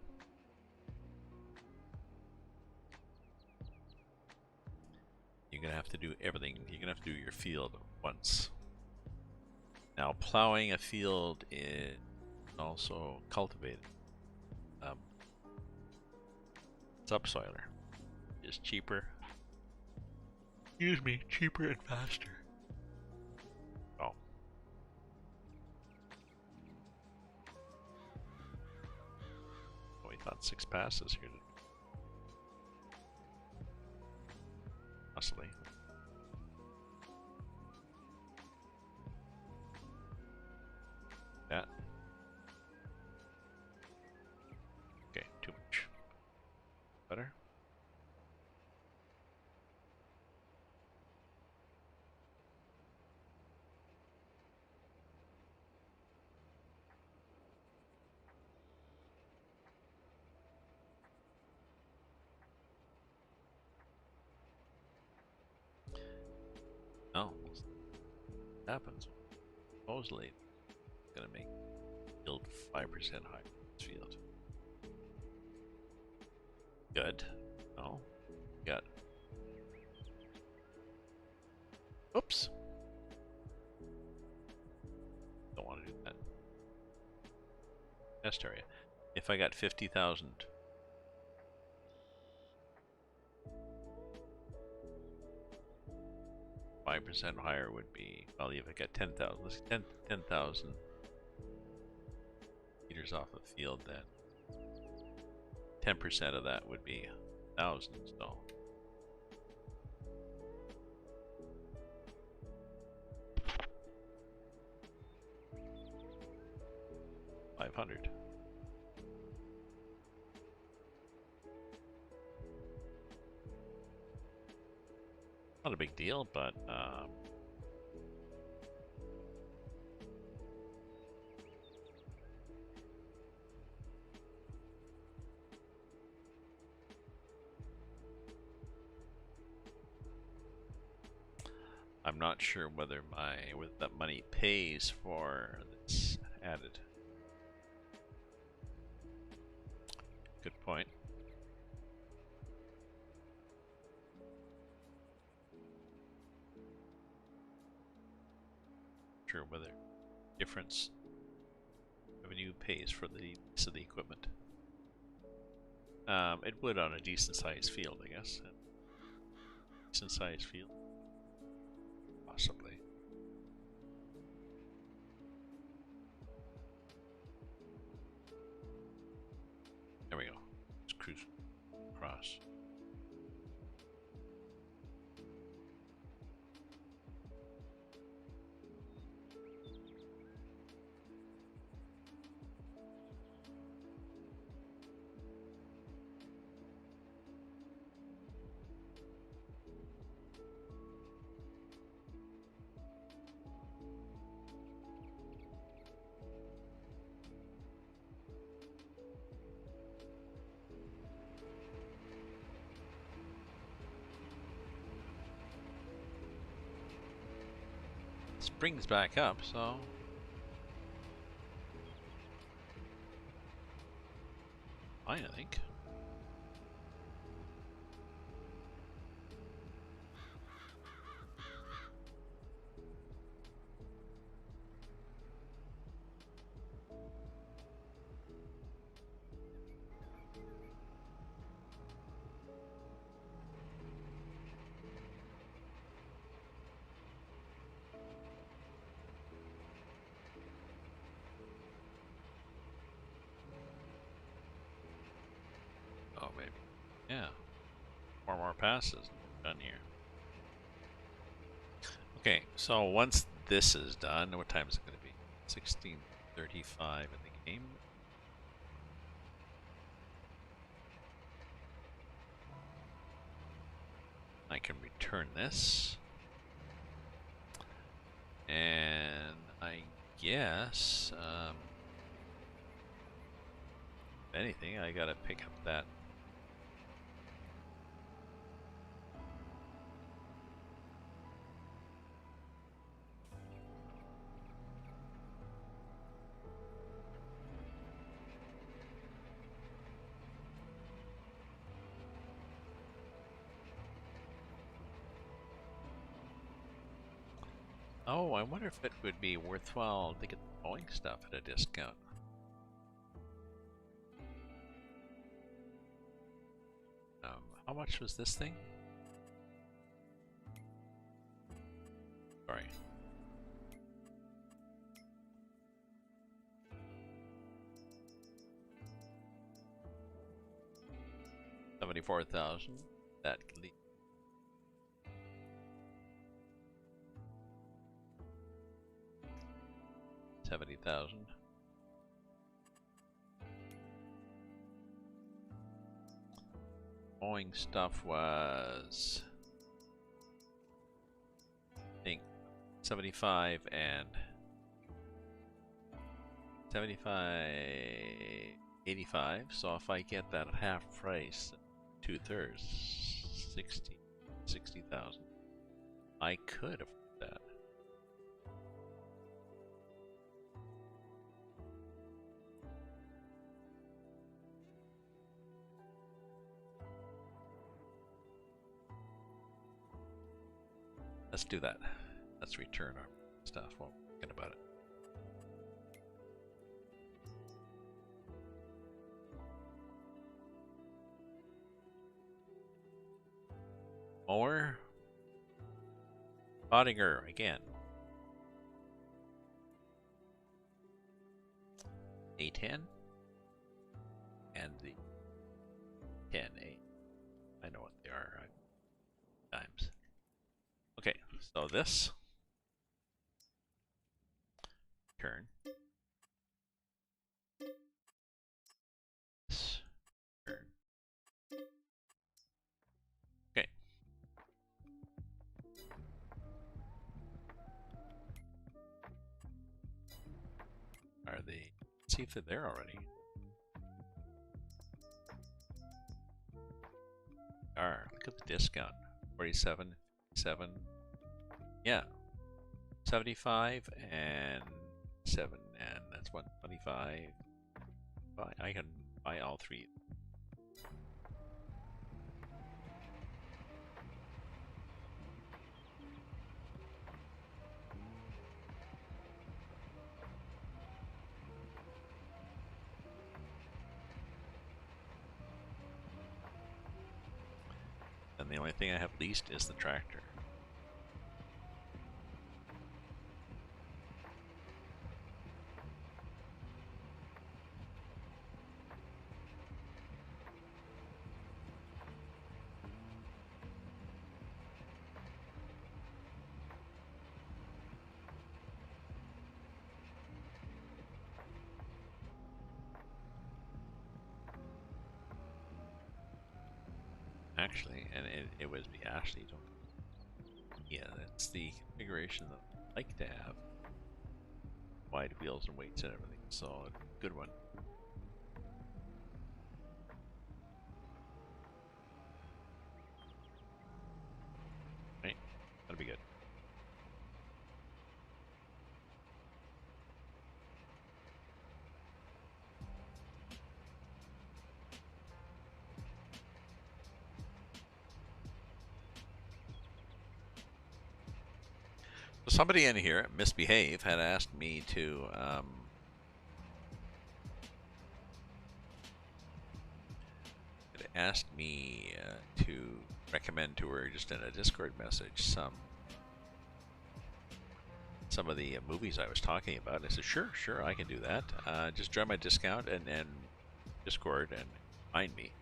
you're gonna have to do everything. You're gonna have to do your field once. Now, plowing a field is also cultivated. Subsoiler is cheaper. Excuse me, cheaper and faster. Oh. We thought 6 passes here. Possibly. That. Okay, too much. Better? happens. Supposedly, it's going to make yield 5% higher in this field. Good. No. Got. Oops. Don't want to do that. Test area. If I got 50,000. 5% higher would be, well, if I got 10,000, let's 10,000 meters off the field, then 10% of that would be 1,000, so 500. Not a big deal, but I'm not sure whether that money pays for this added. Good point. Sure whether difference revenue pays for the use of the equipment. It would on a decent sized field, I guess. Decent sized field. Possibly. There we go. Let's cruise across. Springs back up, so fine, I think. Oh, maybe. Yeah. 4 more passes. Done here. Okay, so once this is done, what time is it going to be? 16:35 in the game. I can return this. And I guess, if anything, I gotta pick up that. Oh, I wonder if it would be worthwhile to get the Boeing stuff at a discount. How much was this thing? Sorry. $74,000. That could leave 70,000. Boeing stuff was, I think, 75 and 85. So if I get that at half price, 2/3, 60,000. I could afford that. Let's do that. Let's return our stuff. Won't forget about it. Mower. Bodinger again. A10 and the 10A. I know what they are. Times. Okay, so this turn. This turn. Okay. Are they? Let's see if they're there already. Look at the discount. 47, 7. Yeah. 75 and 7, and that's 125. I can buy all three. And the only thing I have leased is the tractor. Actually, and it was the Ashley. Yeah, that's the configuration that I like to have. Wide wheels and weights and everything. So, good one. Right? That'll be good. So somebody in here, Misbehave, had asked me to to recommend to her just in a Discord message some of the movies I was talking about. And I said, sure, I can do that. Just join my discount and Discord and find me.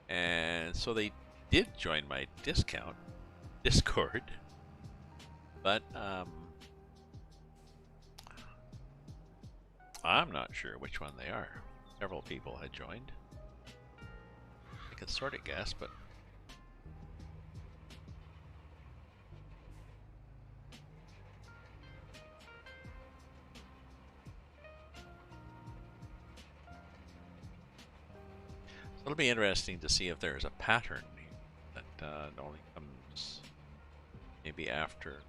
And so they did join my Discord, but I'm not sure which one they are. Several people had joined. I could sort of guess, but it'll be interesting to see if there's a pattern that only comes maybe after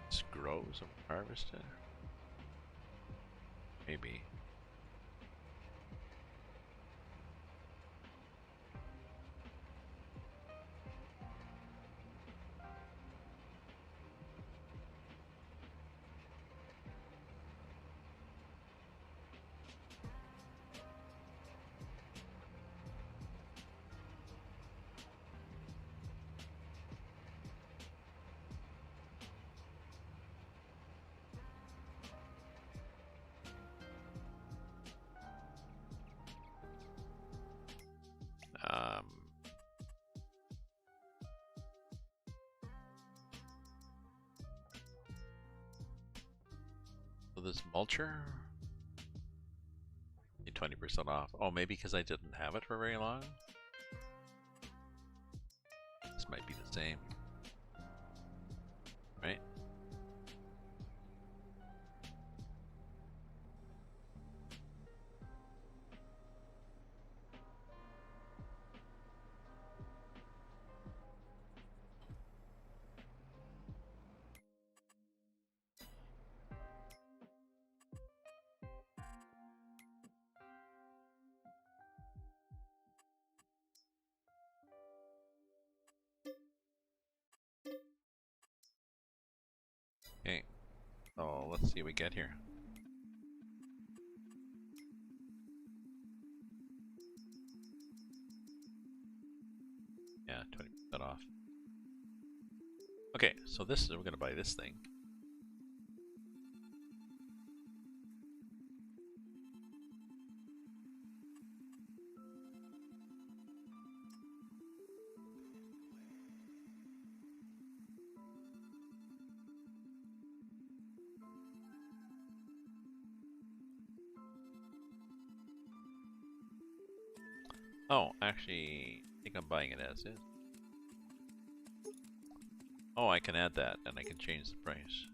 this grows and harvested. Maybe. So this mulcher, 20% off. Oh, maybe because I didn't have it for very long. This might be the same, right? Okay, so let's see what we get here. Yeah, 20% off. Okay, so this is, we're gonna buy this thing. Oh, actually, I think I'm buying it as is. Oh, I can add that, and I can change the price.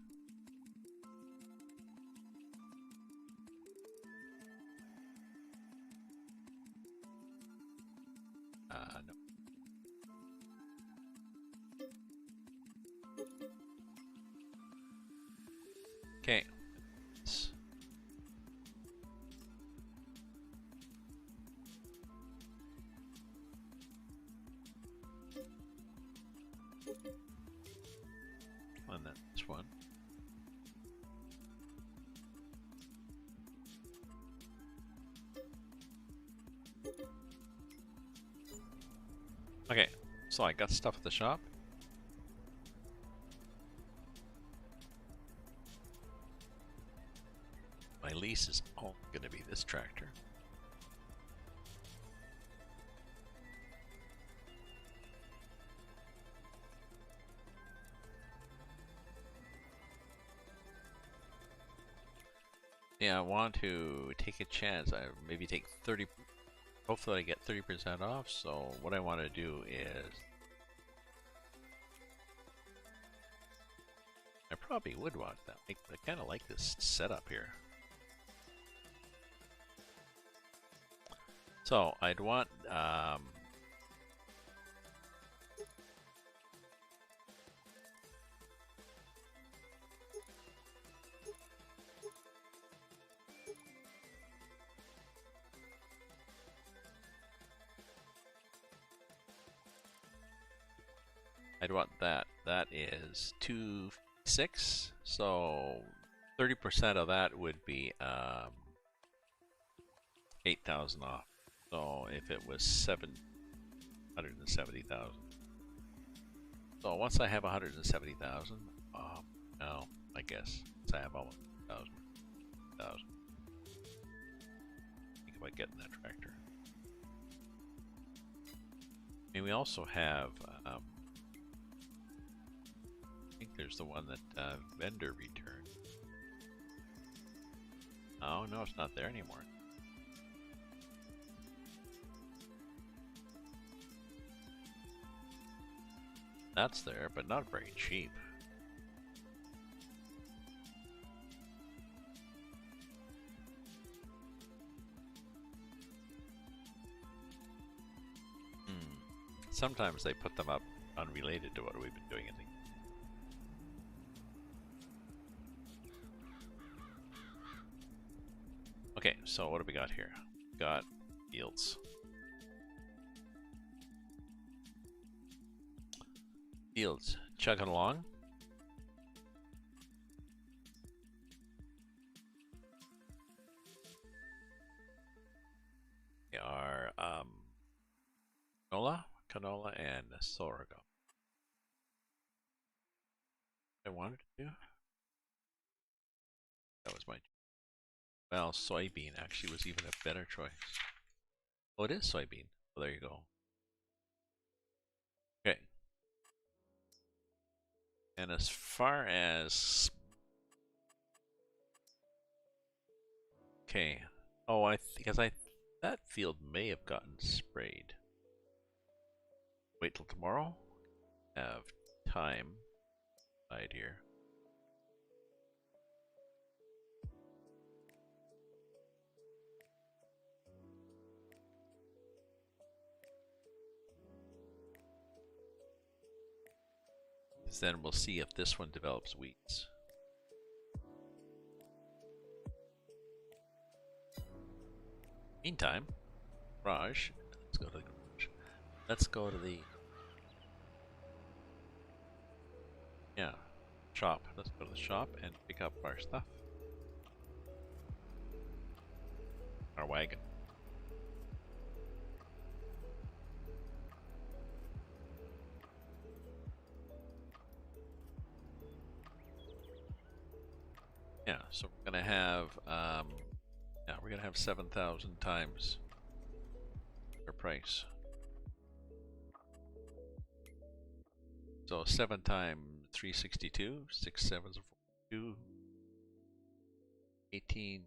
No. Okay. And that's one. Okay, so I got stuff at the shop. My lease is all going to be this tractor. Yeah, I want to take a chance. I maybe take 30. Hopefully, I get 30% off. So what I want to do is, I probably would want that. I kind of like this setup here. So I'd want I'd want that. That is 2.6. So 30% of that would be 8,000 off. So if it was 770,000. So once I have 170,000, no, I guess once I have almost 1,000. Think about getting that tractor. I mean, we also have. I think there's the one that vendor returned. Oh no, it's not there anymore. That's there, but not very cheap. Sometimes they put them up unrelated to what we've been doing. I think. Okay, so what do we got here? We got fields. Fields chugging along. They are canola, and sorghum. I wanted to do. That was my. Well, soybean actually was even a better choice. Oh, it is soybean. Well, there you go. Okay. And as far as... Okay. Oh, because that field may have gotten sprayed. Wait till tomorrow. Have time. Right here. Then we'll see if this one develops weeds. Meantime, garage. Let's go to the garage. Let's go to the... Yeah. shop. Let's go to the shop and pick up our stuff. Our wagon. Yeah, so we're gonna have we're gonna have 7,000 times their price. So 7 times 362, 6 sevens are 42, 18.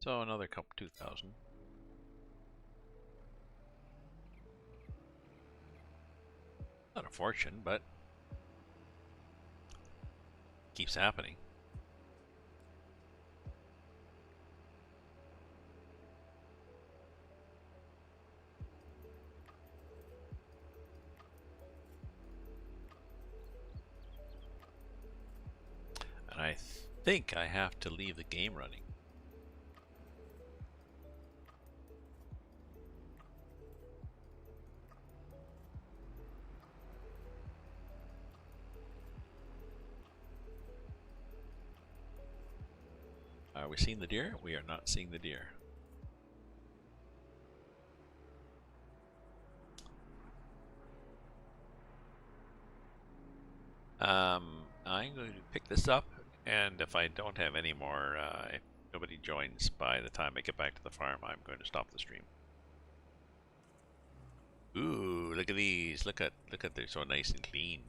So another couple 2,000. Not a fortune, but keeps happening. And I think I have to leave the game running. Are we seeing the deer? We are not seeing the deer. I'm going to pick this up, and if I don't have any more, if nobody joins by the time I get back to the farm, I'm going to stop the stream. Ooh, look at these! Look at they're so nice and clean.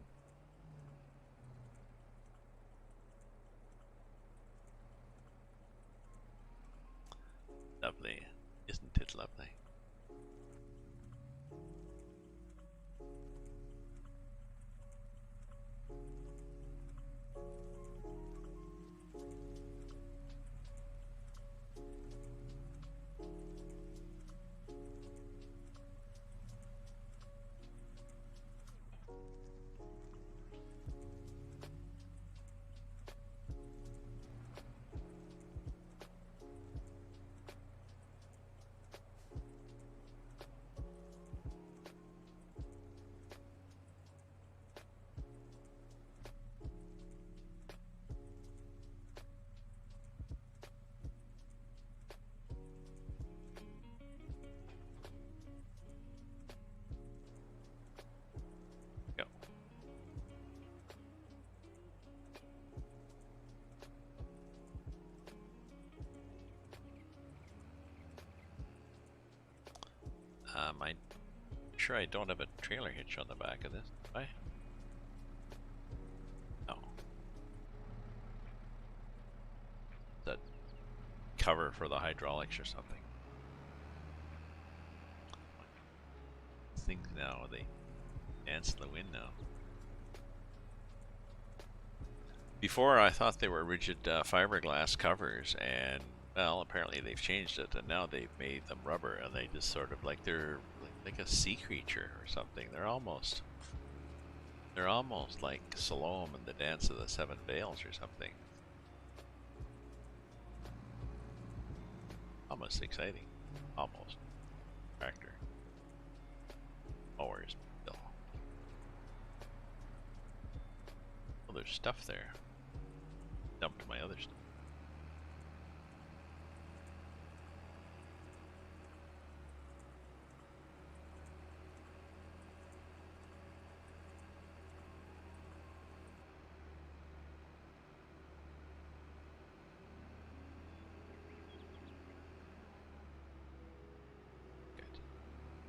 Lovely, isn't it lovely? I'm sure I don't have a trailer hitch on the back of this, do I? No. That cover for the hydraulics or something. Things now, they dance in the wind now. Before I thought they were rigid fiberglass covers, and well, apparently they've changed it, and now they've made them rubber, and they just sort of like they're like a sea creature or something. They're almost like Salome in the Dance of the Seven Veils or something. Almost exciting. Almost. Tractor. Mowers. Still. Oh, there's stuff there. Dumped my other stuff.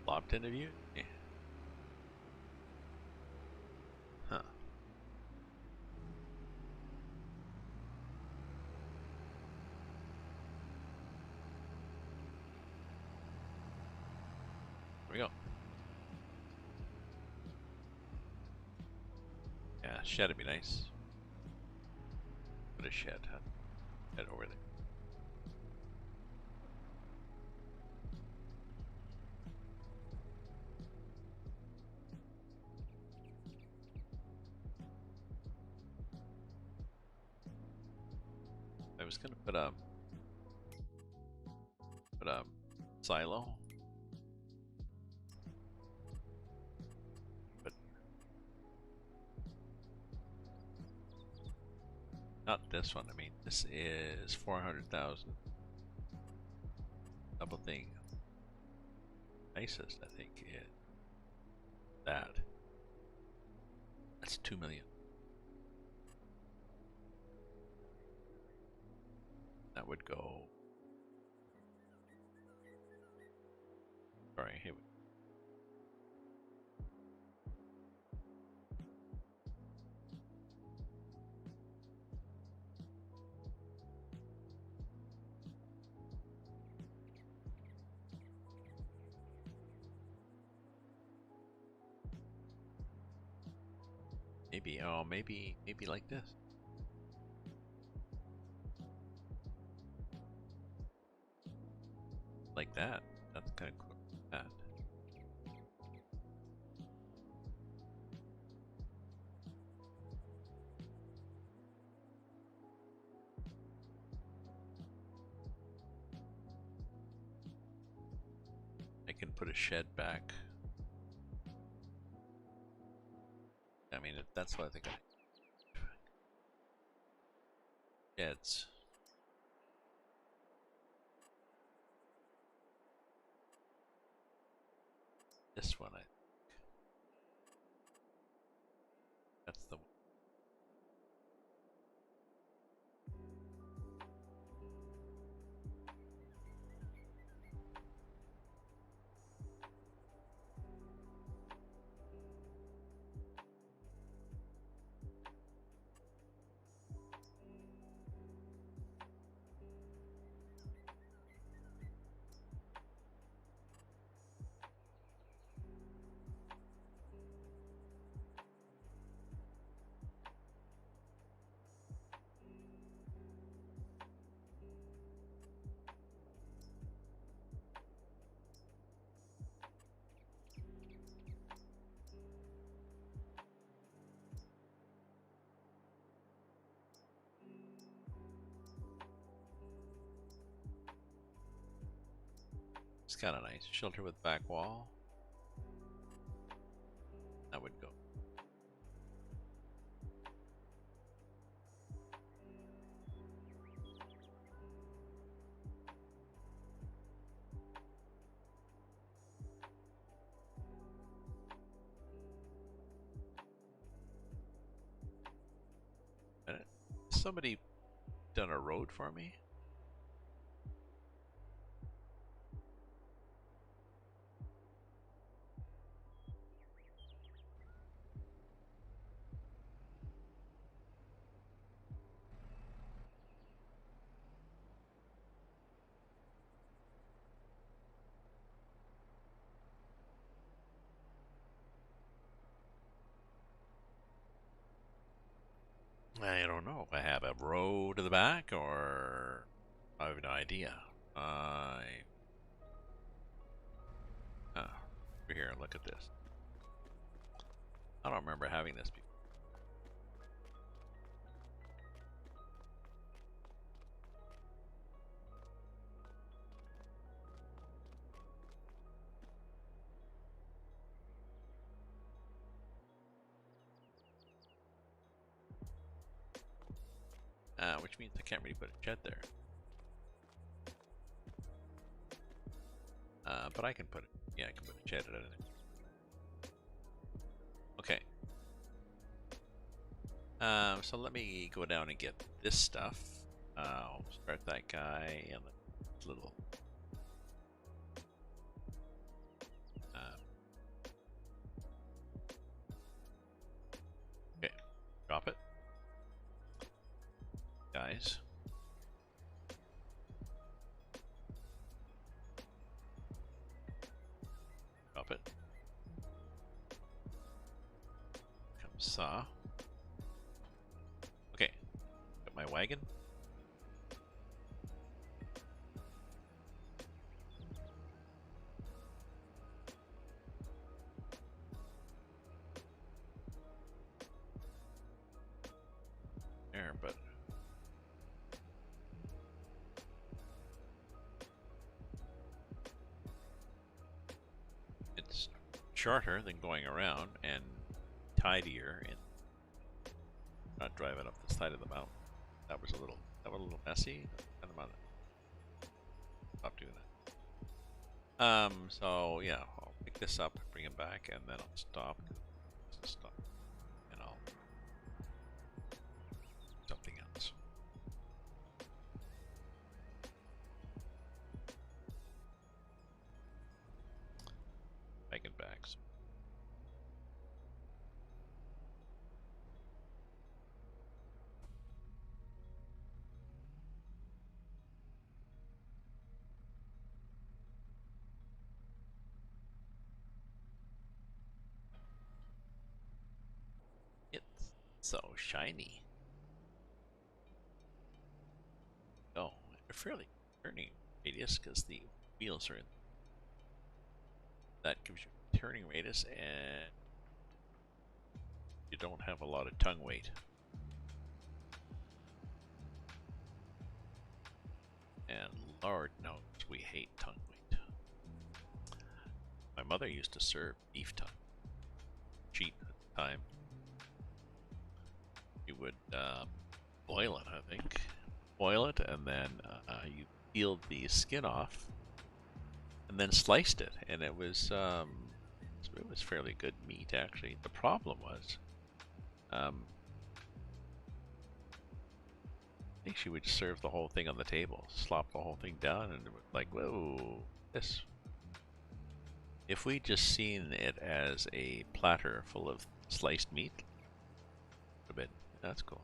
Locked interview? Yeah. Huh. Here we go. Yeah, shed would be nice. Put a shed. Head over there. I was gonna put a silo, but Not this one. I mean, this is 400,000. Double thing. Nicest, I think, is that. That's 2 million. That would go. Sorry, here we go. Maybe, oh, maybe like this. Like that. That's kind of cool. That. I can put a shed back. I mean, that's what I think. Sheds. This one, that's the one. It's kind of nice. Shelter with back wall. That would go. And somebody done a road for me? I don't know. I have a road to the back, or I have no idea. Over here, look at this. I don't remember having this before. Which means I can't really put a shed there. But I can put it. Yeah, I can put a shed in it. Okay. So let me go down and get this stuff. I'll start that guy and the little. Okay, drop it, guys. Drop it. Come saw. Okay, got my wagon. There, but it's shorter than going around and tidier and not driving up the side of the mountain. That was a little messy. Kind of stop doing that. So yeah, I'll pick this up, bring it back, and then I'll stop. Stop, and I'll something else. Back it back. So it's so shiny. Oh, a fairly turning radius because the wheels are in. That gives you a turning radius, and you don't have a lot of tongue weight. And Lord knows we hate tongue weight. My mother used to serve beef tongue. Cheap at the time. You would boil it, I think. Boil it, and then you peeled the skin off, and then sliced it, and it was fairly good meat actually. The problem was, I think she would serve the whole thing on the table, slop the whole thing down, and it was like, whoa, this. If we'd just seen it as a platter full of sliced meat, would have been, that's cool.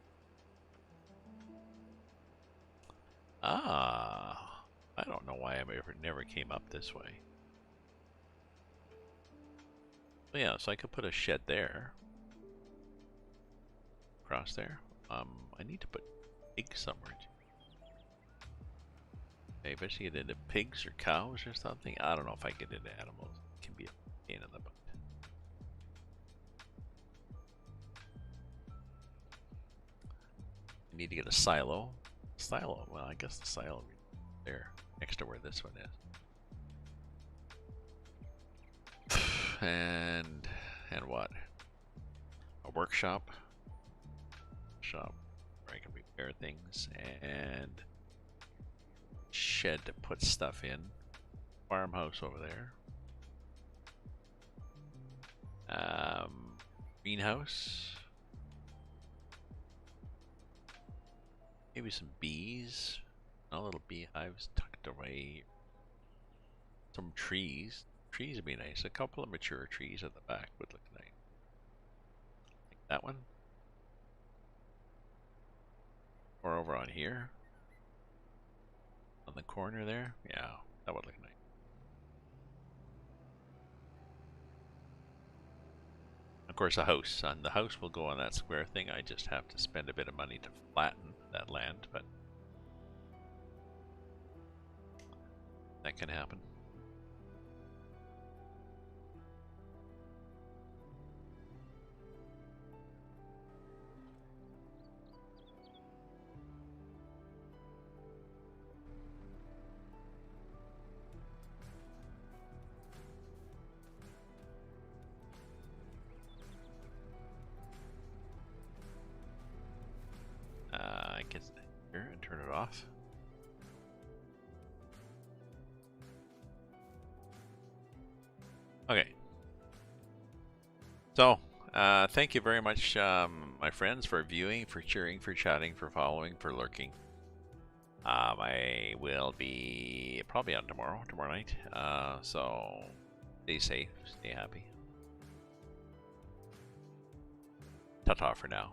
Ah, I don't know why I never came up this way. But yeah, so I could put a shed there. Across there. I need to put pigs somewhere. Maybe I should get into pigs or cows or something. I don't know if I get into animals. It can be a pain in the butt. I need to get a silo. Silo? Well, I guess the silo will be there, next to where this one is. And what? A workshop. Shop where I can repair things, and shed to put stuff in. Farmhouse over there. Greenhouse. Maybe some bees. A little beehives tucked away. Some trees. Trees would be nice. A couple of mature trees at the back would look nice. Like that one. Or over on here. On the corner there. Yeah, that would look nice. Of course, a house. The house will go on that square thing. I just have to spend a bit of money to flatten that land, but that can happen. I get here and turn it off. Okay. So, thank you very much, my friends, for viewing, for cheering, for chatting, for following, for lurking. I will be probably on tomorrow night. So, stay safe, stay happy. Ta-ta for now.